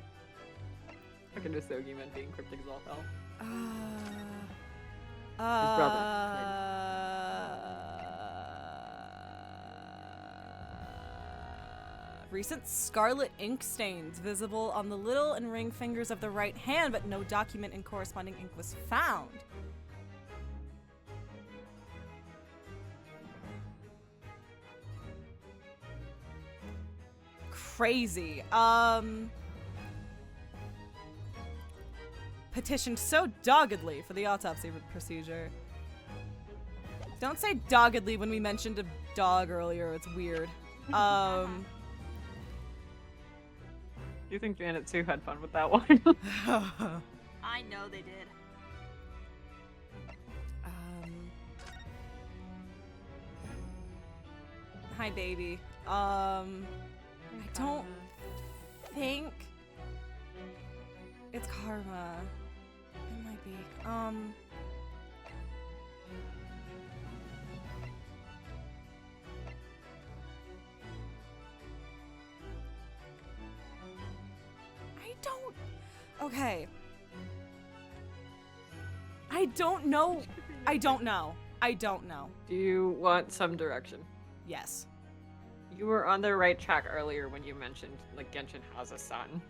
E: Isogi meant being cryptic Zolfel.
A: Recent scarlet ink stains visible on the little and ring fingers of the right hand, but no document in corresponding ink was found. Crazy. Petitioned so doggedly for the autopsy procedure. Don't say doggedly when we mentioned a dog earlier. It's weird.
E: Do you think Janet Sue had fun with that one?
D: I know they did.
A: Hi, baby. I don't think it's karma. It might be. I don't. Okay. I don't know. I don't know. I don't know.
E: Do you want some direction?
A: Yes.
E: You were on the right track earlier when you mentioned like Genshin has a son,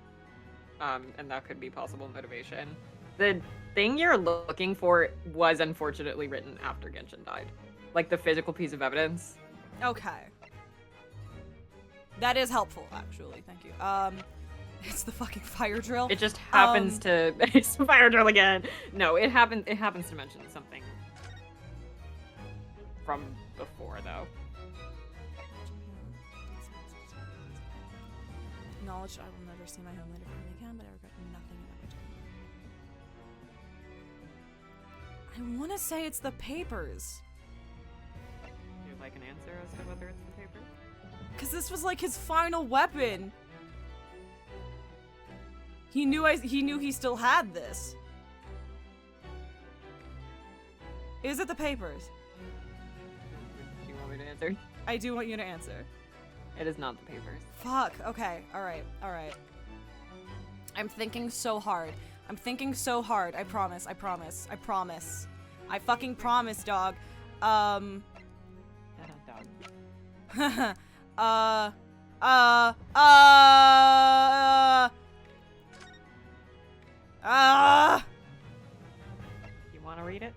E: and that could be possible motivation. The thing you're looking for was unfortunately written after Genshin died, like the physical piece of evidence.
A: Okay. That is helpful, actually. Thank you. It's the fucking fire drill.
E: It just happens to it's fire drill again. No, it happens to mention something from before though.
A: Knowledge I will never see my homeland if I only can, but I regret nothing about my time. I want to say it's the papers.
E: Do you like an answer as to whether it's the paper?
A: Because this was like his final weapon. He knew he still had this. Is it the papers?
E: Do you want me to answer?
A: I do want you to answer.
E: It is not the papers.
A: Fuck. Okay. All right. I'm thinking so hard. I promise. I fucking promise, dog.
E: Dog. You want to read it?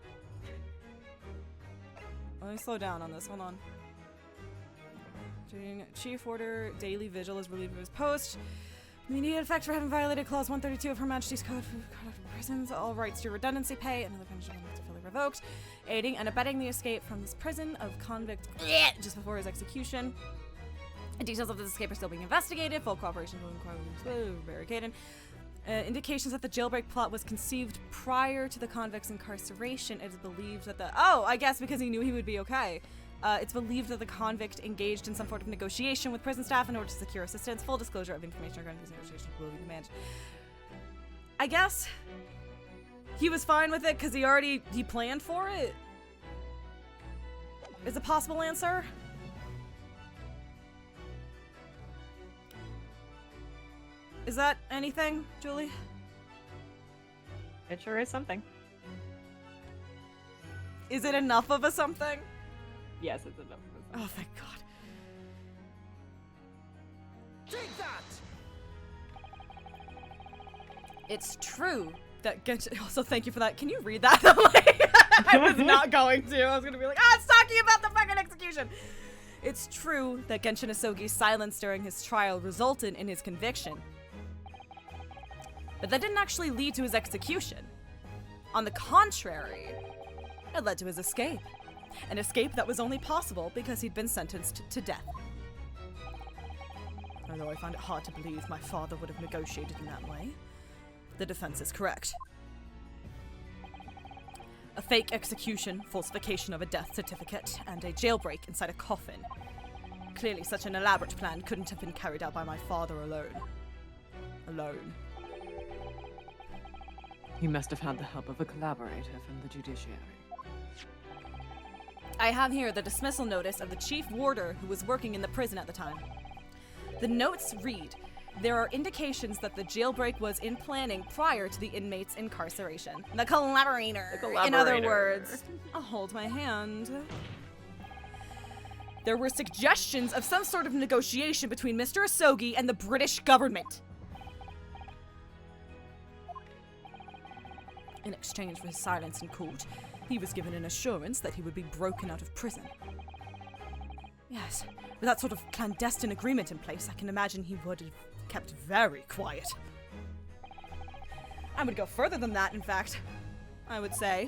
A: Let me slow down on this. Hold on. Chief order, daily vigil is relieved of his post. Immediate effect for having violated Clause 132 of Her Majesty's Code of Prisons. All rights to redundancy pay and other punishment are fully revoked. Aiding and abetting the escape from this prison of convict just before his execution. Details of this escape are still being investigated. Full cooperation will barricaded. Indications that the jailbreak plot was conceived prior to the convict's incarceration. It is believed that I guess because he knew he would be okay. It's believed that the convict engaged in some sort of negotiation with prison staff in order to secure assistance. Full disclosure of information regarding these negotiations will be demanded. I guess he was fine with it because he planned for it. Is a possible answer? Is that anything, Julie?
E: It sure is something.
A: Is it enough of a something?
E: Yes, it's enough.
A: Oh, thank God.
F: Take that!
A: It's true that Genshin... Also, thank you for that. Can you read that? I was not going to. I was going to be like, it's talking about the fucking execution. It's true that Genshin Asogi's silence during his trial resulted in his conviction. But that didn't actually lead to his execution. On the contrary, it led to his escape. An escape that was only possible because he'd been sentenced to death. Although I find it hard to believe my father would have negotiated in that way, the defense is correct. A fake execution, falsification of a death certificate, and a jailbreak inside a coffin. Clearly such an elaborate plan couldn't have been carried out by my father alone.
E: He must have had the help of a collaborator from the judiciary.
A: I have here the dismissal notice of the chief warder who was working in the prison at the time. The notes read, there are indications that the jailbreak was in planning prior to the inmate's incarceration. The collaborator. In other words, I'll hold my hand. There were suggestions of some sort of negotiation between Mr. Asogi and the British government. In exchange for his silence in court, he was given an assurance that he would be broken out of prison. Yes, with that sort of clandestine agreement in place, I can imagine he would have kept very quiet. I would go further than that, in fact. I would say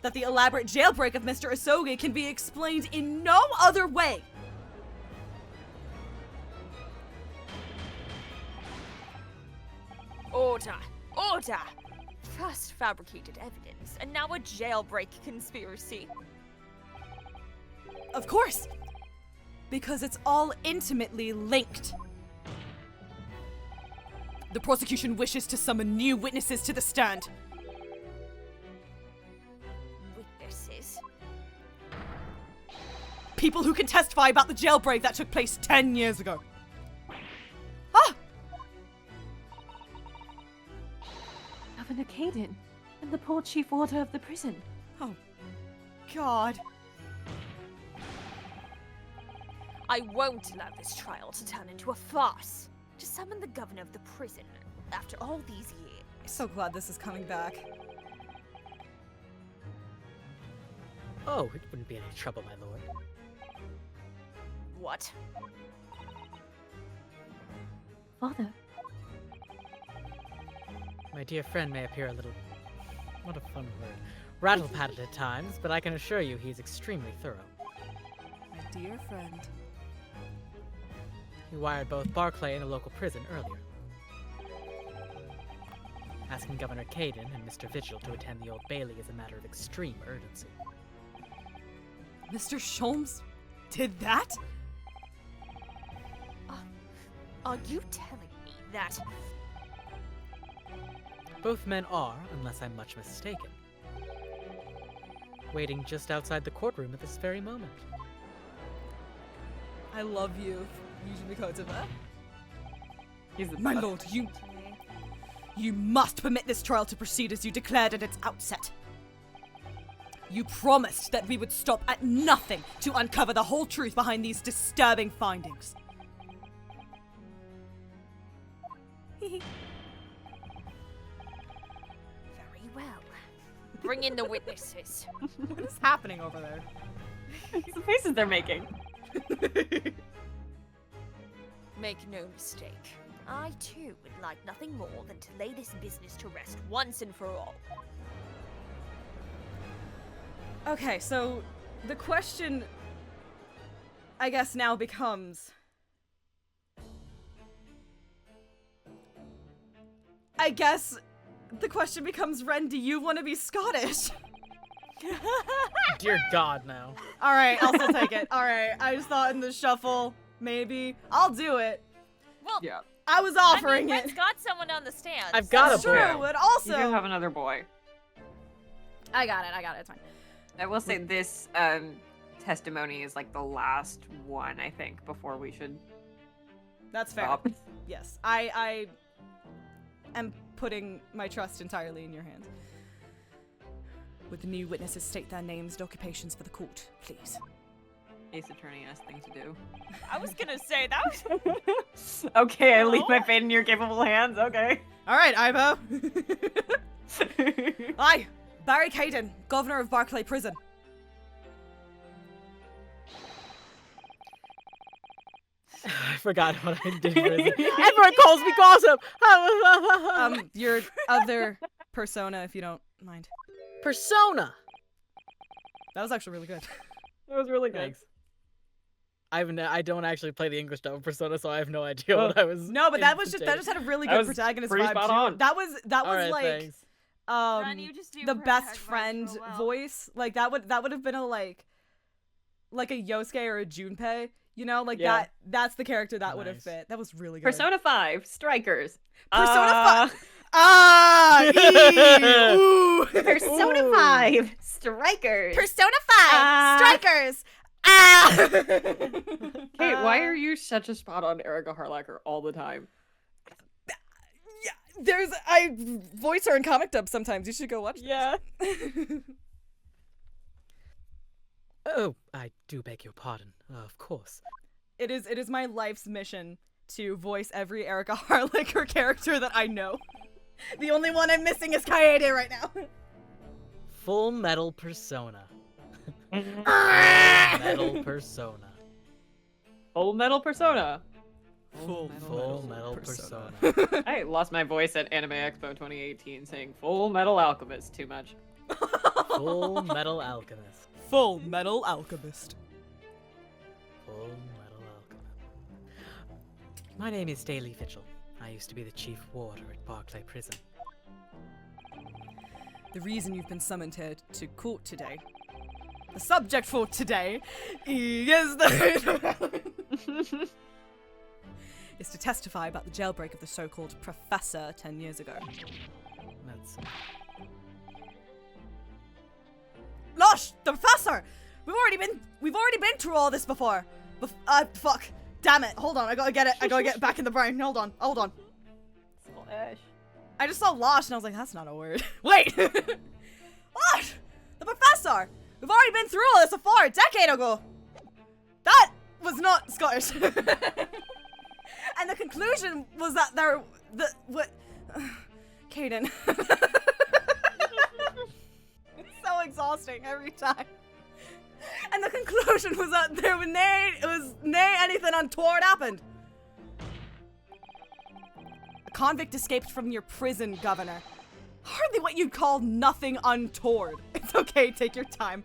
A: that the elaborate jailbreak of Mr. Asogi can be explained in no other way
D: Order! First fabricated evidence, and now a jailbreak conspiracy.
A: Of course! because it's all intimately linked. The prosecution wishes to summon new witnesses to the stand.
D: Witnesses?
A: People who can testify about the jailbreak that took place 10 years ago. Ah!
B: Governor Caden and the poor chief warder of the prison.
A: Oh, God.
D: I won't allow this trial to turn into a farce. To summon the governor of the prison after all these years.
A: So glad this is coming back.
C: Oh, it wouldn't be any trouble, my lord.
D: What?
B: Father,
C: My dear friend may appear a little... what a fun word. Rattle-pated at times, but I can assure you he is extremely thorough.
A: My dear friend.
C: He wired both Barclay and a local prison earlier. Asking Governor Caden and Mr. Vigil to attend the Old Bailey is a matter of extreme urgency.
A: Mr. Sholmes did that?
D: Are you telling me that?
C: Both men are, unless I'm much mistaken. Waiting just outside the courtroom at this very moment.
A: I love you. Using the codes of that.
E: He's the
A: My
E: best.
A: lord, you must permit this trial to proceed as you declared at its outset. You promised that we would stop at nothing to uncover the whole truth behind these disturbing findings.
D: Very well. Bring in the witnesses.
A: What is happening over there?
E: It's the faces they're making.
D: Make no mistake. I too would like nothing more than to lay this business to rest once and for all.
A: Okay, so the question, I guess, now becomes... Ren, do you want to be Scottish?
C: Dear God, no.
A: Alright, I'll still take it. Alright, I just thought in the shuffle, maybe. I'll do it.
D: Well,
E: Yeah.
A: I was
D: I
A: offering
D: mean,
A: it.
D: Ren's got someone on the stand.
C: I've got
A: That's
C: a
A: true,
C: boy.
A: but
E: You do
A: also...
E: have another boy.
A: I got it, it's fine.
E: I will say this testimony is like the last one, I think, before we should
A: That's fair.
E: stop.
A: Yes, I am putting my trust entirely in your hands. Would the new witnesses state their names and occupations for the court, please?
E: Ace Attorney has thing to do.
D: I was gonna say that was.
E: Okay, I leave my
D: No.
E: fate in your capable hands. Okay.
A: Alright, Ivo. Aye, Barry Caden, Governor of Barclay Prison.
C: I forgot what I did. Everyone calls me gossip!
A: Your other persona, if you don't mind.
C: Persona!
A: That was actually really good.
E: That was really good.
C: Thanks. I don't actually play the English dub of Persona, so I have no idea what I was.
A: No, but that just had a really
E: That
A: good
E: was
A: protagonist
E: pretty
A: vibe
E: spot
A: too.
E: on.
A: That was
C: Alright,
A: like
C: thanks.
D: Ren, you just do
A: the
D: protag
A: best
D: vibes
A: friend
D: real well.
A: voice. Like that would have been a like a Yosuke or a Junpei, you know, like
E: Yeah.
A: that's the character that would have
C: Nice.
A: fit. That was really good.
E: Persona 5, Strikers.
A: Persona 5. Ah, ooh.
E: Persona
C: Ooh.
E: 5, Strikers.
A: Persona 5 Strikers. Ah.
E: Hey, why are you such a spot on Erica Harlacher all the time?
A: Yeah, I voice her in comic dubs sometimes. You should go watch.
E: Yeah.
C: Oh, I do beg your pardon. Of course.
A: It is my life's mission to voice every Erica Harlacher character that I know. The only one I'm missing is Kaede right now.
C: Full Metal Persona. Metal Persona.
E: Full Metal Persona.
C: Full Metal Persona.
E: I lost my voice at Anime Expo 2018 saying Full Metal Alchemist too much.
C: Full Metal Alchemist.
A: Full Metal Alchemist.
C: Full Metal Alchemist. My name is Daly Vigil. I used to be the chief warder at Barclay Prison.
A: The reason you've been summoned here to court today The subject for today is the is to testify about the jailbreak of the so-called professor 10 years ago.
C: That's...
A: Lush, the professor! We've already been through all this before. Fuck. Damn it. Hold on, I gotta get it. I gotta get it back in the brain. Hold on.
B: Slash.
A: I just saw Losh and I was like, that's not a word. Wait! Losh! The professor! We've already been through all this before, a decade ago! That was not Scottish. And the conclusion was that Caden. It's so exhausting every time. And the conclusion was that there was nae anything untoward happened. A convict escaped from your prison, Governor. Hardly what you'd call nothing untoward. It's okay, take your time.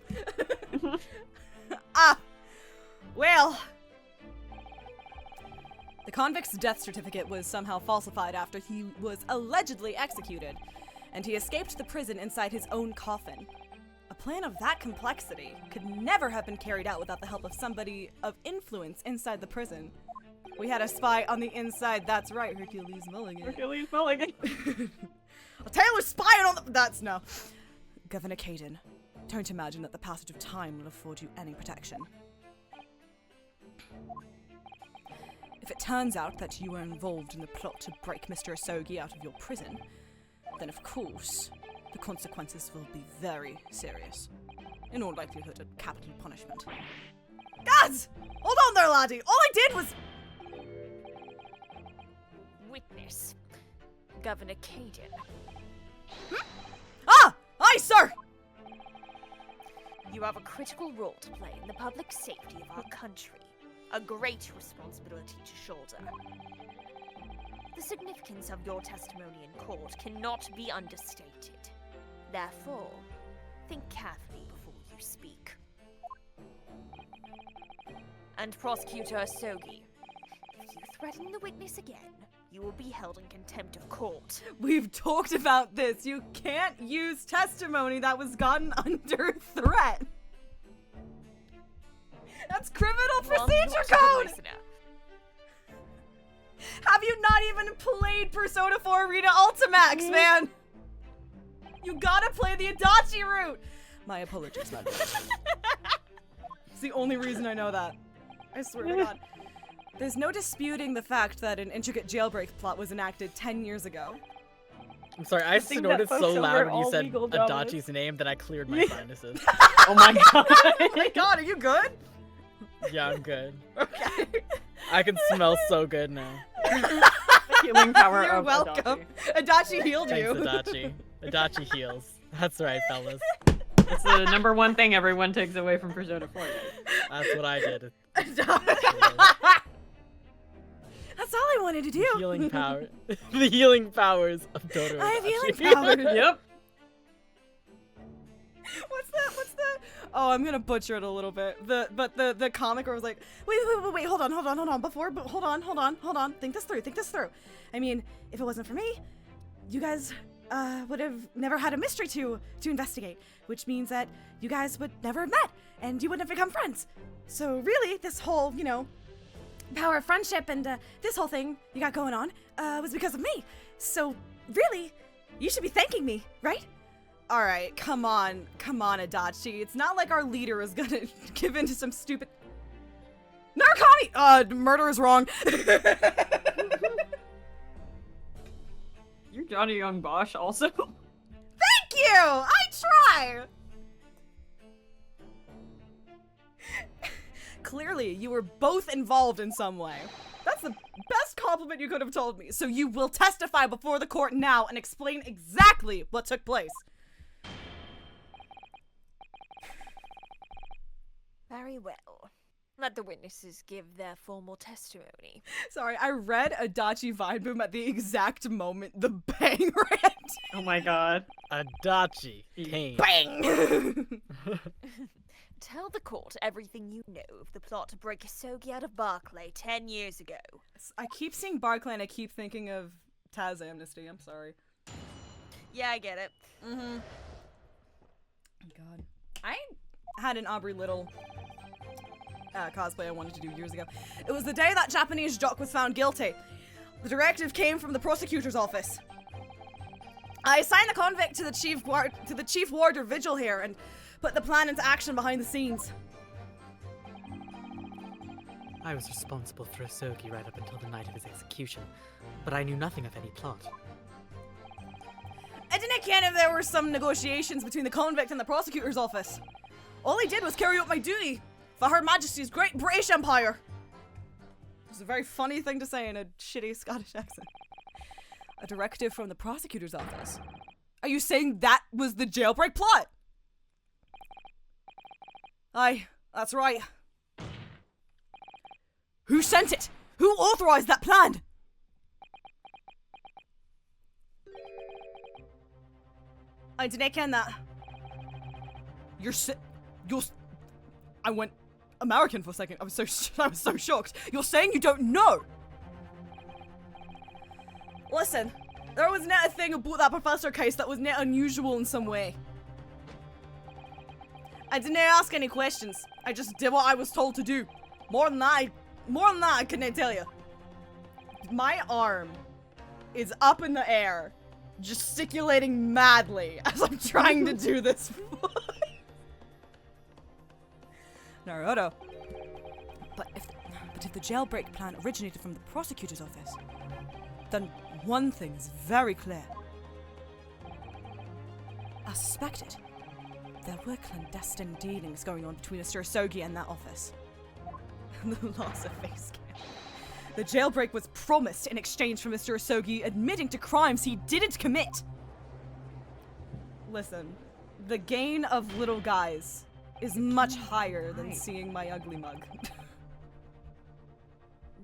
A: Well. The convict's death certificate was somehow falsified after he was allegedly executed, and he escaped the prison inside his own coffin. A plan of that complexity could never have been carried out without the help of somebody of influence inside the prison. We had a spy on the inside, that's right, Hercules Mulligan.
B: Hercules Mulligan.
A: A tailor spying on the— that's no. Governor Caden, don't imagine that the passage of time will afford you any protection. If it turns out that you were involved in the plot to break Mr. Asogi out of your prison, then of course, the consequences will be very serious. In all likelihood, a capital punishment. Gods! Hold on there, laddie! All I did was—
D: Witness. Governor Caden.
A: Ah! Aye, sir!
D: You have a critical role to play in the public safety of our country. A great responsibility to shoulder. The significance of your testimony in court cannot be understated. Therefore, think carefully before you speak. And Prosecutor Asogi, if you threaten the witness again, you will be held in contempt of court.
A: We've talked about this. You can't use testimony that was gotten under threat. That's criminal procedure code! Have you not even played Persona 4 Arena Ultimax, man? You gotta play the Adachi route! My apologies, man. It's the only reason I know that. I swear to God. There's no disputing the fact that an intricate jailbreak plot was enacted 10 years ago.
C: I'm sorry, I
B: think
C: snorted
B: that
C: so
B: folks
C: loud
B: over
C: when you
B: all
C: said
B: legal dominance.
C: Adachi's name that I cleared my sinuses.
B: Oh my god.
A: Oh my God, are you good?
C: Yeah, I'm good.
A: Okay.
C: I can smell so good now.
B: The healing power
A: You're
B: of
A: welcome.
B: Adachi.
A: Adachi healed
C: Thanks,
A: you.
C: Adachi. Adachi heals. That's right, fellas.
B: It's the number one thing everyone takes away from Persona 4.
C: That's what I did.
A: That's all I wanted to do.
C: The healing power. The healing powers of Totoro.
A: I have
C: Adachi.
A: healing powers.
B: Yep.
A: What's that? Oh, I'm gonna butcher it a little bit. The comic where it was like, wait, hold on. Hold on. Think this through. I mean, if it wasn't for me, you guys would have never had a mystery to investigate, which means that you guys would never have met, and you wouldn't have become friends. So really, this whole, power of friendship and this whole thing you got going on was because of me. So really, you should be thanking me, right? All right, come on, Adachi. It's not like our leader is gonna give in to some stupid Narukami! Murder is wrong.
B: You're Johnny Young Bosch also.
A: Thank you! I try! Clearly, you were both involved in some way. That's the best compliment you could have told me. So you will testify before the court now and explain exactly what took place.
D: Very well. Let the witnesses give their formal testimony.
A: Sorry, I read Adachi Vine Boom at the exact moment the bang ran.
B: Oh my god.
C: Adachi came.
A: Bang!
D: Tell the court everything you know of the plot to break Asogi out of Barclay 10 years ago.
A: I keep seeing Barclay and I keep thinking of Taz Amnesty. I'm sorry.
D: Yeah, I get it.
A: Mm-hmm. God. I had an Aubrey Little cosplay I wanted to do years ago. It was the day that Japanese jock was found guilty. The directive came from the prosecutor's office. I assigned the convict to the chief warder vigil here and put the plan into action behind the scenes.
C: I was responsible for Osogi right up until the night of his execution, but I knew nothing of any plot.
A: I didn't care if there were some negotiations between the convict and the prosecutor's office. All I did was carry out my duty for Her Majesty's Great British Empire. It's a very funny thing to say in a shitty Scottish accent. A directive from the prosecutor's office. Are you saying that was the jailbreak plot? Aye, that's right. Who sent it? Who authorized that plan? I didn't ken that. I went American for a second. I was so shocked. You're saying you don't know? Listen, there was not a thing about that professor case that was not unusual in some way. I didn't ask any questions. I just did what I was told to do. More than that, I couldn't tell you. My arm is up in the air, gesticulating madly as I'm trying to do this. Naruto. But if the jailbreak plan originated from the prosecutor's office, then one thing is very clear. I suspected there were clandestine dealings going on between Mr. Osogi and that office. The loss of face cam. The jailbreak was promised in exchange for Mr. Osogi admitting to crimes he didn't commit. Listen, the gain of little guys is much higher than seeing my ugly mug.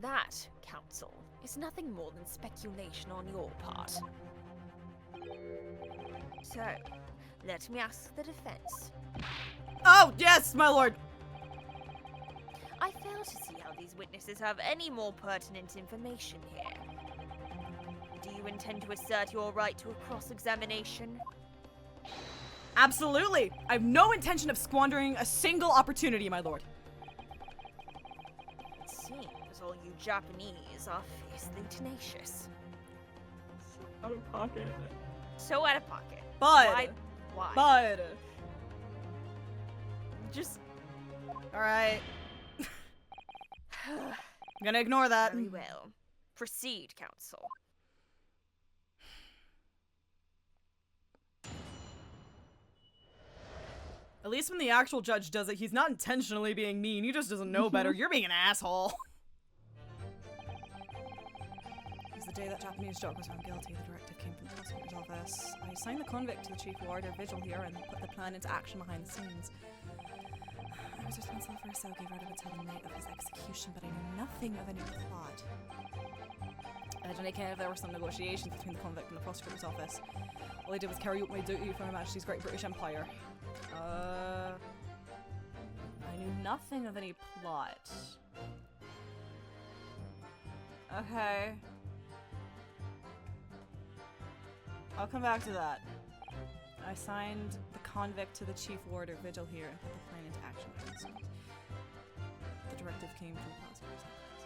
D: That, Counsel, is nothing more than speculation on your part. So, let me ask the defense.
A: Oh, yes, my lord!
D: I fail to see how these witnesses have any more pertinent information here. Do you intend to assert your right to a cross-examination?
A: Absolutely! I have no intention of squandering a single opportunity, my lord.
D: It seems all you Japanese are fiercely tenacious.
A: Out of pocket.
D: So out of pocket.
A: But...
D: Why?
A: But...
D: Just...
A: Alright. I'm gonna ignore that.
D: Very well. Proceed, Counsel.
A: At least when the actual judge does it, he's not intentionally being mean. He just doesn't know better. You're being an asshole. It was the day that Japanese jock was found guilty. The directive came from the prosecutor's office. I assigned the convict to the chief warder vigil here and put the plan into action behind the scenes. I was responsible for Osogi right up until the night of his execution, but I knew nothing of any plot. I didn't care if there were some negotiations between the convict and the prosecutor's office. All I did was carry out my duty for Her Majesty's Great British Empire. I knew nothing of any plot. Okay. I'll come back to that. I signed the convict to the chief warder vigil here and put the plan into action. The directive came from the prosecutor's office.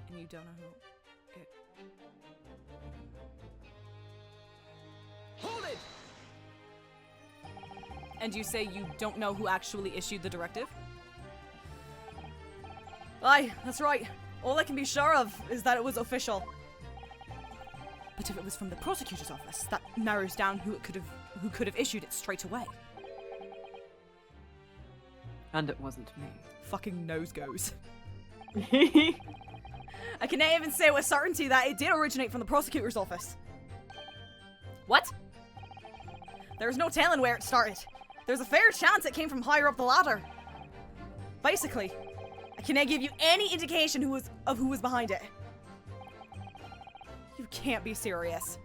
A: And you don't know who it...
F: Hold it!
A: And you say you don't know who actually issued the directive? Aye, that's right. All I can be sure of is that it was official. But if it was from the prosecutor's office, that narrows down who could have issued it straight away.
E: And it wasn't me.
A: Fucking nose goes. I cannot even say with certainty that it did originate from the prosecutor's office. What? There's no telling where it started. There's a fair chance it came from higher up the ladder. Basically, I cannot give you any indication who was behind it. You can't be serious.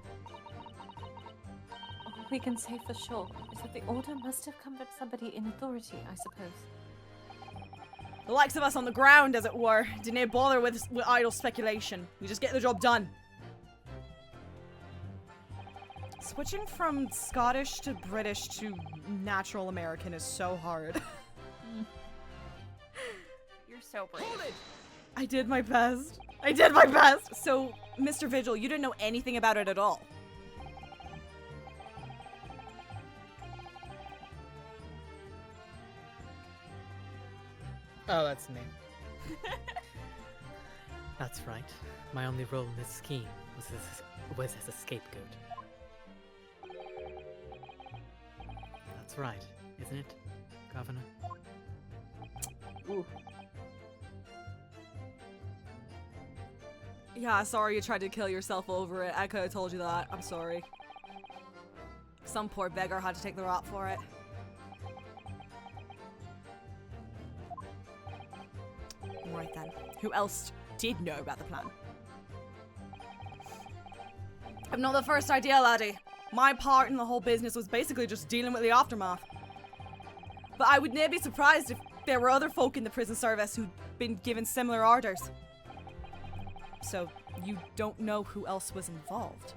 B: All we can say for sure is that the order must have come from somebody in authority, I suppose.
A: The likes of us on the ground, as it were, didn't bother with idle speculation. We just get the job done. Switching from Scottish to British to natural American is so hard.
D: So brave.
F: Hold it!
A: I did my best. I did my best. So, Mr. Vigil, you didn't know anything about it at all.
C: Oh, that's me. That's right. My only role in this scheme was as a scapegoat. That's right, isn't it, Governor?
E: Ooh.
A: Yeah, sorry you tried to kill yourself over it. I could have told you that. I'm sorry. Some poor beggar had to take the rot for it. Right then. Who else did know about the plan? I'm not the first idea, laddie. My part in the whole business was basically just dealing with the aftermath. But I would never be surprised if there were other folk in the prison service who'd been given similar orders. So, you don't know who else was involved?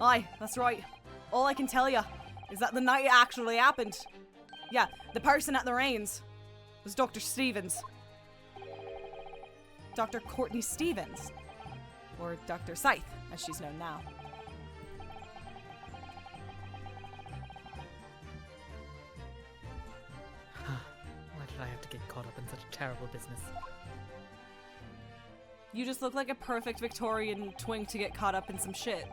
A: Aye, that's right. All I can tell you is that the night it actually happened, yeah, the person at the reins was Dr. Stevens. Dr. Courtney Stevens. Or Dr. Scythe, as she's known now.
C: Why did I have to get caught up in such terrible business?
A: You just look like a perfect Victorian twink to get caught up in some shit.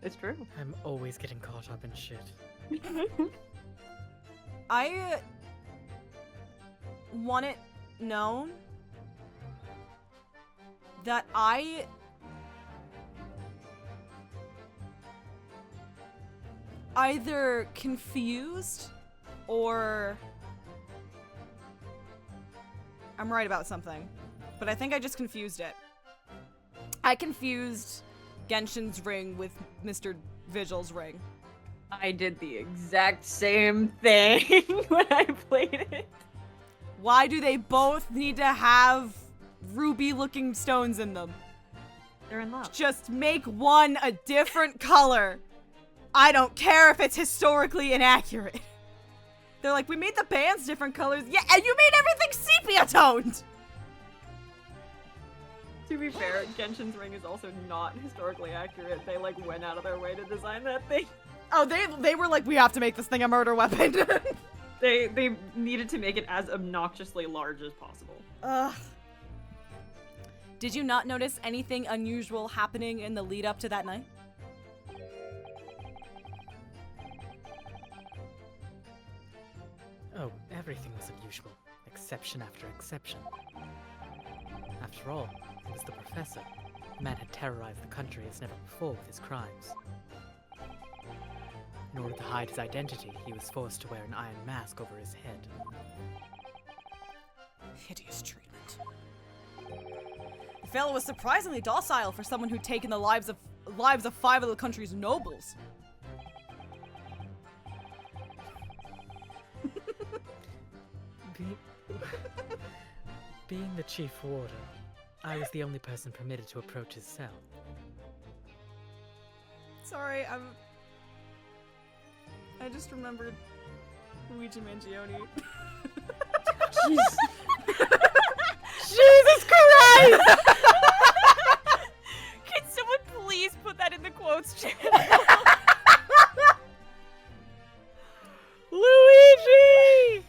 E: It's true.
C: I'm always getting caught up in shit.
A: I want it known that I either confused or I'm right about something, but I think I just confused it. I confused Genshin's ring with Mr. Vigil's ring.
E: I did the exact same thing when I played it.
A: Why do they both need to have ruby-looking stones in them?
E: They're in love.
A: Just make one a different color. I don't care if it's historically inaccurate. They're like, we made the bands different colors. Yeah, and you made everything sepia-toned!
E: To be fair, Genshin's ring is also not historically accurate. They like went out of their way to design that thing.
A: Oh, they were like, we have to make this thing a murder weapon.
E: They needed to make it as obnoxiously large as possible.
A: Ugh. Did you not notice anything unusual happening in the lead up to that night?
C: Oh, everything was unusual. Exception after exception. After all, it was the professor. The man had terrorized the country as never before with his crimes. In order to hide his identity, he was forced to wear an iron mask over his head.
A: Hideous treatment. The fellow was surprisingly docile for someone who'd taken the lives of 5 of the country's nobles.
C: Being the chief warder, I was the only person permitted to approach his cell.
A: Sorry, I just remembered Luigi Mangione.
E: Jeez.
A: Jesus Christ!
D: Can someone please put that in the quotes channel?
A: Luigi!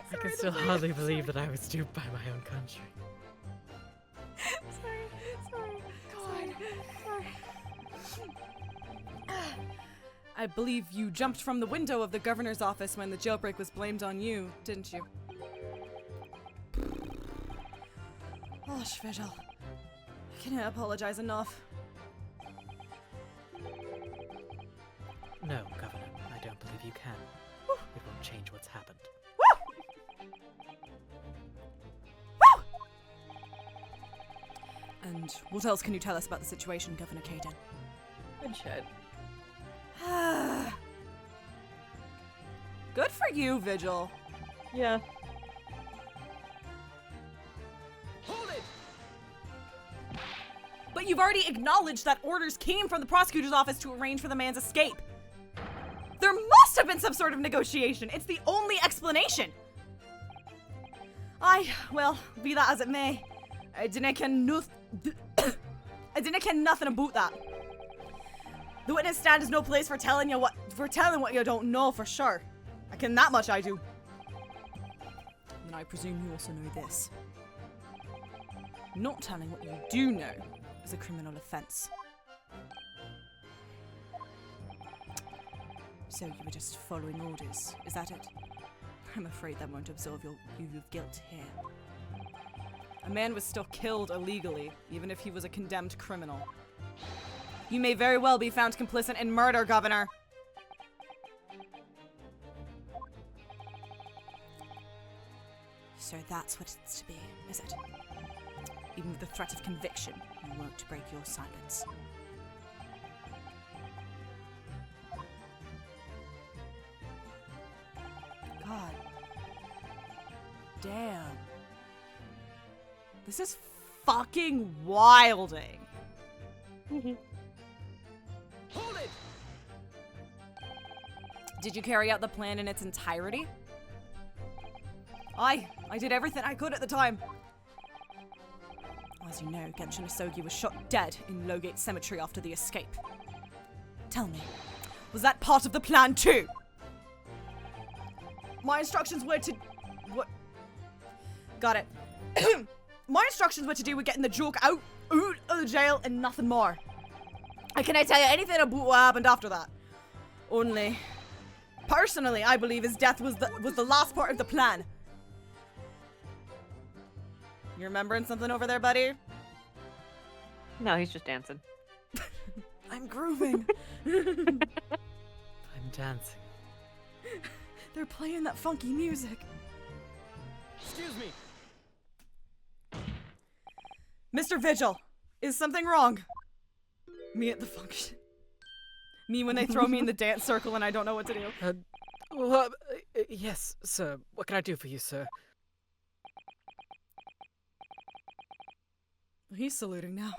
C: I can still hardly believe that I was duped by my own country.
A: I believe you jumped from the window of the governor's office when the jailbreak was blamed on you, didn't you? Oh, Vigil. I can't apologize enough.
C: No, Governor, I don't believe you can. It won't change what's happened.
A: And what else can you tell us about the situation, Governor Caden?
E: Good shit.
A: Good for you, Vigil.
B: Yeah.
F: Hold it!
A: But you've already acknowledged that orders came from the prosecutor's office to arrange for the man's escape. There must have been some sort of negotiation. It's the only explanation. Well, be that as it may, I didn't ken nothing about that. The witness stand is no place for telling what you don't know for sure. I ken that much, I do. And I presume you also know this. Not telling what you do know is a criminal offense. So you were just following orders, is that it? I'm afraid that won't absolve you of guilt here. A man was still killed illegally, even if he was a condemned criminal. You may very well be found complicit in murder, Governor. So that's what it's to be, is it? Even with the threat of conviction, you won't break your silence. God. Damn. This is fucking wilding.
F: Hold it!
A: Did you carry out the plan in its entirety? I did everything I could at the time. As you know, Genshin Asogi was shot dead in Lowgate Cemetery after the escape. Tell me, was that part of the plan too? My instructions were to... What? Got it. My instructions were to do with getting the joke out of the jail and nothing more. And can I tell you anything about what happened after that? Only... Personally, I believe his death was the last part of the plan. You remembering something over there, buddy?
B: No, he's just dancing.
A: I'm grooving.
C: I'm dancing.
A: They're playing that funky music.
F: Excuse me.
A: Mr. Vigil, is something wrong? Me at the function. Me when they throw me in the dance circle and I don't know what to do.
C: Yes, sir. What can I do for you, sir?
A: He's saluting now.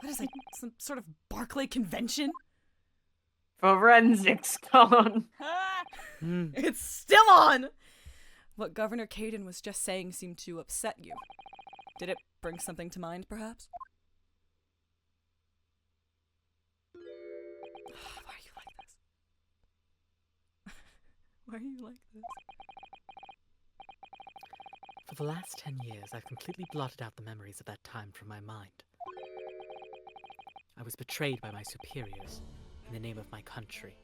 A: What is it? Some sort of Barclay convention?
B: Forensics on.
A: It's still on! What Governor Caden was just saying seemed to upset you. Did it bring something to mind, perhaps? Why are you like this? Why are you like this?
C: For the last 10 years, I've completely blotted out the memories of that time from my mind. I was betrayed by my superiors in the name of my country.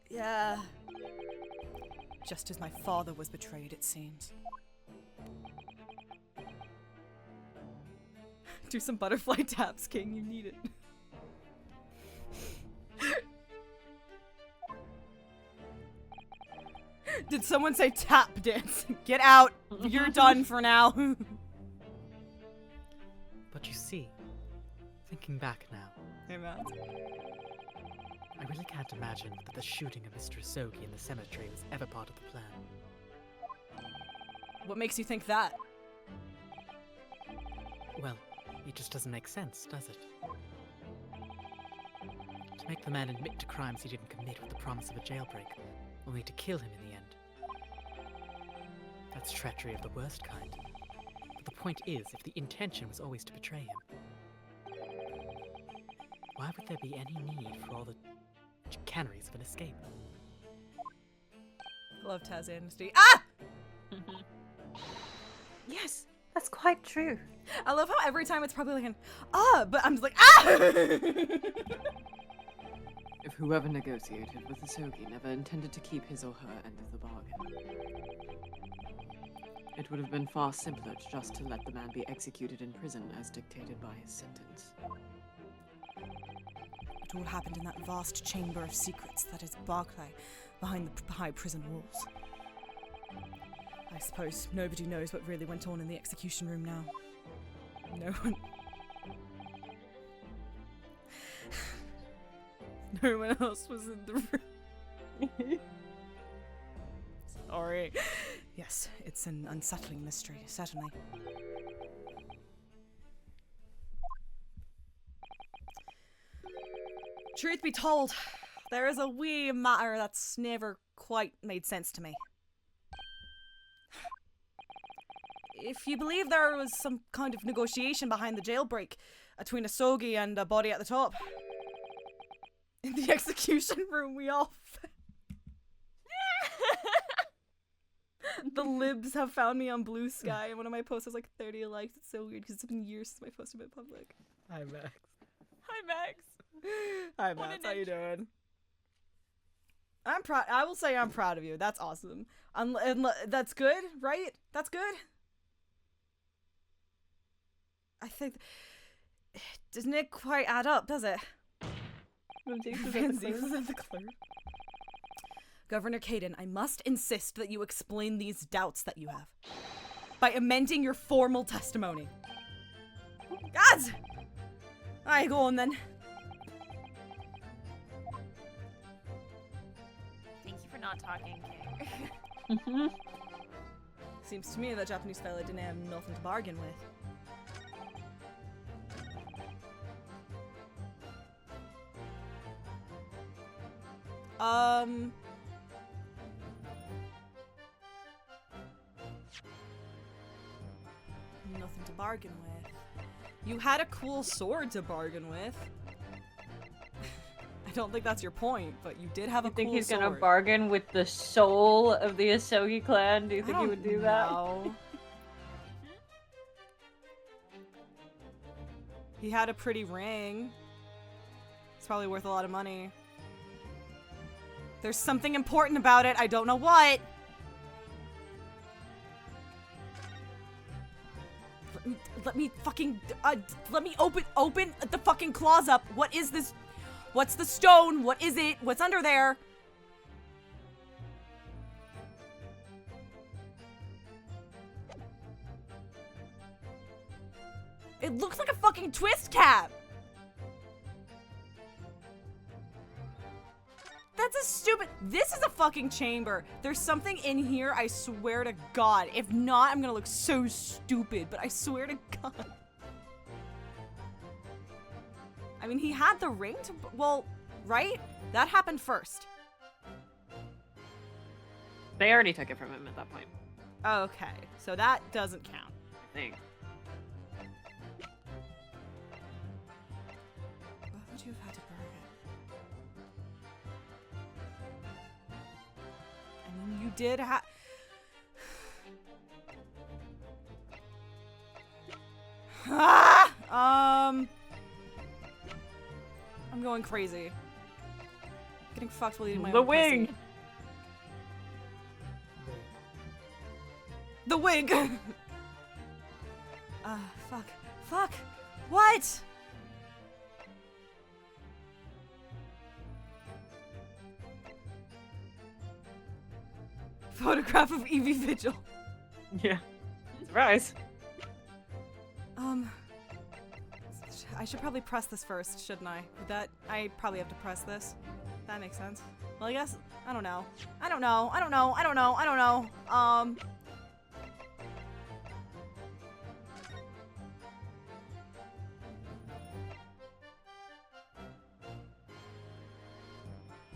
A: Yeah. Just as my father was betrayed, it seems. Do some butterfly taps, King. You need it. Did someone say tap dance? Get out! You're done for now.
C: But you see, thinking back now,
A: Hey, man.
C: I really can't imagine that the shooting of Mr. Asogi in the cemetery was ever part of the plan.
A: What makes you think that?
C: Well, it just doesn't make sense, does it? To make the man admit to crimes he didn't commit with the promise of a jailbreak, only to kill him in the end. That's treachery of the worst kind. But the point is, if the intention was always to betray him, why would there be any need for all the chicaneries of an escape?
A: Love Taz Amnesty. Ah!
B: Yes, that's quite true.
A: I love how every time it's probably like an but I'm just like, ah!
E: If whoever negotiated with Asogi never intended to keep his or her end of the bargain, it would have been far simpler just to let the man be executed in prison as dictated by his sentence.
A: It all happened in that vast chamber of secrets that is Barclay, behind the high prison walls. I suppose nobody knows what really went on in the execution room now. No one... No one else was in the room. Sorry. Yes, it's an unsettling mystery, certainly. Truth be told, there is a wee matter that's never quite made sense to me. If you believe there was some kind of negotiation behind the jailbreak between a Sogi and a body at the top, in the execution room we all The libs have found me on Blue Sky, and one of my posts has like 30 likes. It's so weird because it's been years since my post have been public.
C: Hi, Max.
D: Hi, Max.
A: Hi,
D: What
A: Matt.
D: an
A: How you doing? I'm proud. I will say I'm proud of you. That's awesome. That's good, right? That's good. I think. Doesn't it quite add up, does it? Van Ziegler's at the clerk. Governor Caden, I must insist that you explain these doubts that you have by amending your formal testimony. Gods! Alright, go on then.
D: Thank you for not talking, King.
A: Seems to me that Japanese fella didn't have nothing to bargain with. Nothing to bargain with. You had a cool sword to bargain with. I don't think that's your point, but you did have a cool sword.
B: You think he's gonna bargain with the soul of the Asogi clan? Do you think he would do that?
A: No. He had a pretty ring. It's probably worth a lot of money. There's something important about it. I don't know what. Let me fucking let me open the fucking claws up. What is this? What's the stone? What is it? What's under there? It looks like a fucking twist cap. That's a stupid. This is a fucking chamber. There's something in here, I swear to God. If not, I'm gonna look so stupid, but I swear to God. I mean, he had the ring to. Well, right? That happened first.
B: They already took it from him at that point,
A: Okay, so that doesn't count.
B: I think.
A: What would you have had to burn it? I mean, you did have. I'm going crazy. Getting fucked while eating my
B: The
A: own pussy.
B: wing!
A: The wig! Fuck. Fuck! What?! Photograph of Evie Vigil.
B: Yeah. Surprise.
A: I should probably press this first, shouldn't I? I probably have to press this. That makes sense. Well, I guess, I don't know. I don't know.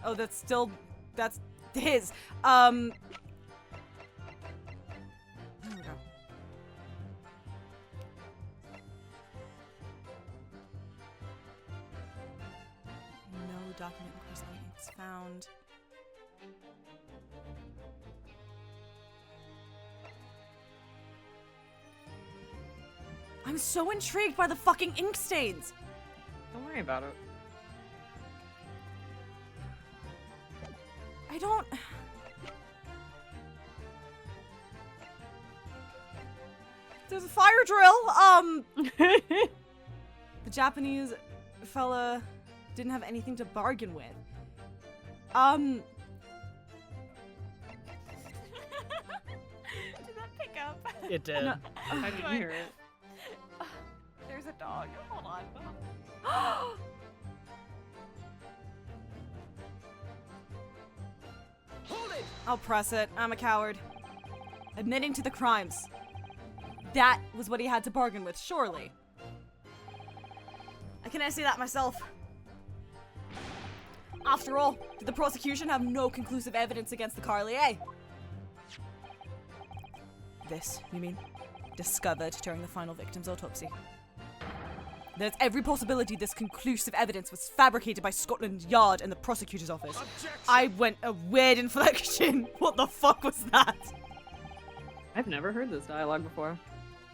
A: Oh, that's his. There we go. No document correspondence found. I'm so intrigued by the fucking ink stains.
B: Don't worry about it.
A: I don't. There's a fire drill. The Japanese fella didn't have anything to bargain with.
D: Did that pick up?
C: It did.
B: No, I didn't hear it.
D: There's a dog. Hold on.
A: I'll press it. I'm a coward. Admitting to the crimes. That was what he had to bargain with, surely. I can see that myself. After all, did the prosecution have no conclusive evidence against the Carlier? This, you mean? Discovered during the final victim's autopsy. There's every possibility this conclusive evidence was fabricated by Scotland Yard and the prosecutor's office.
F: Objection!
A: I went a weird inflection. What the fuck was that?
E: I've never heard this dialogue before.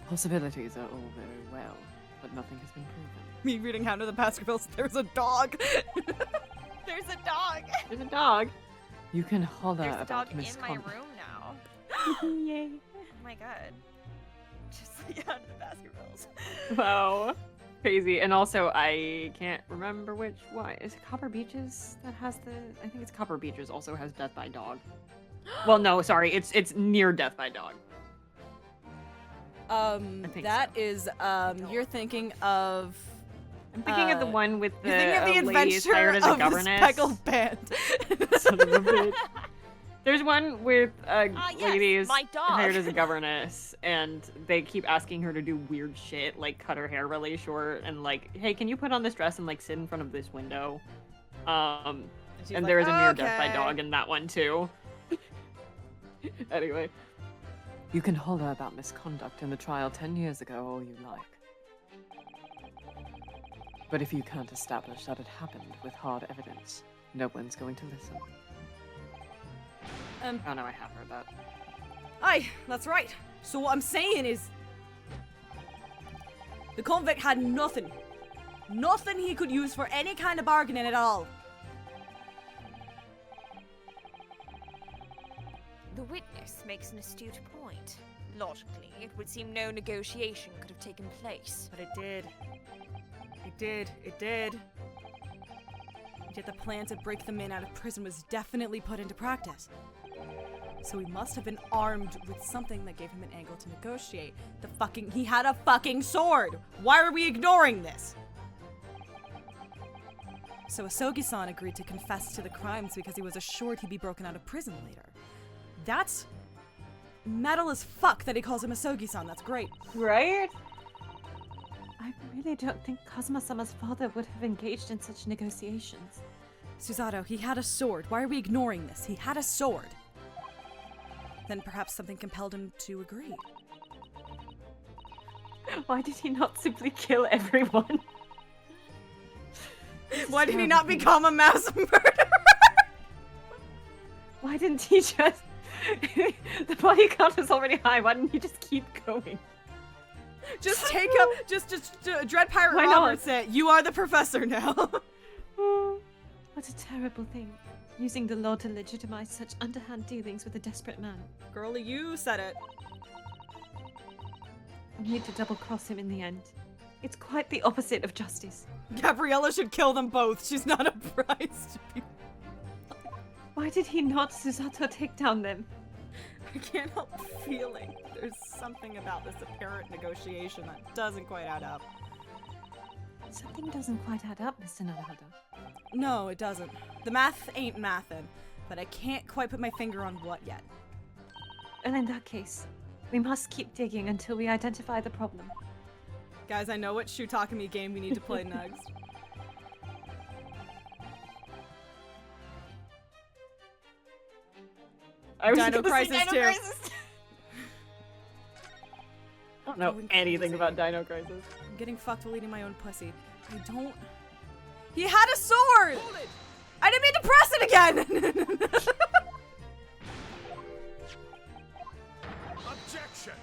E: Possibilities are all very well, but nothing has been proven.
A: Me reading Hound of the Baskervilles, there's a dog.
D: There's a dog.
E: There's a dog. You can holler
D: There's a dog
E: about
D: in my
E: misconduct.
D: room now.
B: Yay.
D: Oh my god. Just like out of the Baskervilles.
E: Wow. Crazy. And also, I can't remember which one. Is it Copper Beaches that has the... I think it's Copper Beaches also has Death by Dog. Well, no, sorry. It's near Death by Dog. think
A: that
E: so.
A: is, you're thinking of...
E: I'm thinking of the one with the,
A: You're thinking of the
E: ladies
A: adventure
E: hired as a
A: of the
E: governess.
A: speckled band.
E: Son of a bitch. There's one with
D: yes,
E: ladies
D: my dog.
E: hired as a governess, and they keep asking her to do weird shit, like cut her hair really short, and like, hey, can you put on this dress and like sit in front of this window? And
A: like,
E: there is a near death by
A: "Okay."
E: dog in that one too. Anyway. You can holler about misconduct in the trial 10 years ago all you like. But if you can't establish that it happened with hard evidence, no one's going to listen. Oh no, I have heard that.
A: Aye, that's right. So what I'm saying is... the convict had nothing. Nothing he could use for any kind of bargaining at all.
D: The witness makes an astute point. Logically, it would seem no negotiation could have taken place.
A: But it did. It did. It did. Yet the plan to break the man out of prison was definitely put into practice. So he must have been armed with something that gave him an angle to negotiate. He had a fucking sword! Why are we ignoring this? So Asogi-san agreed to confess to the crimes because he was assured he'd be broken out of prison later. That's metal as fuck that he calls him Asogi-san. That's great.
B: Right? I really don't think Kazuma-sama's father would have engaged in such negotiations.
A: Susato, he had a sword. Why are we ignoring this? He had a sword. Then perhaps something compelled him to agree.
B: Why did he not simply kill everyone?
A: Why did he not become a mass murderer?
B: Why didn't he just... the body count is already high, why didn't he just keep going?
A: Just take up, just Dread Pirate
B: Why not?
A: Robert said, you are the professor now.
B: What a terrible thing. Using the law to legitimize such underhand dealings with a desperate man.
A: Girlie, you said it.
B: Only to double-cross him in the end. It's quite the opposite of justice.
A: Gabriella should kill them both. She's not a prize to be...
B: Why did he not Susato take down them?
A: I can't help feeling there's something about this apparent negotiation that doesn't quite add up.
B: Something doesn't quite add up, Mr. Naruhodo.
A: No, it doesn't. The math ain't mathin', but I can't quite put my finger on what yet.
B: Well, in that case, we must keep digging until we identify the problem.
A: Guys, I know what Shutakami game we need to play next.
E: I was
A: Dino
E: gonna say
A: Crisis
E: Dino
A: 2.
E: Crisis. I don't know
A: Going
E: anything
A: crazy.
E: about Dino Crisis.
A: I'm getting fucked while eating my own pussy. I don't... He had a sword!
F: Hold it!
A: I didn't mean to press it again!
F: Objection!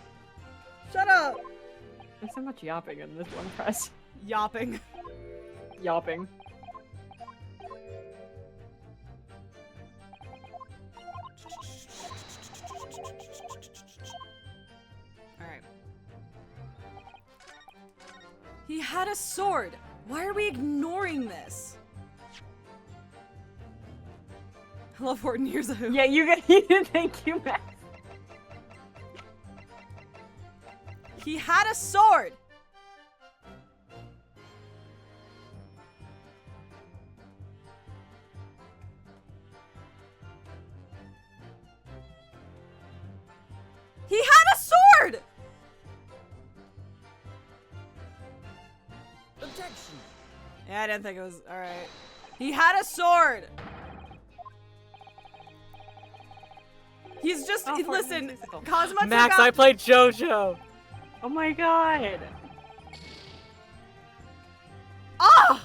A: Shut up!
E: There's so much yapping in this one press.
A: Yopping.
E: Yapping.
A: Alright. He had a sword! Why are we ignoring this? Hello, 14 years of who?
E: Yeah, you get thank you, Max.
A: He had a sword! He had a sword!
F: Objection.
A: Yeah, I didn't think it was... Alright. He had a sword! He's just...
B: Oh,
A: listen,
B: musical.
A: Cosmo
C: Max,
A: took
C: I
A: out...
C: played JoJo.
B: Oh my god.
A: Ah!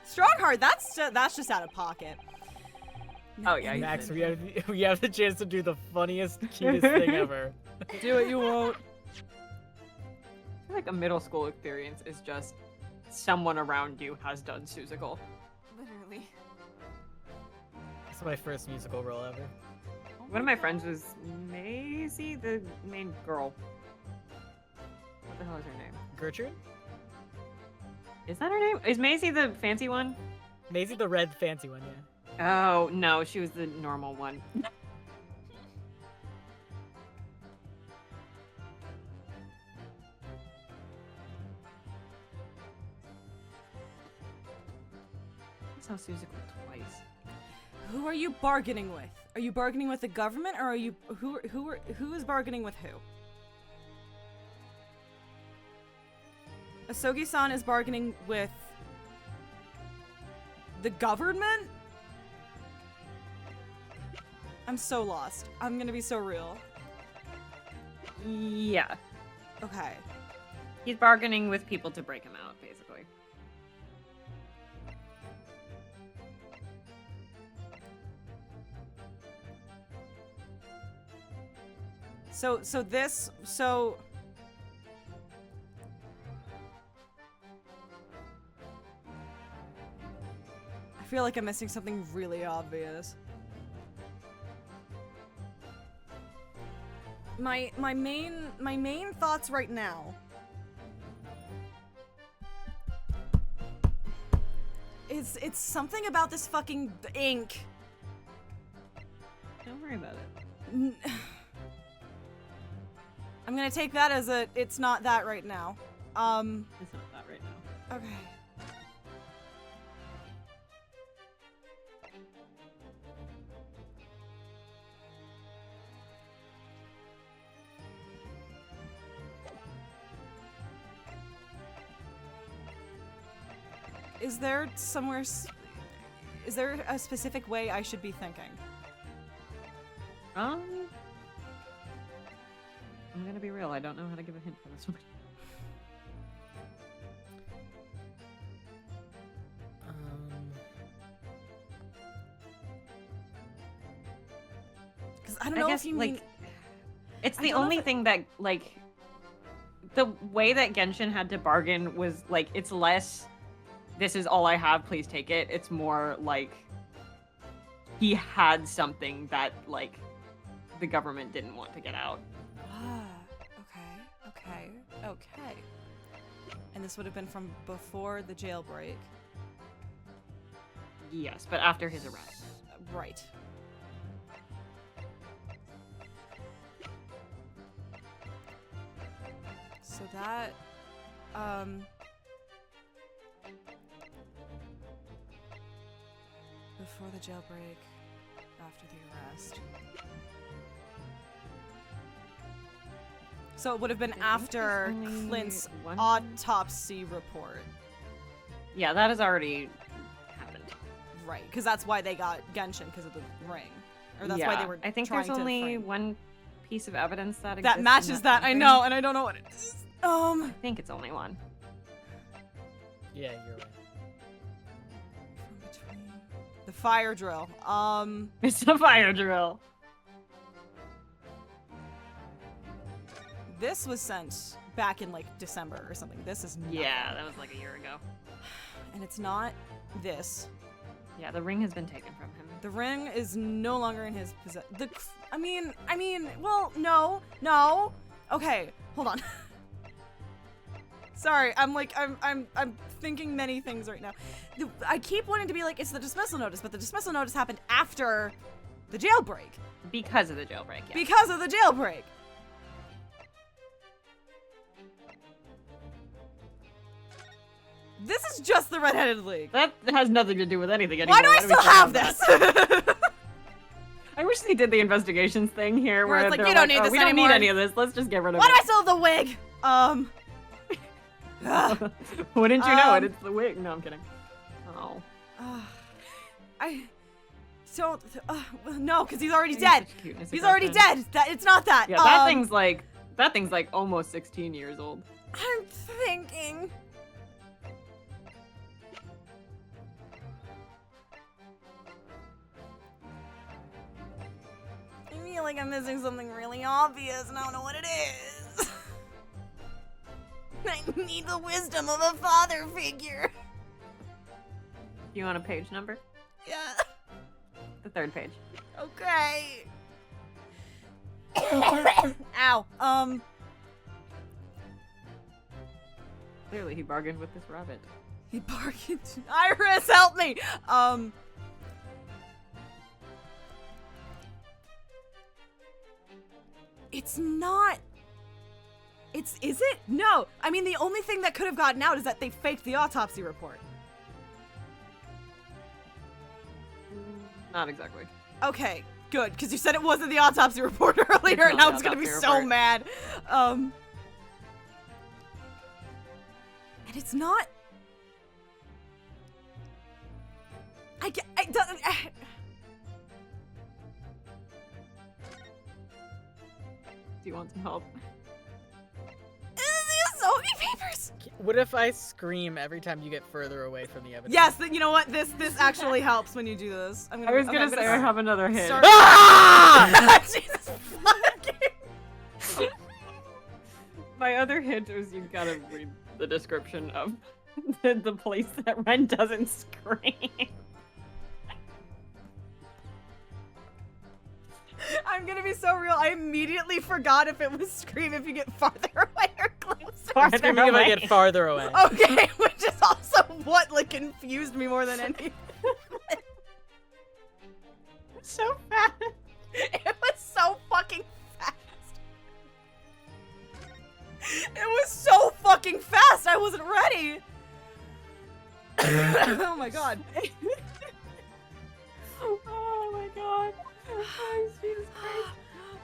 A: Strongheart, that's just out of pocket.
B: Oh yeah, you
C: Max,
B: did.
C: we have the chance to do the funniest, cutest thing ever.
A: Do it, you won't.
E: I feel like a middle school experience is just someone around you has done Seussical.
B: Literally.
C: That's my first musical role ever.
E: One of my friends was Maisie, the main girl. What the hell is her name?
C: Gertrude?
E: Is that her name? Is Maisie the fancy one?
C: Maisie the red fancy one, yeah.
E: Oh, no, she was the normal one. I saw Seussical twice.
A: Who are you bargaining with? Are you bargaining with the government, or are you who is bargaining with who? Asogi-san is bargaining with the government? I'm so lost. I'm gonna be so real.
E: Yeah.
A: Okay.
E: He's bargaining with people to break him out, basically.
A: So I feel like I'm missing something really obvious. My main thoughts right now is it's something about this fucking ink.
E: Don't worry about it.
A: I'm gonna take that as it's not that right now.
E: It's not that right now.
A: Okay. Is there somewhere... Is there a specific way I should be thinking?
E: I'm gonna be real, I don't know how to give a hint for this one.
A: Because I don't know if you mean...
E: It's
A: I
E: the
A: don't know
E: only
A: if it-
E: thing that, like... The way that Genshin had to bargain was, like, it's less... This is all I have, please take it. It's more like... He had something that, like, the government didn't want to get out.
A: Ah, okay. And this would have been from before the jailbreak.
E: Yes, but after his arrest.
A: Right. So that, before the jailbreak, after the arrest. So it would have been
E: I think there's
A: after
E: only
A: Clint's
E: one-
A: autopsy report.
E: Yeah, that has already happened.
A: Right, because that's why they got Genshin, because of the ring. Or that's why they were
E: I think
A: trying
E: there's
A: to
E: only
A: frame.
E: one piece of evidence that exists
A: That
E: in
A: matches that, I
E: timeframe.
A: know, and I don't know what it is.
E: I think it's only one.
C: Yeah, you're right.
A: From between... The fire drill.
E: It's a fire drill.
A: This was sent back in, like, December or something. This is not.
E: Yeah, that was like a year ago.
A: And it's not this.
E: Yeah, the ring has been taken from him.
A: The ring is no longer in his possession. I mean, well, no. Okay, hold on. Sorry, I'm thinking many things right now. I keep wanting to be like, it's the dismissal notice, but the dismissal notice happened after the jailbreak.
E: Because of the jailbreak, yeah.
A: Because of the jailbreak. This is just the Red-Headed League.
E: That has nothing to do with anything anymore.
A: Why do I still have this?
E: I wish they did the investigations thing here
A: Where
E: where
A: it's like,
E: they're
A: "We don't
E: like,
A: need
E: oh,
A: this
E: we don't
A: anymore."
E: need any of this. Let's just get rid of
A: Why do
E: it.
A: I still have the wig?
E: Wouldn't you know it? It's the wig. No, I'm kidding. Oh.
A: I don't. No, because he's already
E: He's
A: dead.
E: such a cuteness
A: He's already
E: aggression.
A: dead. It's not that.
E: Yeah, that thing's like almost 16 years old.
A: I'm thinking. I feel like I'm missing something really obvious, and I don't know what it is. I need the wisdom of a father figure.
E: You want a page number?
A: Yeah.
E: The third page.
A: Okay. Ow.
E: Clearly, he bargained with this rabbit.
A: He bargained. Iris, help me. It's not. Is it? No. I mean, the only thing that could have gotten out is that they faked the autopsy report.
E: Not exactly.
A: Okay, good, because you said it wasn't the autopsy report earlier,
E: It's
A: and
E: not
A: now
E: the
A: it's gonna be
E: autopsy
A: so
E: report.
A: mad. And it's not. I don't.
E: Do you want some help?
A: This is the Asogi papers.
C: What if I scream every time you get further away from the evidence?
A: Yes, you know what? This actually helps when you do this.
E: I was gonna say I have another hit.
A: Start. Ah! Jesus fucking.
E: My other hint was you've got to read the description of the place that Ren doesn't scream.
A: I'm gonna be so real. I immediately forgot if it was scream if you get farther away or closer.
C: I'm screaming if I get farther away.
A: Okay, which is also what confused me more than anything.
E: So fast.
A: It was so fucking fast. It was so fucking fast. I wasn't ready. Oh my god.
E: Oh my god. Oh, Jesus Christ.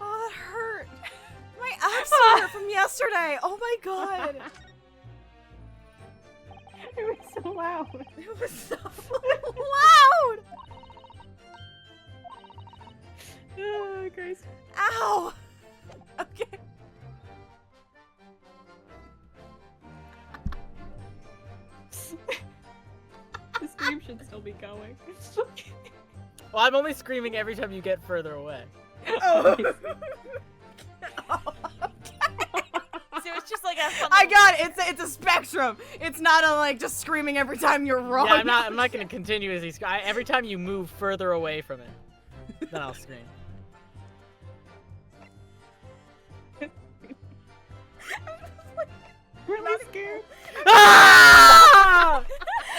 A: Oh, that hurt. My abs still hurt from yesterday. Oh my god.
E: It was so loud.
A: It was so loud.
E: Oh, Christ.
A: Ow. Okay.
E: The scream should still be going.
C: Well, I'm only screaming every time you get further away.
A: Oh.
D: So it's just like a fun
A: I
D: little-
A: got it. It's a spectrum. It's not just screaming every time you're wrong.
C: Yeah, I'm not gonna continuously scream. Every time you move further away from it, then I'll scream.
E: Really scared.
C: Ah!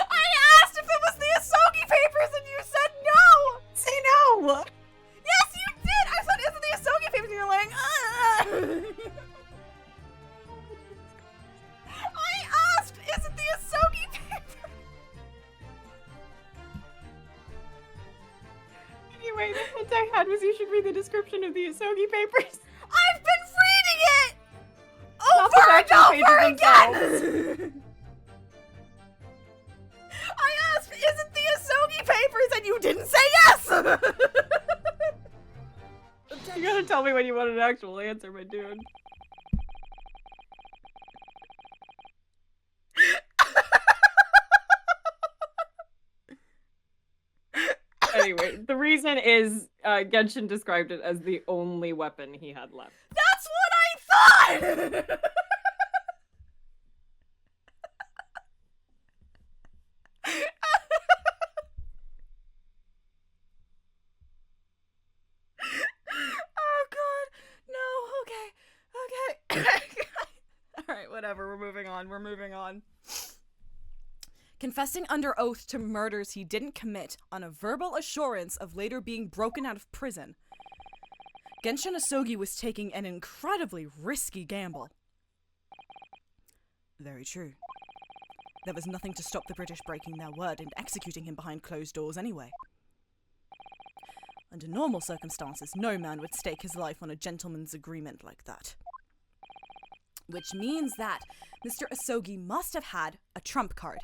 A: I asked if it was the Asogi papers and you said no.
E: Say no.
A: Yes, you did. I said, is it the Asogi papers? And you're like, I asked, is it the Asogi papers?
E: Anyway, the hint I had was you should read the description of the Asogi papers.
A: I've been reading it
E: Not the
A: over and
E: actual
A: over
E: pages
A: again. I asked, is it the Asogi papers? And you didn't say yes.
E: You gotta tell me when you want an actual answer, my dude. Anyway, the reason is Genshin described it as the only weapon he had left.
A: That's what I thought. Oh god. No. Okay. All right, whatever. We're moving on. Confessing under oath to murders he didn't commit on a verbal assurance of later being broken out of prison, Genshin Asogi was taking an incredibly risky gamble. Very true. There was nothing to stop the British breaking their word and executing him behind closed doors anyway. Under normal circumstances, no man would stake his life on a gentleman's agreement like that. Which means that Mr. Asogi must have had a trump card.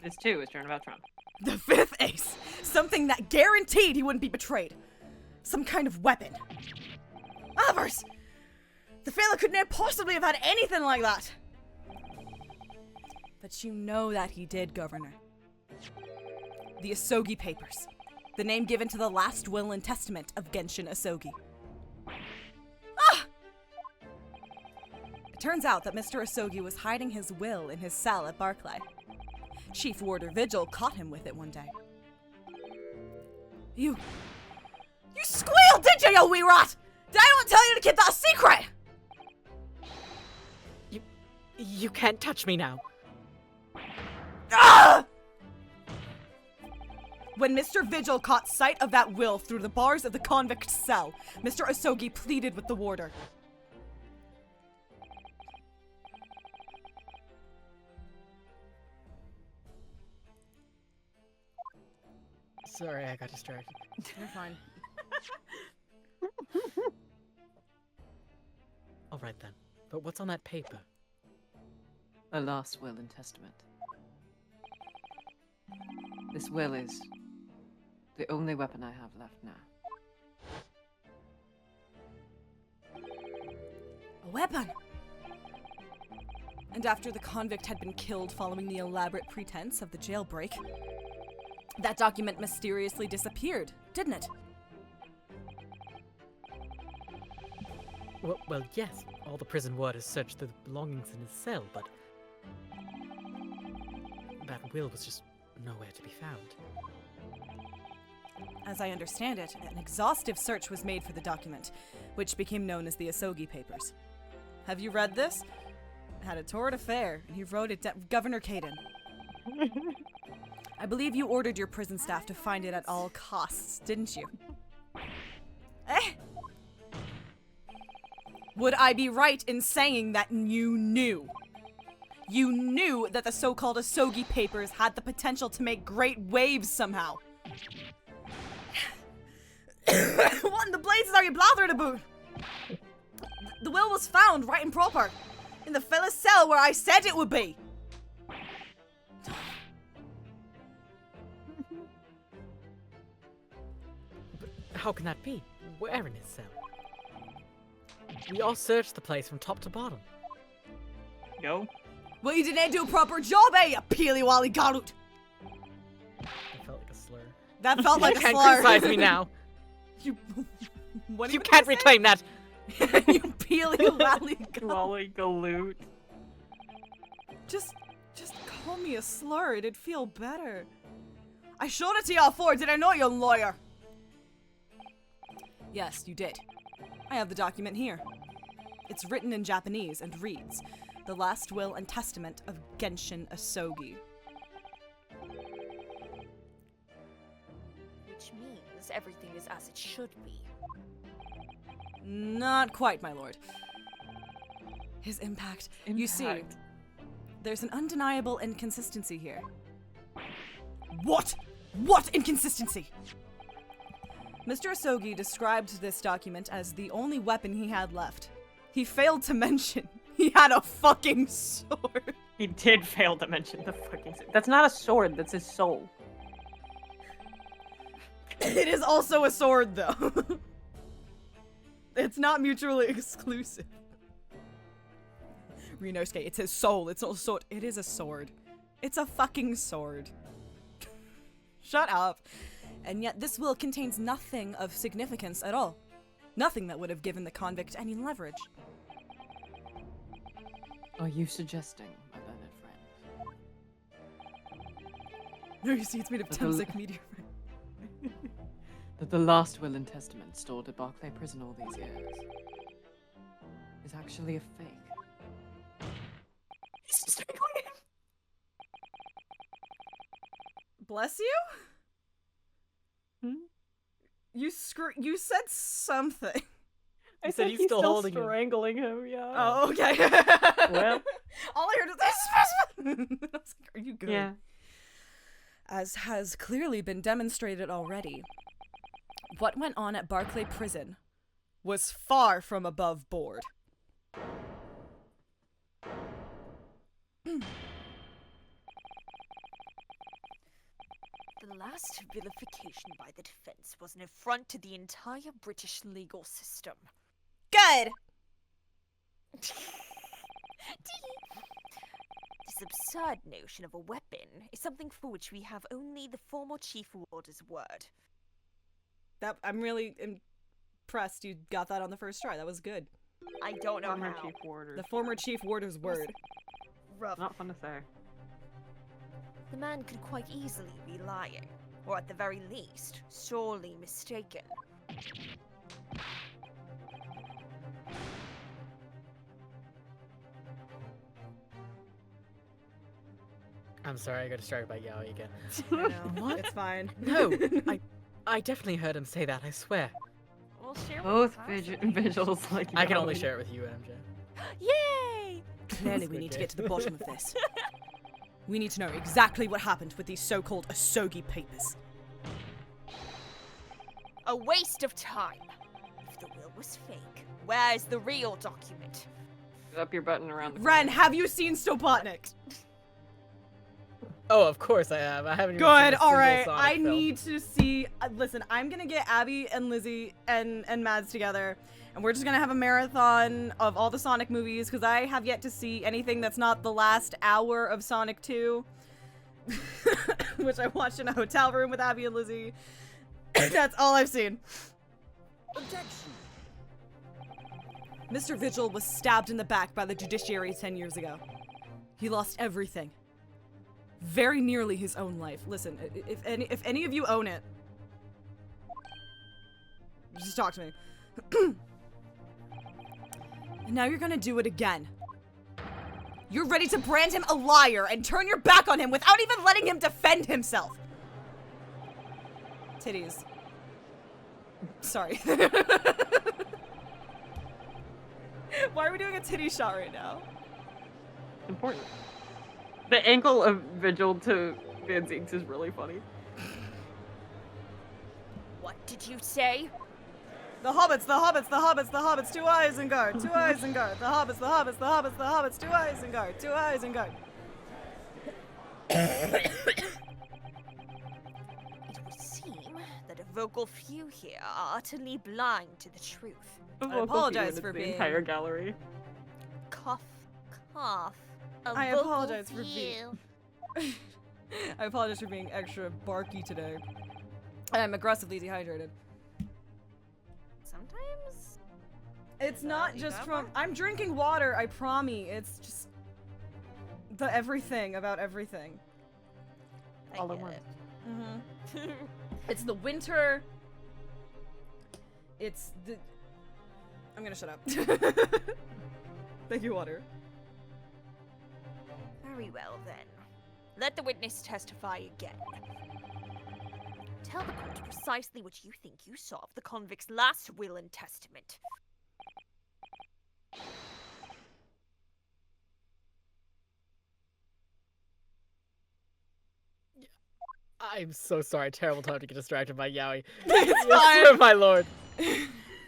E: This too is turnabout Trump.
A: The fifth ace! Something that guaranteed he wouldn't be betrayed. Some kind of weapon. Others! The fella could never possibly have had anything like that! But you know that he did, Governor. The Asogi Papers. The name given to the last will and testament of Genshin Asogi. Ah! It turns out that Mr. Asogi was hiding his will in his cell at Barclay. Chief Warder Vigil caught him with it one day. You squealed, did you, you wee rat? Did I not tell you to keep that a secret?
C: You can't touch me now.
A: Ah! When Mr. Vigil caught sight of that will through the bars of the convict cell, Mr. Asogi pleaded with the warder.
C: Sorry, I got distracted.
A: You're fine.
C: All right then. But what's on that paper?
E: A last will and testament. This will is the only weapon I have left now.
A: A weapon! And after the convict had been killed following the elaborate pretense of the jailbreak, that document mysteriously disappeared, didn't it?
C: Well, yes. All the prison warders searched the belongings in his cell, but that will was just nowhere to be found.
A: As I understand it, an exhaustive search was made for the document, which became known as the Asogi Papers. Have you read this? It had a torrid affair, and he wrote it down. Governor Caden. I believe you ordered your prison staff to find it at all costs, didn't you? Eh? Would I be right in saying that you knew? You knew that the so-called Asogi Papers had the potential to make great waves somehow. What in the blazes are you blathering about? The will was found right and proper, in the fella's cell where I said it would be.
C: But how can that be? Where in his cell? We all searched the place from top to bottom.
G: Yo.
A: Well, you didn't do a proper job, eh, you peely-wally garut?
C: That felt like a slur.
A: That felt like
C: You
A: a
C: can't
A: slur.
C: criticize me now.
A: You, what
C: You can't reclaim that.
A: You peely-wally garut.
G: Wally Galoot.
A: Just call me a slur. It'd feel better. I showed it to y'all for. Did I know you're a lawyer? Yes, you did. I have the document here. It's written in Japanese and reads, "The Last Will and Testament of Genshin Asogi."
D: Which means everything is as it should be.
A: Not quite, my lord. His impact. You see, there's an undeniable inconsistency here. What? What inconsistency? Mr. Asogi described this document as the only weapon he had left. He failed to mention he had a fucking sword.
G: He did fail to mention the fucking. That's not a sword. That's his soul.
A: It is also a sword, though. It's not mutually exclusive. Rinosuke, it's his soul. It's not a sword. It is a sword. It's a fucking sword. Shut up. And yet this will contains nothing of significance at all. Nothing that would have given the convict any leverage.
E: Are you suggesting, my learned friend,
A: No, you see, it's made of
E: But
A: Temsic meteorite.
E: that the last will and testament stored at Barclay Prison all these years is actually a fake?
A: Bless you?
G: Hmm?
A: You said something.
C: You said
G: think
C: he's still holding him.
G: strangling him. Yeah.
A: Oh, okay.
G: Well.
A: All I heard was I was like, are you good?
G: Yeah.
A: As has clearly been demonstrated already, what went on at Barclay Prison was far from above board.
D: The last vilification by the defense was an affront to the entire British legal system.
A: Good!
D: This absurd notion of a weapon is something for which we have only the former Chief Warder's word.
A: I'm really impressed you got that on the first try. That was good.
D: I don't know
G: Former
D: how.
G: Chief Warder.
A: The former Chief Warder's word.
D: Rough.
G: Not fun to say.
D: The man could quite easily be lying, or at the very least, sorely mistaken.
C: I'm sorry, I got distracted by Yaoi again.
A: I know.
C: What?
A: It's fine.
C: No, I definitely heard him say that, I swear.
D: We'll share
E: Both
D: with us.
E: vigils like
C: I can only
E: Yaoi.
C: share it with you, MJ.
D: Yay!
A: Clearly, we need to get to the bottom of this. We need to know exactly what happened with these so-called Asogi papers.
D: A waste of time. If the will was fake, where's the real document?
E: Up your button around the
A: Ren, have you seen Stopotnik?
C: Oh, of course I have. I haven't even seen
A: Good,
C: a single
A: alright.
C: Sonic
A: I
C: film.
A: need to see. Listen, I'm gonna get Abby and Lizzie and Mads together, and we're just gonna have a marathon of all the Sonic movies, because I have yet to see anything that's not the last hour of Sonic 2, which I watched in a hotel room with Abby and Lizzie. That's all I've seen.
F: Objection.
A: Mr. Vigil was stabbed in the back by the judiciary 10 years ago. He lost everything. Very nearly his own life. Listen, if any of you own it, just talk to me. And now you're gonna do it again. You're ready to brand him a liar and turn your back on him without even letting him defend himself. Titties. Sorry. Why are we doing a titty shot right now?
G: Important. The angle of Vigil to Van Zinks is really funny.
D: What did you say?
A: The hobbits, the hobbits, the hobbits, the hobbits, 2 eyes and guard, 2 eyes and guard. The hobbits, the hobbits, the hobbits, the hobbits, 2 eyes and guard, 2 eyes and guard.
D: It would seem that a vocal few here are utterly blind to the truth.
G: I
A: apologize for
G: the
A: being-
G: entire gallery.
D: Cough, cough. A
A: I
D: vocal
A: apologize for being-
D: few.
A: I apologize for being extra barky today. I'm aggressively dehydrated.
D: Sometimes.
A: It's not
D: you
A: just
D: got
A: from-
D: one?
A: I'm drinking water, I promise. It's just the everything about everything.
D: I
G: All at
D: get
G: once.
D: it.
A: It's the winter. It's the. I'm gonna shut up. Thank you, water.
D: Very well then. Let the witness testify again. Tell the court precisely what you think you saw of the convict's last will and testament.
C: I'm so sorry. Terrible time to get distracted by Yaoi.
A: It's
C: Yes,
A: fine.
C: my lord.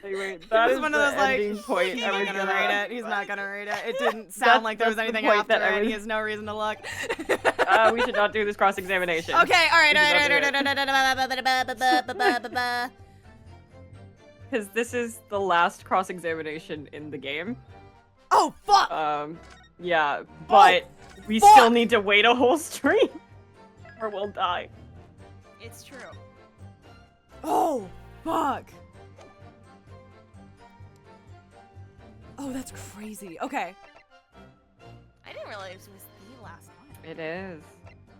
G: Anyway, that
A: It was
G: is
A: one of
G: the
A: those like,
G: ending point.
A: he's
G: I
A: not
G: was
A: gonna
G: gonna
A: read it. He's not gonna read it. It didn't sound like there was
G: that's the
A: anything
G: point
A: after
G: that I
A: it. He
G: was-
A: has no reason to look.
G: We should not do this cross-examination.
A: Okay, alright,
G: We should
A: alright.
G: Because this is the last cross-examination in the game.
A: Oh, fuck!
G: Yeah, but we
A: fuck!
G: still need to wait a whole stream, or we'll die.
D: It's true.
A: Oh, fuck. Oh, that's crazy. Okay.
D: I didn't realize it was the last one.
G: It is.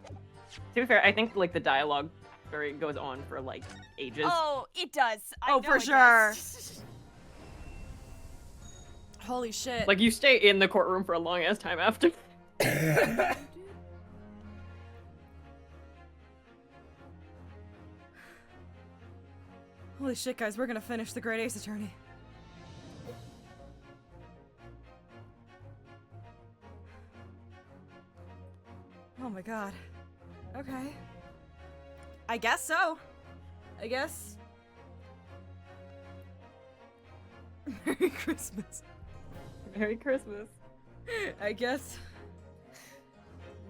G: To be fair, I think like the dialogue story goes on for like ages.
D: Oh, it does. I
A: Oh,
D: know
A: for
D: it
A: sure.
D: does.
A: Holy shit.
G: Like you stay in the courtroom for a long ass time after.
A: Holy shit, guys, we're gonna finish the Great Ace Attorney. Oh my god. Okay. I guess so. I guess. Merry Christmas.
G: Merry Christmas.
A: I guess.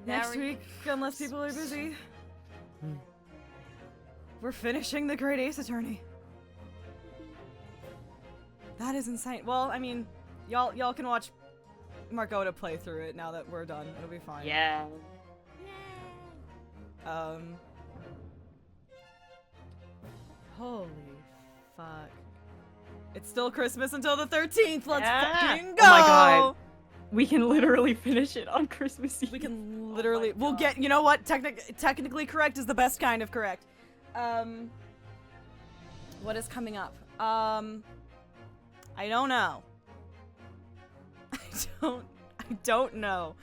A: Next
D: Merry
A: week, unless people are busy.
C: Hmm.
A: We're finishing the Great Ace Attorney. That is insane. Well, I mean, y'all can watch Margota play through it now that we're done. It'll be fine.
G: Yeah.
A: Holy fuck. It's still Christmas until the 13th. Let's
G: Yeah.
A: fucking go.
G: Oh my god. We can literally finish it on Christmas Eve.
A: We can literally. We'll get. You know what? Technically correct is the best kind of correct. What is coming up? I don't know. I don't know.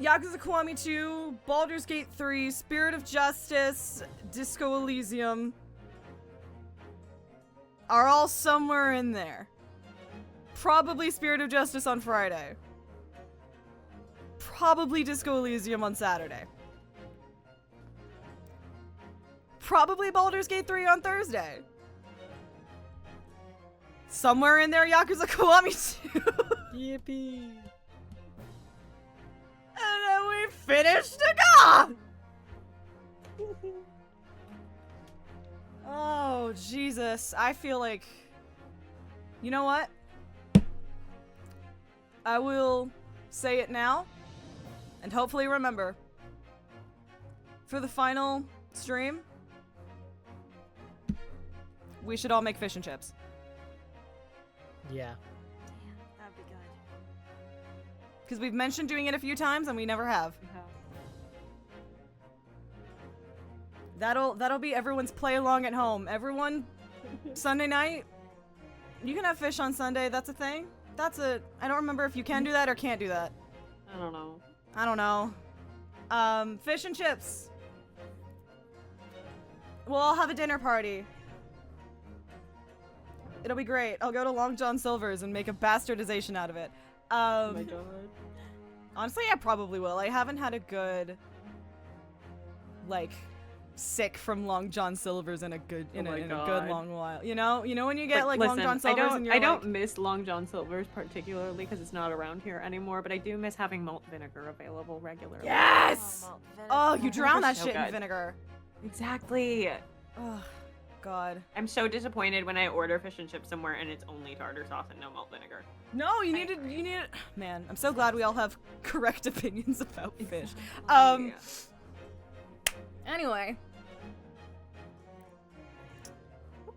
A: Yakuza Kiwami 2, Baldur's Gate 3, Spirit of Justice, Disco Elysium are all somewhere in there. Probably Spirit of Justice on Friday. Probably Disco Elysium on Saturday. Probably Baldur's Gate 3 on Thursday. Somewhere in there, Yakuza Kiwami 2.
C: Yippee!
A: And then we finished the Oh, Jesus. I feel like... You know what? I will say it now. And hopefully remember. For the final stream, we should all make fish and chips.
C: Yeah.
D: That'd be good.
A: Because we've mentioned doing it a few times and we never have. That'll be everyone's play along at home. Everyone, Sunday night, you can have fish on Sunday. That's a thing. I don't remember if you can do that or can't do that.
G: I don't know.
A: I don't know. Fish and chips. We'll all have a dinner party. It'll be great. I'll go to Long John Silver's and make a bastardization out of it.
G: Oh my god.
A: Honestly, I probably will. I haven't had a good, like, sick from Long John Silver's in a good in a good long while. You know when you get like Long
G: listen,
A: John Silver's and you're
G: I don't
A: like,
G: miss Long John Silver's particularly because it's not around here anymore, but I do miss having malt vinegar available regularly.
A: yes.
D: malt vinegar.
A: Oh, you drown that
G: so
A: shit in
G: good.
A: vinegar.
G: Exactly.
A: Oh, God.
G: I'm so disappointed when I order fish and chips somewhere and it's only tartar sauce and no malt vinegar.
A: No, you need it. You need it. Man, I'm so glad we all have correct opinions about fish. Anyway.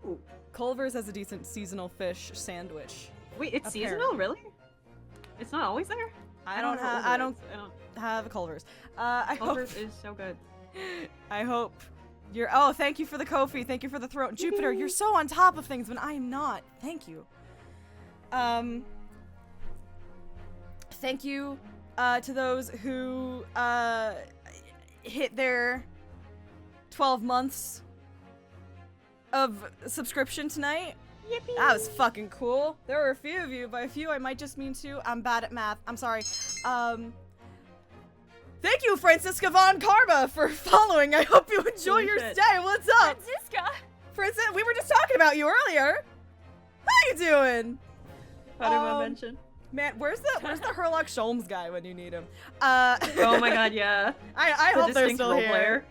G: Ooh.
A: Culver's has a decent seasonal fish sandwich.
G: Wait, it's
A: Apparently.
G: seasonal, really? It's not always there?
A: I don't have Culver's. I hope
G: Culver's is so good.
A: I hope you're. Oh, thank you for the Kofi. Thank you for the throat. Jupiter, you're so on top of things when I'm not. Thank you. Thank you to those who hit their 12 months of subscription tonight. Yippee. That was fucking cool. There were a few of you. By a few, I might just mean two. I'm bad at math. I'm sorry. Thank you, Francisca Von Karma, for following. I hope you enjoy your stay. What's up?
D: Francisca!
A: Francis, we were just talking about you earlier. How you doing?
G: What did I mention?
A: Man, where's the Herlock Sholmes guy when you need him?
G: Oh my god, yeah.
A: I
G: The
A: hope they're
G: distinct
A: still
G: role
A: here.
G: player.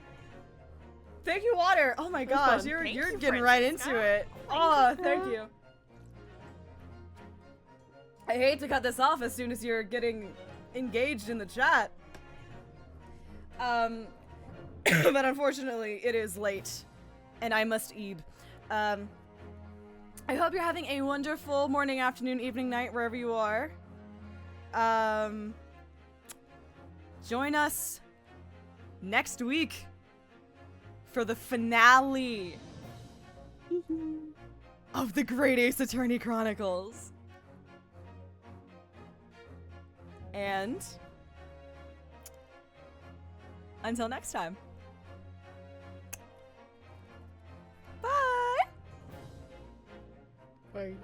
A: Tthank you, Water. Oh my gosh,
G: fun.
A: you're
D: Thank you,
A: getting right
D: Francisca.
A: into it. Oh, thank you. I hate to cut this off as soon as you're getting engaged in the chat. But unfortunately, it is late, and I must eat. I hope you're having a wonderful morning, afternoon, evening, night, wherever you are. Join us next week for the finale of the Great Ace Attorney Chronicles. And until next time. Bye!
C: Bye.